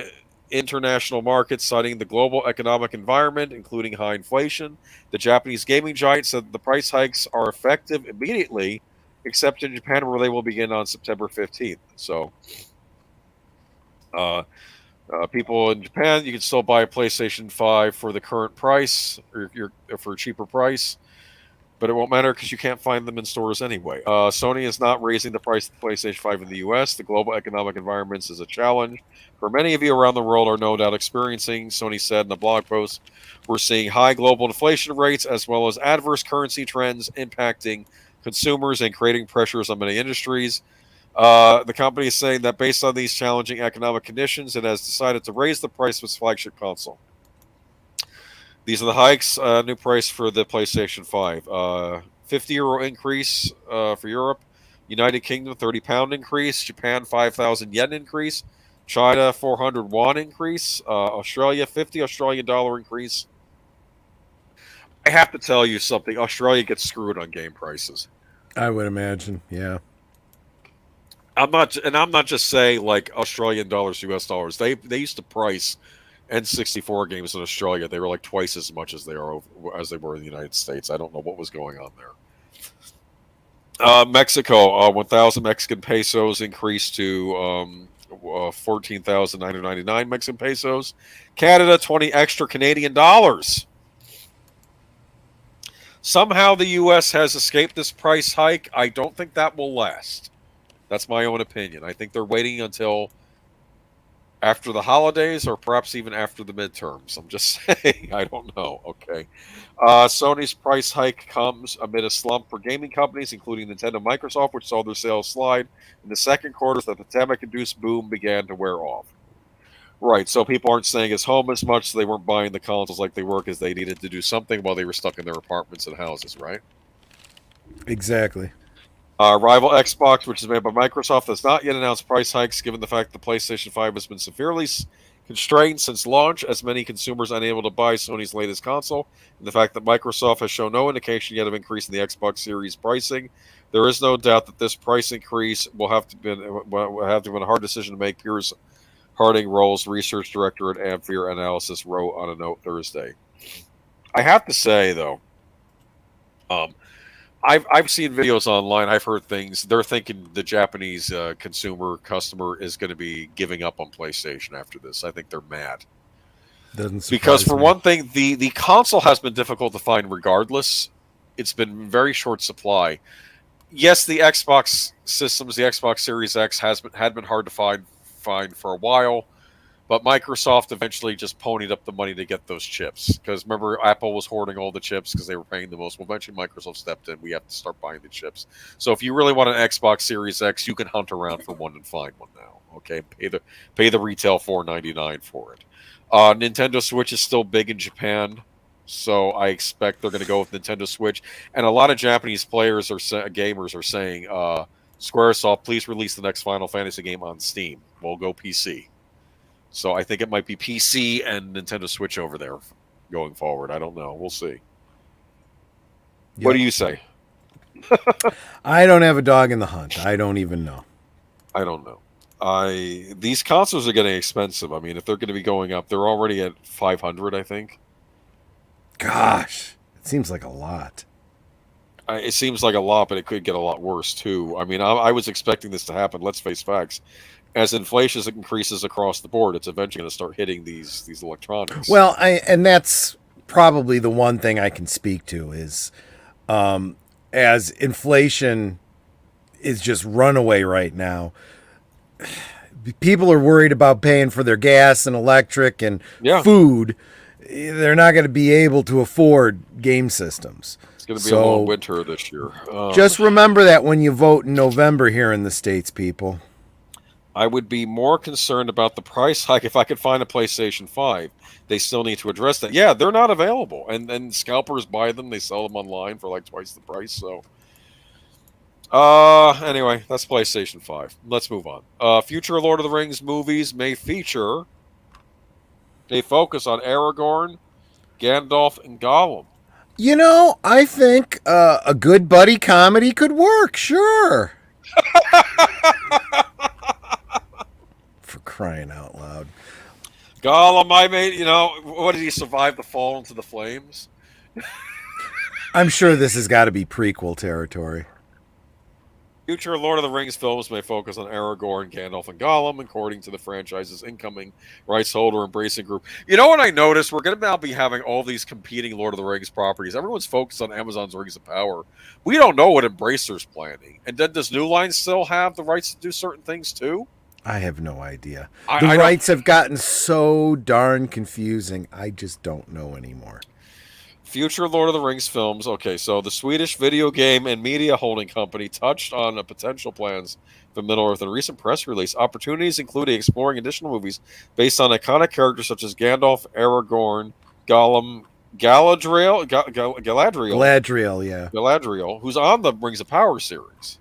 international markets, citing the global economic environment, including high inflation. The Japanese gaming giant said the price hikes are effective immediately, except in Japan, where they will begin on September 15th. So, people in Japan, you can still buy a PlayStation 5 for the current price, or for a cheaper price, but it won't matter because you can't find them in stores anyway. Sony is not raising the price of the PlayStation 5 in the US. The global economic environment is a challenge for many of you around the world are no doubt experiencing, Sony said in a blog post. We're seeing high global inflation rates as well as adverse currency trends impacting consumers and creating pressures on many industries. The company is saying that based on these challenging economic conditions, it has decided to raise the price of its flagship console. These are the hikes. New price for the PlayStation 5. €50 increase for Europe. United Kingdom, £30 increase. Japan, 5,000 yen increase. China, 400 won increase. Australia, $50 increase. I have to tell you something. Australia gets screwed on game prices. I would imagine, yeah. I'm not just saying like Australian dollars, US dollars. They used to price N64 games in Australia. They were like twice as much as they were in the United States. I don't know what was going on there. Mexico, 1,000 Mexican pesos increased to 14,999 Mexican pesos. Canada, 20 extra Canadian dollars. Somehow the U.S. has escaped this price hike. I don't think that will last. That's my own opinion. I think they're waiting until after the holidays or perhaps even after the midterms. I'm just saying. I don't know. Okay. Sony's price hike comes amid a slump for gaming companies, including Nintendo and Microsoft, which saw their sales slide in the second quarter as the pandemic-induced boom began to wear off. Right, so people aren't staying at home as much, so they weren't buying the consoles like they were because they needed to do something while they were stuck in their apartments and houses, right? Exactly. Rival Xbox, which is made by Microsoft, has not yet announced price hikes, given the fact the PlayStation 5 has been severely constrained since launch, as many consumers are unable to buy Sony's latest console, and the fact that Microsoft has shown no indication yet of increasing the Xbox Series pricing. There is no doubt that this price increase will have to be a hard decision to make. Piers Harding Rolls, research director at Ampere Analysis, wrote on a note Thursday. I have to say, though, I've seen videos online. I've heard things. They're thinking the Japanese customer is going to be giving up on PlayStation after this. I think they're mad. Doesn't surprise because for me. one thing, the console has been difficult to find regardless. It's been very short supply. Yes, the Xbox systems, the Xbox Series X had been hard to find for a while, but Microsoft eventually just ponied up the money to get those chips. Because remember, Apple was hoarding all the chips because they were paying the most. Well, eventually Microsoft stepped in. We have to start buying the chips. So if you really want an Xbox Series X, you can hunt around for one and find one now. Okay, pay the retail $4.99 for it. Nintendo Switch is still big in Japan, so I expect they're going to go with Nintendo Switch. And a lot of Japanese players gamers are saying, Squaresoft, please release the next Final Fantasy game on Steam. We'll go PC. So I think it might be PC and Nintendo Switch over there going forward. I don't know. We'll see. What Yep. do you say? I don't have a dog in the hunt. I don't even know. I don't know. These consoles are getting expensive. I mean, if they're going to be going up, they're already at 500, I think. Gosh, it seems like a lot. It seems like a lot, but it could get a lot worse too. I mean, I was expecting this to happen. Let's face facts. As inflation increases across the board, it's eventually going to start hitting these electronics. Well, and that's probably the one thing I can speak to is as inflation is just runaway right now. People are worried about paying for their gas and electric and food. They're not going to be able to afford game systems. It's going to be a long winter this year. Just remember that when you vote in November here in the States, people. I would be more concerned about the price hike if I could find a PlayStation 5. They still need to address that. Yeah, they're not available. And scalpers buy them. They sell them online for like twice the price. So, anyway, that's PlayStation 5. Let's move on. Future Lord of the Rings movies may feature a focus on Aragorn, Gandalf, and Gollum. You know, I think a good buddy comedy could work. Sure. For crying out loud. Gollum, I made, what did he survive the fall into the flames? I'm sure this has got to be prequel territory. Future Lord of the Rings films may focus on Aragorn, Gandalf, and Gollum, according to the franchise's incoming rights holder Embracing Group. You know what I noticed? We're going to now be having all these competing Lord of the Rings properties. Everyone's focused on Amazon's Rings of Power. We don't know what Embracer's planning. And then does New Line still have the rights to do certain things too? I have no idea. The rights have gotten so darn confusing. I just don't know anymore. Future Lord of the Rings films. Okay, so the Swedish video game and media holding company touched on potential plans for Middle-earth in a recent press release. Opportunities including exploring additional movies based on iconic characters such as Gandalf, Aragorn, Gollum, Galadriel, Galadriel, who's on the Rings of Power series.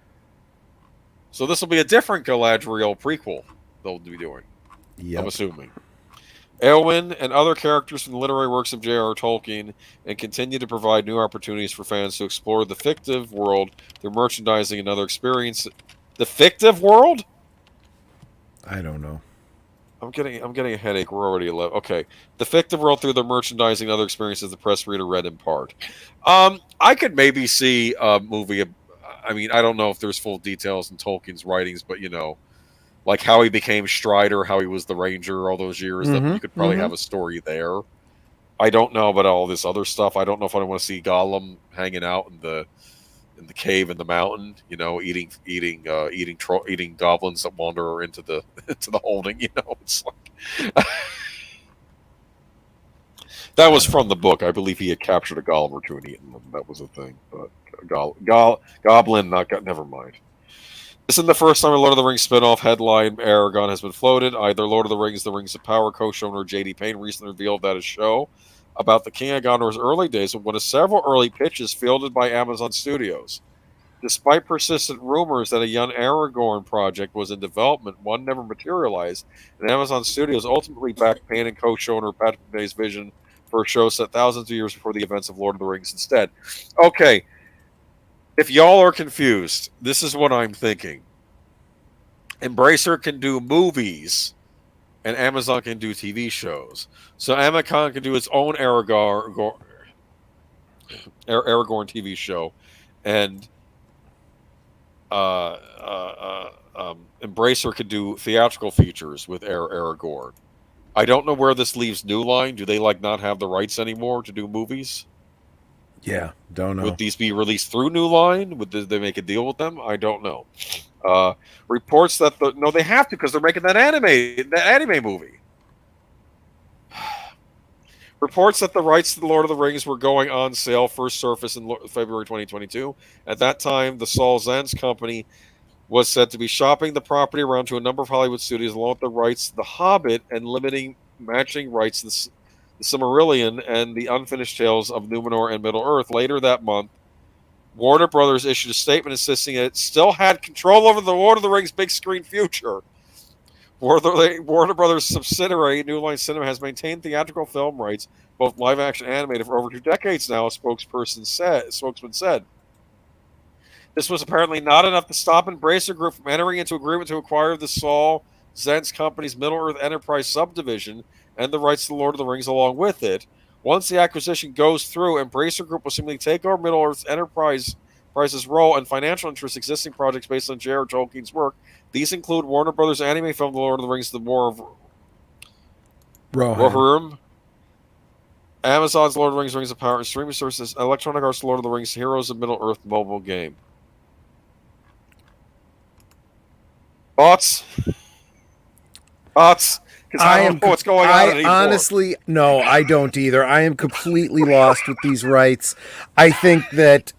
So this will be a different Galadriel prequel they'll be doing. Yep. I'm assuming. Eowyn and other characters from the literary works of J.R.R. Tolkien and continue to provide new opportunities for fans to explore the fictive world through merchandising and other experiences. The fictive world? I don't know. I'm getting a headache. We're already 11. Okay. The fictive world through the merchandising and other experiences the press reader read in part. I could maybe see a movie. I mean, I don't know if there's full details in Tolkien's writings, but like how he became Strider, how he was the Ranger all those years. That you could probably have a story there. I don't know about all this other stuff. I don't know if I want to see Gollum hanging out in the cave in the mountain, eating goblins that wander into the holding. It's like that was from the book. I believe he had captured a Gollum or two and eaten them. That was a thing. But Goblin, never mind. This isn't the first time a Lord of the Rings spin-off headline Aragon has been floated. Either Lord of the Rings, The Rings of Power co-showrunner J.D. Payne recently revealed that a show about the King of Gondor's early days was one of several early pitches fielded by Amazon Studios. Despite persistent rumors that a young Aragorn project was in development, one never materialized, and Amazon Studios ultimately backed Payne and co-showrunner Patrick Day's vision for a show set thousands of years before the events of Lord of the Rings instead. Okay. If y'all are confused, this is what I'm thinking. Embracer can do movies, and Amazon can do TV shows. So Amazon can do its own Aragorn TV show, and Embracer could do theatrical features with Aragorn. I don't know where this leaves New Line. Do they not have the rights anymore to do movies? Yeah, don't know. Would these be released through New Line? Would they make a deal with them? I don't know. Reports that they have to because they're making that anime movie. Reports that the rights to the Lord of the Rings were going on sale first surfaced in February 2022. At that time, the Saul Zaentz company was said to be shopping the property around to a number of Hollywood studios along with the rights to The Hobbit and limiting matching rights to the Silmarillion and the unfinished tales of Numenor and Middle-earth. Later that month, Warner Brothers issued a statement insisting that it still had control over the Lord of the Rings big screen future. Warner Brothers subsidiary New Line Cinema has maintained theatrical film rights, both live action and animated, for over 2 decades now. A spokesman said. This was apparently not enough to stop Embracer Group from entering into agreement to acquire the Saul Zentz Company's Middle Earth Enterprise subdivision and the rights to Lord of the Rings along with it. Once the acquisition goes through, Embracer Group will simply take over Middle Earth's Enterprise's role and financial interest in existing projects based on J.R. Tolkien's work. These include Warner Brothers' anime film The Lord of the Rings, The War of Rohirrim, Amazon's Lord of the Rings of Power, and streaming services, Electronic Arts' Lord of the Rings, Heroes of Middle Earth mobile game. Thoughts? Because I don't know what's going on anymore. Honestly, no, I don't either. I am completely lost with these rights. I think that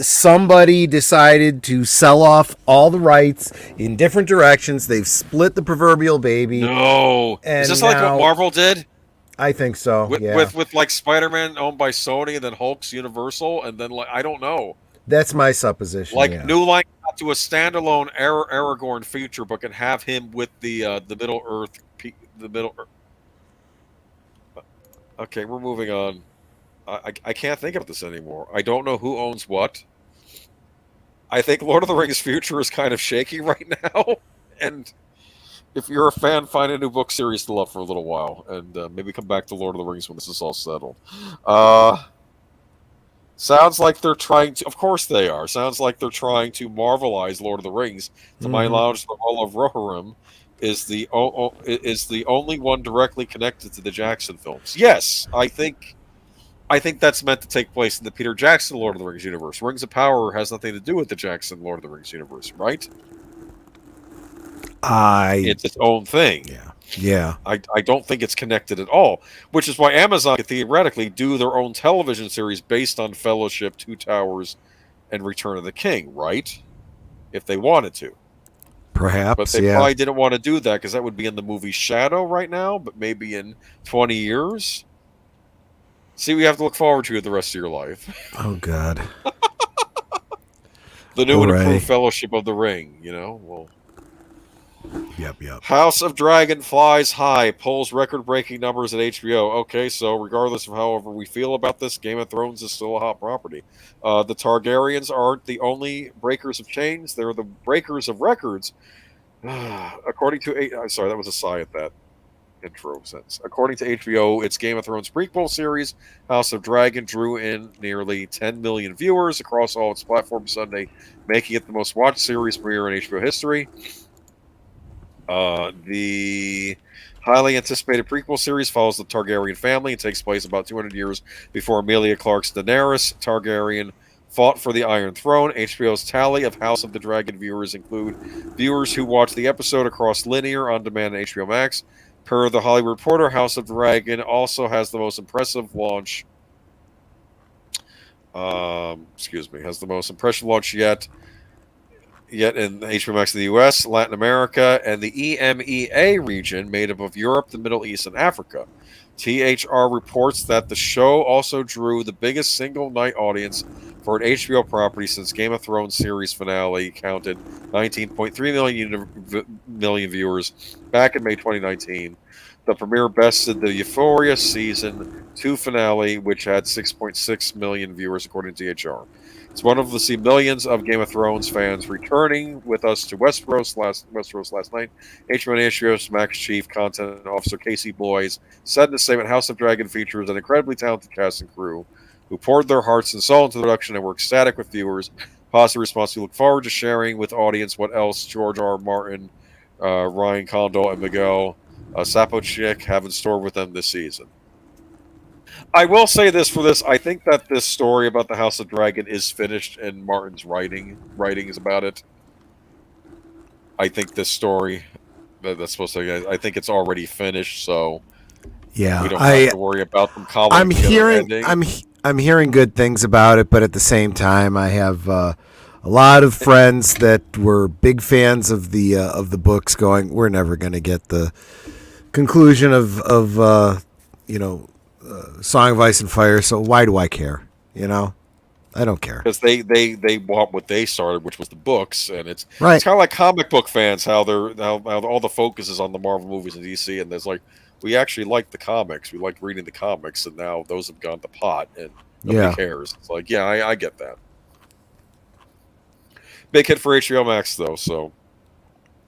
somebody decided to sell off all the rights in different directions. They've split the proverbial baby. No. And is this like what Marvel did? I think so, with like Spider-Man owned by Sony, and then Hulk's Universal, and then, like, I don't know. That's my supposition. Like, New Line got to a standalone Aragorn feature, but can have him with the Middle Earth. Okay, we're moving on. I can't think of this anymore. I don't know who owns what. I think Lord of the Rings' future is kind of shaky right now, and if you're a fan, find a new book series to love for a little while, and maybe come back to Lord of the Rings when this is all settled. Sounds like they're trying to. Of course they are. Sounds like they're trying to Marvelize Lord of the Rings. To my knowledge, the role of Rohirrim is the only one directly connected to the Jackson films. Yes, I think that's meant to take place in the Peter Jackson Lord of the Rings universe. Rings of Power has nothing to do with the Jackson Lord of the Rings universe, right? It's its own thing. Yeah. I don't think it's connected at all, which is why Amazon could theoretically do their own television series based on Fellowship, Two Towers, and Return of the King, right? If they wanted to. Perhaps, but they probably didn't want to do that because that would be in the movie Shadow right now, but maybe in 20 years. See, we have to look forward to it the rest of your life. Oh, God. The new and improved Fellowship of the Ring, Well, Yep. House of Dragon flies high, pulls record-breaking numbers at HBO. Okay, so regardless of however we feel about this, Game of Thrones is still a hot property. The Targaryens aren't the only breakers of chains; they're the breakers of records. According to sorry, that was a sigh at that intro sentence. According to HBO, its Game of Thrones prequel series, House of Dragon, drew in nearly 10 million viewers across all its platforms Sunday, making it the most watched series premiere in HBO history. The highly anticipated prequel series follows the Targaryen family and takes place about 200 years before Emilia Clarke's Daenerys Targaryen fought for the Iron Throne. HBO's tally of House of the Dragon viewers include viewers who watch the episode across linear, on-demand, and HBO Max. Per The Hollywood Reporter, House of Dragon also has the most impressive launch. Has the most impressive launch yet in HBO Max in the US, Latin America, and the EMEA region, made up of Europe, the Middle East, and Africa. THR reports that the show also drew the biggest single-night audience for an HBO property since Game of Thrones series finale counted 19.3 million viewers back in May 2019. The premiere bested the Euphoria Season 2 finale, which had 6.6 million viewers, according to THR. It's wonderful to see millions of Game of Thrones fans returning with us to Westeros last night. HBO and HBO Max Chief Content Officer Casey Bloys said in a statement, House of Dragon features an incredibly talented cast and crew who poured their hearts and soul into the production and were ecstatic with viewers. Positive response. We look forward to sharing with audience what else George R. R. Martin, Ryan Condal, and Miguel Sapochnik have in store with them this season. I will say this for this. I think that this story about the House of Dragon is finished in Martin's writings about it. I think this story that's supposed to. I think it's already finished, so we don't have to worry about them cobbling together an ending. I'm hearing good things about it, but at the same time, I have a lot of friends that were big fans of the books. Going, we're never going to get the conclusion of Song of Ice and Fire, so why do I care? I don't care. Because they want what they started, which was the books, and it's Right. kind of like comic book fans, how how all the focus is on the Marvel movies and DC, and there's like we actually like the comics, we like reading the comics, and now those have gone to pot, and nobody Yeah. cares. It's like, yeah, I get that. Big hit for HBO Max though, so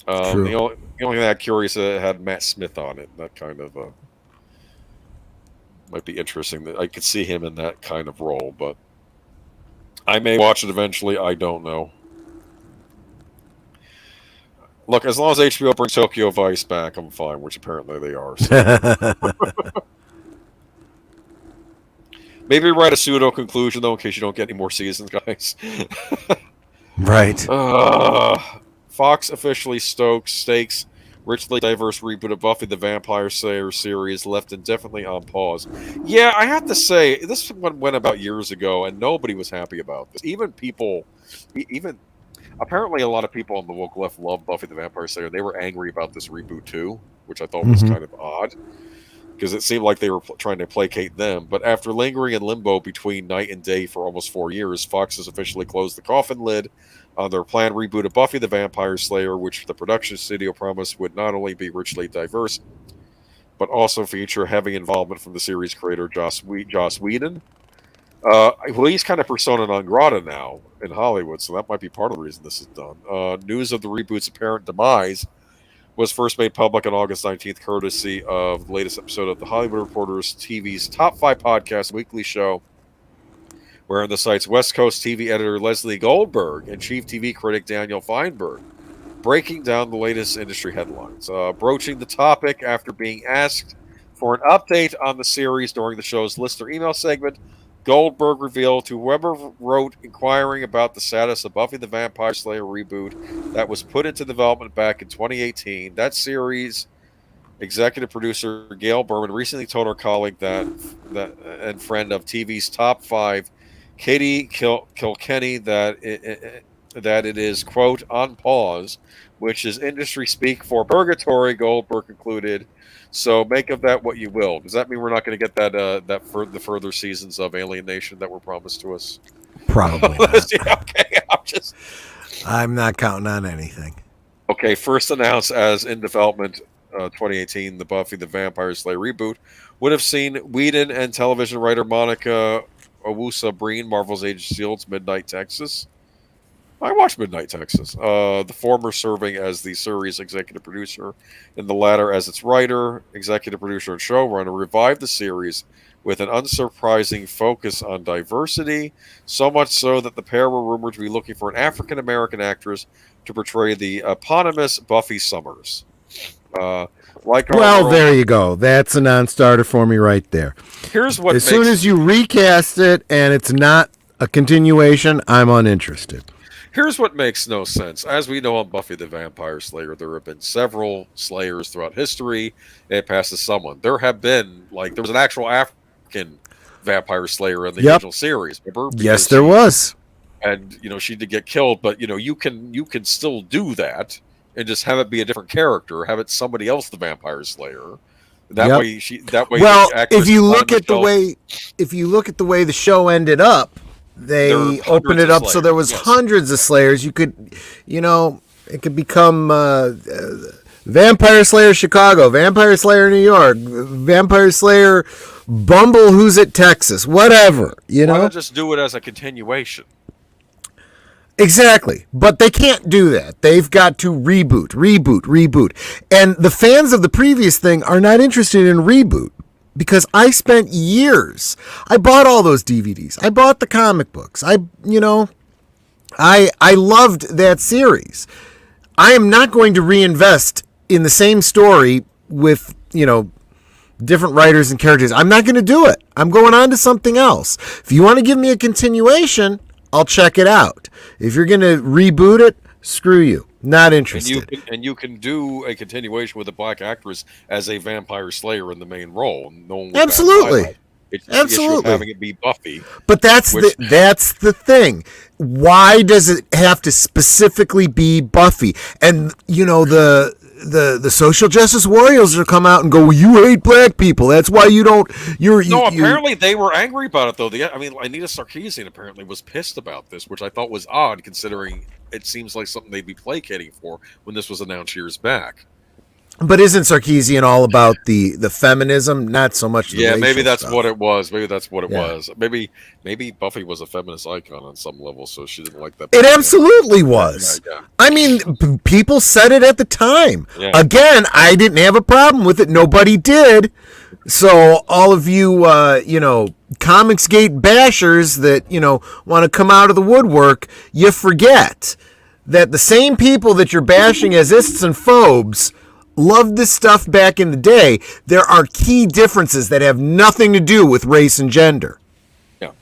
True. the only thing that curious had Matt Smith on it. That kind of might be interesting. That I could see him in that kind of role, but I may watch it eventually. I don't know. Look, as long as HBO brings Tokyo Vice back, I'm fine, which apparently they are. So. Maybe write a pseudo conclusion though, in case you don't get any more seasons, guys. Right. Fox officially stakes richly diverse reboot of Buffy the Vampire Slayer series left indefinitely on pause. Yeah, I have to say this one went about years ago, and nobody was happy about this. Even people, even apparently a lot of people on the woke left love Buffy the Vampire Slayer. They were angry about this reboot too, which I thought was Mm-hmm. kind of odd because it seemed like they were trying to placate them. But after lingering in limbo between night and day for almost 4 years, Fox has officially closed the coffin lid on their planned reboot of Buffy the Vampire Slayer, which the production studio promised would not only be richly diverse, but also feature heavy involvement from the series creator Joss Whedon. Well, he's kind of persona non grata now in Hollywood, so that might be part of the reason this is done. News of the reboot's apparent demise was first made public on August 19th, courtesy of the latest episode of the Hollywood Reporter's TV's Top 5 Podcast weekly show, wherein the site's West Coast TV editor Leslie Goldberg and chief TV critic Daniel Feinberg breaking down the latest industry headlines. Broaching the topic after being asked for an update on the series during the show's listener email segment, Goldberg revealed to whoever wrote inquiring about the status of Buffy the Vampire Slayer reboot that was put into development back in 2018. That series executive producer Gail Berman recently told her colleague that and friend of TV's Top 5, Katie Kilkenny, that it is, quote, on pause, which is industry speak for purgatory, Goldberg concluded. So make of that what you will. Does that mean we're not going to get the further seasons of Alien Nation that were promised to us? Probably not. Yeah, okay, I'm not counting on anything. Okay, first announced as in development 2018, the Buffy the Vampire Slayer reboot would have seen Whedon and television writer Monica Owusu-Breen, Marvel's Agents of S.H.I.E.L.D.'s Midnight Texas. I watched Midnight Texas. The former serving as the series executive producer, and the latter as its writer, executive producer, and showrunner, revived the series with an unsurprising focus on diversity, so much so that the pair were rumored to be looking for an African-American actress to portray the eponymous Buffy Summers. There you go. That's a non-starter for me right there. Here's what as soon as you recast it and it's not a continuation, I'm uninterested. Here's what makes no sense. As we know on Buffy the Vampire Slayer, there have been several Slayers throughout history. It passes someone. There have been, there was an actual African Vampire Slayer in the original series. Remember? Yes, there was. And, she did get killed, but, you can still do that and just have it be a different character. Have it somebody else, the Vampire Slayer. That way, Well, if you look at the way the show ended up, they opened it up so there was hundreds of Slayers. You could, it could become Vampire Slayer Chicago, Vampire Slayer New York, Vampire Slayer Bumble Who's at Texas, whatever, Why not just do it as a continuation? Exactly. But they can't do that. They've got to reboot. And the fans of the previous thing are not interested in reboot. Because I spent years. I bought all those DVDs. I bought the comic books. I loved that series. I am not going to reinvest in the same story with, different writers and characters. I'm not going to do it. I'm going on to something else. If you want to give me a continuation, I'll check it out. If you're going to reboot it, screw you. Not interested. And you can do a continuation with a black actress as a vampire slayer in the main role. No one Absolutely. It's the issue of having it be Buffy. But that's the thing. Why does it have to specifically be Buffy? And the social justice warriors will come out and go, well, you hate black people. That's why you don't. Apparently they were angry about it though. Anita Sarkeesian apparently was pissed about this, which I thought was odd considering it seems like something they'd be placating for when this was announced years back. But isn't Sarkeesian all about the feminism, not so much the maybe that's stuff. what it was. Maybe that's what it was. Maybe Buffy was a feminist icon on some level, so she didn't like that. It absolutely was. Yeah. I mean, people said it at the time. Yeah. Again, I didn't have a problem with it. Nobody did. So all of you, Comicsgate bashers that, want to come out of the woodwork, you forget that the same people that you're bashing as ists and phobes loved this stuff back in the day. There are key differences that have nothing to do with race and gender. Yeah.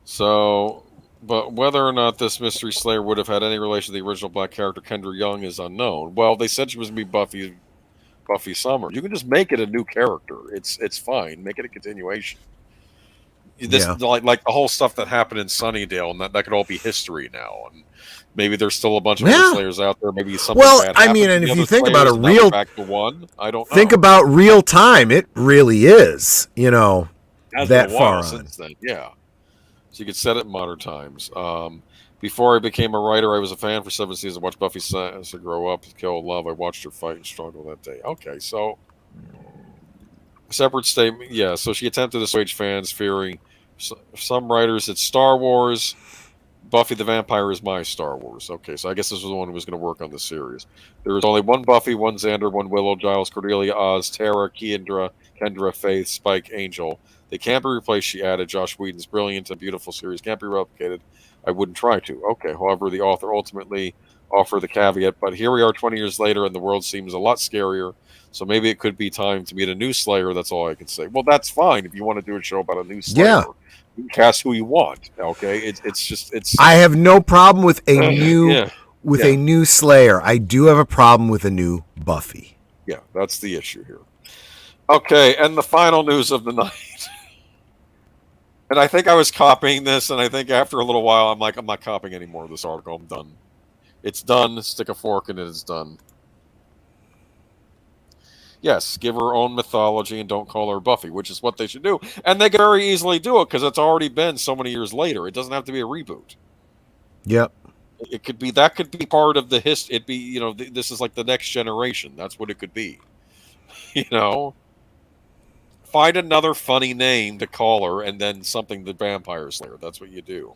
So, but whether or not this Mystery Slayer would have had any relation to the original black character Kendra Young is unknown. Well, they said she was going to be Buffy Summer. You can just make it a new character. It's fine. Make it a continuation. Like the whole stuff that happened in Sunnydale, and that could all be history now. And maybe there's still a bunch of other Slayers out there. Maybe something bad happened. And if you think Slayers, about it, back to one. I don't know. Think about real time. It really is, that far on. Since then, yeah. So you could set it in modern times. Before I became a writer, I was a fan for 7 seasons. I watched Buffy grow up, kill, love. I watched her fight and struggle that day. Okay, so separate statement. Yeah, so she attempted to assuage fans, fearing some writers it's Star Wars. Buffy the Vampire is my Star Wars. Okay, so I guess this was the one who was going to work on the series. There was only one Buffy, one Xander, one Willow, Giles, Cordelia, Oz, Tara, Kendra, Faith, Spike, Angel. They can't be replaced, she added. Josh Whedon's brilliant and beautiful series can't be replicated. I wouldn't try to. Okay, however, the author ultimately offered the caveat, but here we are 20 years later and the world seems a lot scarier, so maybe it could be time to meet a new Slayer. That's all I can say. Well, that's fine if you want to do a show about a new Slayer. Yeah. You can cast who you want. Okay, it's. I have no problem with a new Slayer. I do have a problem with a new Buffy. Yeah, that's the issue here. Okay, and the final news of the night. And I think I was copying this, and I think after a little while, I'm like, I'm not copying any more of this article. I'm done. It's done. Stick a fork in it. It's done. Yes, give her own mythology and don't call her Buffy, which is what they should do. And they could very easily do it because it's already been so many years later. It doesn't have to be a reboot. Yep. It could be that could be part of the history. It'd be this is like the next generation. That's what it could be. Find another funny name to call her, and then something the Vampire Slayer. That's what you do.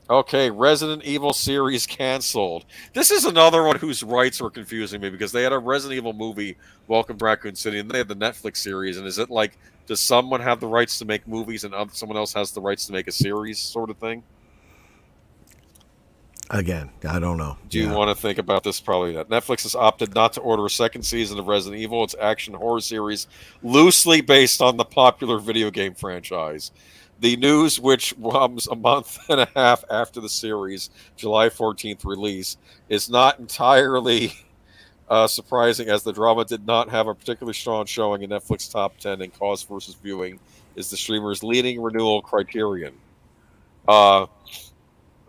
Okay, Resident Evil series canceled. This is another one whose rights were confusing me because they had a Resident Evil movie, Welcome to Raccoon City, and they had the Netflix series. And is it like, does someone have the rights to make movies and someone else has the rights to make a series sort of thing? Again, I don't know. Do you want to think about this? Probably not. Netflix has opted not to order a second season of Resident Evil. It's action horror series loosely based on the popular video game franchise. The news, which comes a month and a half after the series' July 14th release, is not entirely surprising, as the drama did not have a particularly strong showing in Netflix top 10, and cost versus viewing is the streamer's leading renewal criterion.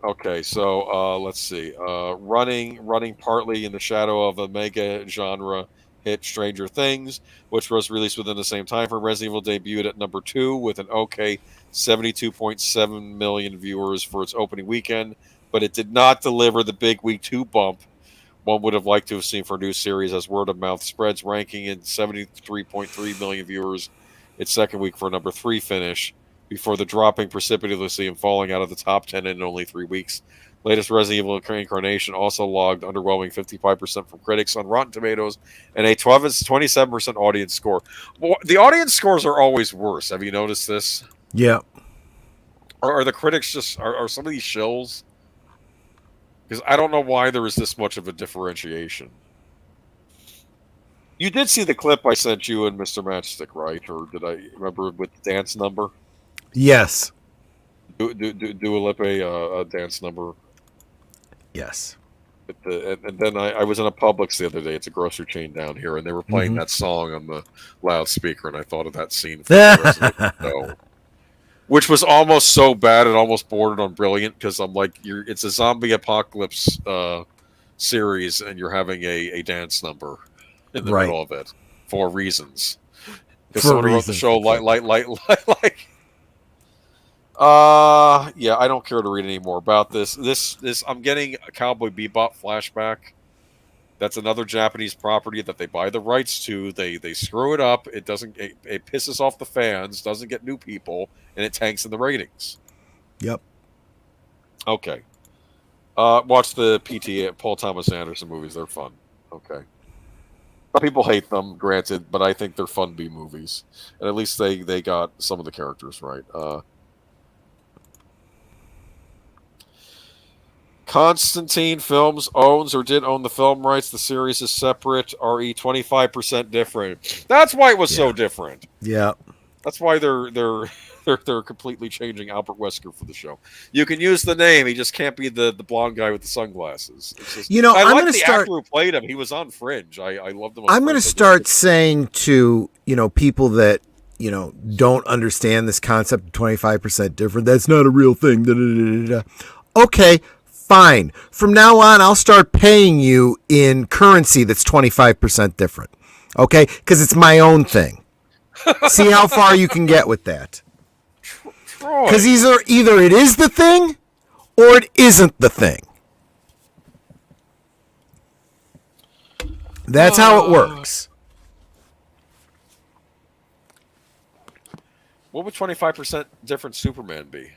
Okay, so let's see. Running partly in the shadow of a mega genre hit Stranger Things, which was released within the same time frame. Resident Evil debuted at number 2 with an okay 72.7 million viewers for its opening weekend, but it did not deliver the big week 2 bump one would have liked to have seen for a new series, as word of mouth spreads, ranking in 73.3 million viewers its second week for a number 3 finish, before the dropping precipitously and falling out of the top 10 in only 3 weeks. Latest Resident Evil Incarnation also logged underwhelming 55% from critics on Rotten Tomatoes and a 27% audience score. Well, the audience scores are always worse. Have you noticed this? Yeah. Are the critics just are some of these shills? Because I don't know why there is this much of a differentiation. You did see the clip I sent you and Mr. Matchstick, right? Or did I remember with the dance number? Yes. Do a lip a dance number. Yes. And then I was in a Publix the other day. It's a grocery chain down here, and they were playing that song on the loudspeaker, and I thought of that scene from the Resident Evil show, which was almost so bad it almost bordered on brilliant, because I'm like, it's a zombie apocalypse series and you're having a dance number in the Right. middle of it for reasons. Because For someone who wrote the reasons, show like. Yeah, I don't care to read any more about this. This I'm getting a Cowboy Bebop flashback. That's another Japanese property that they buy the rights to. They screw it up. It doesn't. It pisses off the fans. Doesn't get new people, and it tanks in the ratings. Yep. Okay. Watch the Paul Thomas Anderson movies. They're fun. Okay. People hate them, granted, but I think they're fun B movies, and at least they got some of the characters right. Constantine Films owns or did own the film rights. The series is separate. RE 25% different. That's why it was so different. Yeah. That's why they're completely changing Albert Wesker for the show. You can use the name. He just can't be the blonde guy with the sunglasses. It's just, I I'm like going to start. Actor who played him. He was on Fringe. I loved him. I'm going to start saying to people that don't understand this concept of 25% different. That's not a real thing. Da, da, da, da. Okay. Fine. From now on, I'll start paying you in currency that's 25% different. Okay? Because it's my own thing. See how far you can get with that. Because either it is the thing or it isn't the thing. That's how it works. What would 25% different Superman be?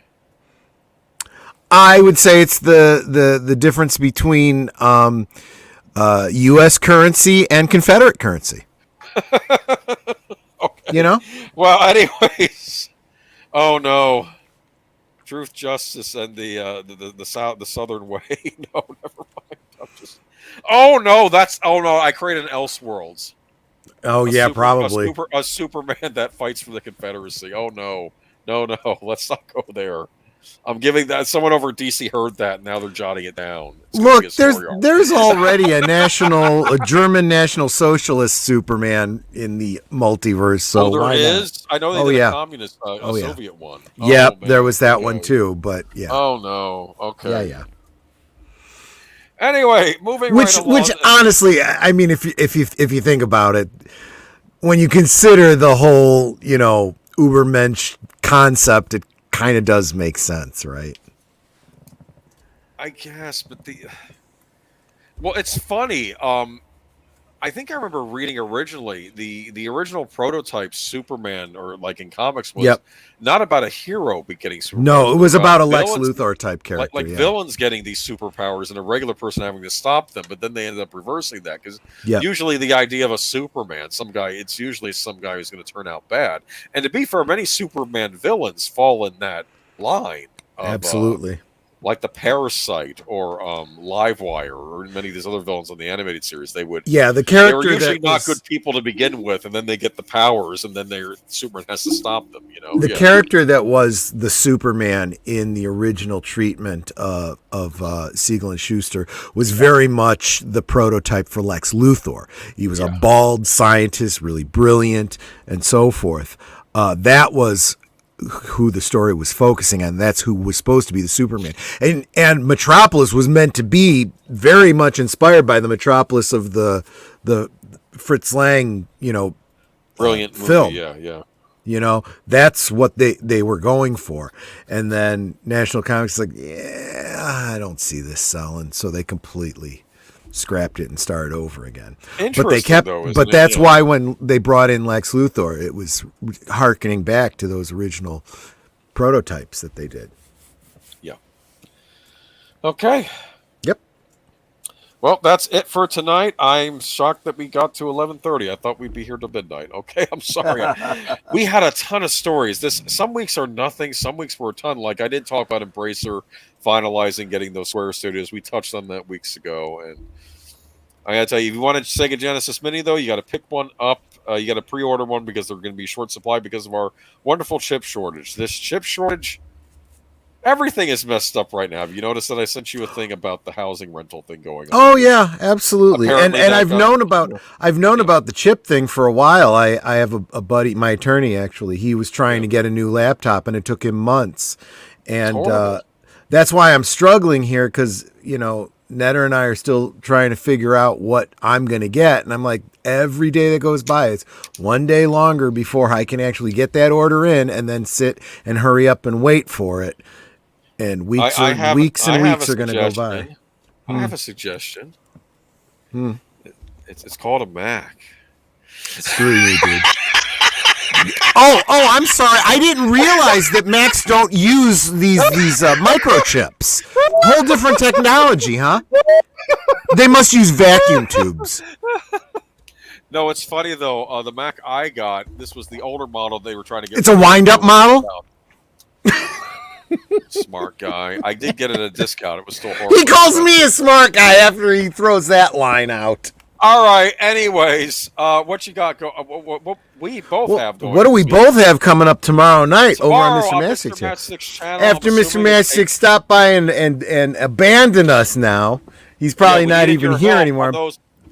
I would say it's the difference between U.S. currency and Confederate currency. Okay. Well, anyways. Oh no. Truth, justice, and the Southern way. No, never mind. I created an Elseworlds. Probably a Superman that fights for the Confederacy. Oh no, let's not go there. I'm giving that. Someone over at DC heard that, and now they're jotting it down. Look, there's already a German National Socialist Superman in the multiverse. So there why is. Not? I know they did a communist, Soviet one. Yep, there was that one too. But yeah. Oh no. Okay. Yeah. Anyway, moving right along. Which honestly, I mean, if you think about it, when you consider the whole Ubermensch concept, it kind of does make sense, right? I guess, but it's funny. I think I remember reading originally the original prototype Superman, or like in comics, was not about a hero getting superpowers. No, it was about a Lex Luthor type character, like villains getting these superpowers and a regular person having to stop them. But then they ended up reversing that because usually the idea of a Superman, it's usually some guy who's going to turn out bad. And to be fair, many Superman villains fall in that line. Absolutely. Like the Parasite or Livewire or many of these other villains on the animated series, the character they were usually not good people to begin with, and then they get the powers, and then Superman has to stop them. The character that was the Superman in the original treatment of Siegel and Schuster was very much the prototype for Lex Luthor. He was a bald scientist, really brilliant, and so forth. That was who the story was focusing on. That's who was supposed to be the Superman. And Metropolis was meant to be very much inspired by the Metropolis of the Fritz Lang, brilliant film. Movie. Yeah. That's what they were going for. And then National Comics is like, I don't see this selling. So they completely scrapped it and started over again. But they kept. But that's why when they brought in Lex Luthor, it was hearkening back to those original prototypes that they did. Yeah. Okay. Yep. Well, that's it for tonight. I'm shocked that we got to 11:30. I thought we'd be here till midnight. Okay, I'm sorry. We had a ton of stories. Some weeks are nothing. Some weeks were a ton. Like I did talk about Embracer finalizing getting those Square Studios. We touched on that weeks ago, and I gotta tell you, if you want a Sega Genesis Mini, though, you got to pick one up. You got to pre-order one because they're going to be short supply because of our wonderful chip shortage. This chip shortage, everything is messed up right now. Have you noticed that I sent you a thing about the housing rental thing going on? Oh yeah, absolutely. Apparently and I've known about the chip thing for a while. I have a buddy, my attorney actually. He was trying to get a new laptop, and it took him months. And that's why I'm struggling here because Netter and I are still trying to figure out what I'm going to get. And I'm like, every day that goes by, it's one day longer before I can actually get that order in and then sit and hurry up and wait for it. And weeks and weeks are going to go by. I have a suggestion. Hmm. It's called a Mac. Screw you, dude. Oh, I'm sorry. I didn't realize that Macs don't use these microchips. Whole different technology, huh? They must use vacuum tubes. No, it's funny though. The Mac I got, this was the older model they were trying to get. It's a wind-up model? Smart guy. I did get it at a discount. It was still horrible. He calls me a smart guy after he throws that line out. All right. Anyways, what you got? What we both have going. What do we both have coming up tomorrow night over on Mr. Matchstick's Matchstick's channel? After Mr. Matchstick stopped by and abandoned us now, he's probably not even here anymore.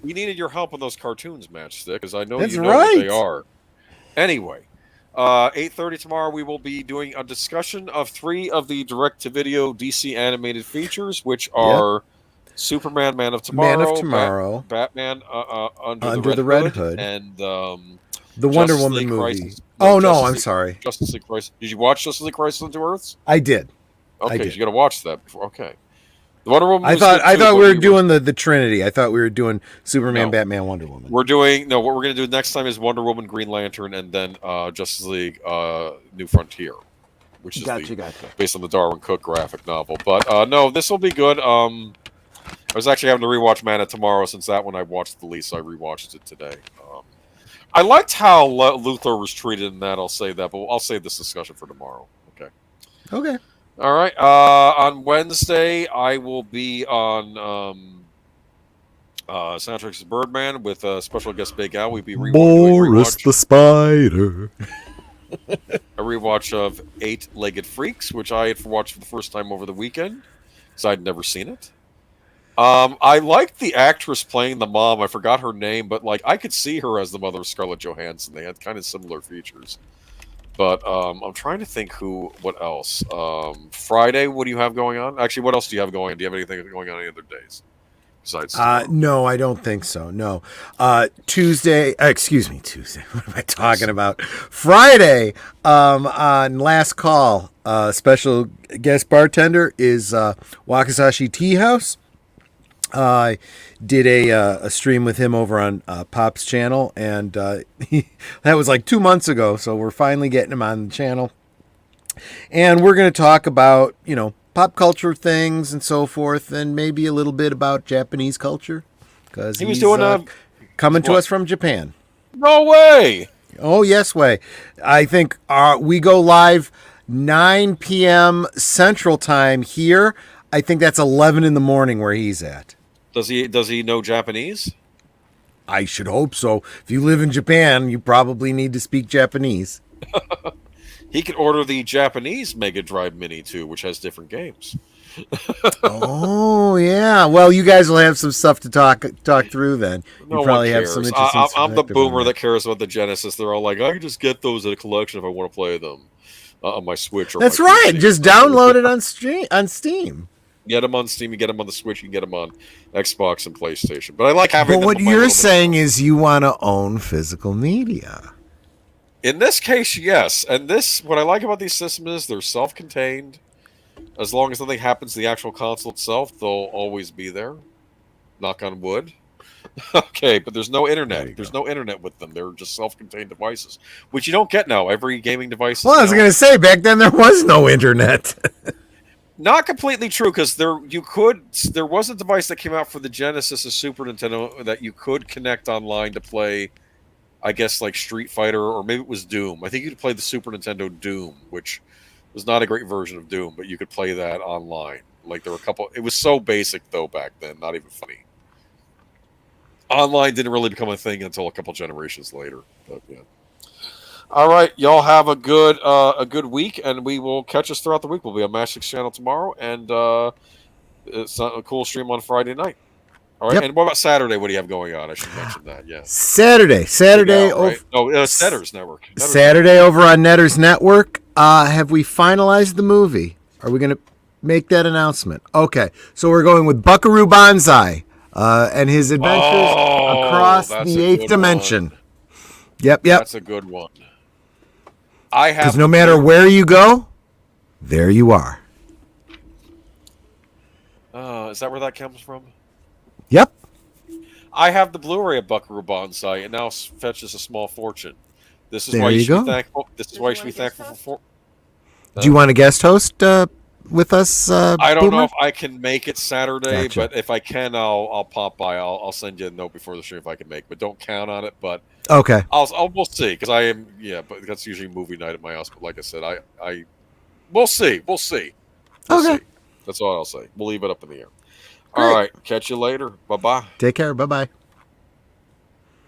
We needed your help on those cartoons, Matchstick, because I know That's you know right. what they are. Anyway, 8:30 tomorrow, we will be doing a discussion of 3 of the direct-to-video DC animated features, which are Superman, Man of Tomorrow, Batman Under the Red Hood, and the Wonder Woman movie. Crisis. I'm sorry. Justice League Crisis. Did you watch Justice League Crisis on Two Earths? I did. Okay, you got to watch that before. Okay. The Wonder Woman. I thought we were doing the Trinity. I thought we were doing Superman, Batman, Wonder Woman. What we're going to do next time is Wonder Woman, Green Lantern, and then Justice League New Frontier, which is based on the Darwin Cook graphic novel. But no, this will be good. I was actually having to rewatch Man of Tomorrow since that one I watched the least, so I rewatched it today. I liked how Luthor was treated in that. I'll say that, but I'll save this discussion for tomorrow. Okay. All right. On Wednesday, I will be on Soundtracks of Birdman with special guest Big Al. We'll be Boris the Spider. A rewatch of 8-Legged Freaks, which I had watched for the first time over the weekend, because I'd never seen it. I liked the actress playing the mom. I forgot her name, but I could see her as the mother of Scarlett Johansson. They had kind of similar features. But I'm trying to think what else. Friday, what do you have going on? Actually, what else do you have going on? Do you have anything going on any other days besides? No, I don't think so. No. Tuesday. Tuesday. What am I talking about? Friday. On Last Call, special guest bartender is Wakasashi Tea House. I did a stream with him over on Pop's channel, and that was 2 months ago, so we're finally getting him on the channel. And we're going to talk about, pop culture things and so forth, and maybe a little bit about Japanese culture, because he was doing coming to us from Japan. No way! Oh, yes way. I think we go live 9 p.m. Central Time here. I think that's 11 in the morning where he's at. Does he know Japanese? I should hope so. If you live in Japan, you probably need to speak Japanese. He could order the Japanese Mega Drive Mini too, which has different games. Oh yeah. Well, you guys will have some stuff to talk through then. You probably have some interesting. I'm the boomer that cares about the Genesis. They're all like, I can just get those at a collection if I want to play them on my Switch. That's right. PC. Just download it on Steam. Get them on Steam. You get them on the Switch. You can get them on Xbox and PlayStation. But I like having. But what you're saying is you want to own physical media. In this case, yes. And what I like about these systems is they're self-contained. As long as nothing happens to the actual console itself, they'll always be there. Knock on wood. Okay, but there's no internet. There's no internet with them. They're just self-contained devices, which you don't get now. Every gaming device. Well, I was going to say back then there was no internet. Not completely true, because there was a device that came out for the Genesis of Super Nintendo that you could connect online to play, I guess, Street Fighter, or maybe it was Doom. I think you could play the Super Nintendo Doom, which was not a great version of Doom, but you could play that online. There were a couple. It was so basic though back then, not even funny. Online didn't really become a thing until a couple generations later. But yeah. All right, y'all have a good week, and we will catch us throughout the week. We'll be on Matchstick's channel tomorrow, and it's a cool stream on Friday night. All right, And what about Saturday? What do you have going on? I should mention that. Yeah. Saturday. Netter's Network. Saturday over on Netter's Network. Have we finalized the movie? Are we gonna? make that announcement. Okay, so we're going with Buckaroo Banzai and his adventures across that's the a eighth good dimension. one. Yep. That's a good one. I have Because no matter where you go, there you are. Is that where that comes from? Yep. I have the Blu-ray of Buckaroo Banzai. It now fetches a small fortune. This is There why you you should go. be thankful. This is why you should be thankful for. Do you want to guest host with us? I don't know Boomer? if I can make it Saturday, Gotcha. but if I can, I'll pop by. I'll send you a note before the show if I can make. But don't count on it. But Okay. we'll see because I am but that's usually movie night at my house. But like I said, we'll see. We'll see. Okay. See. That's all I'll say. We'll leave it up in the air. All right. Catch you later. Bye bye. Take care. Bye bye.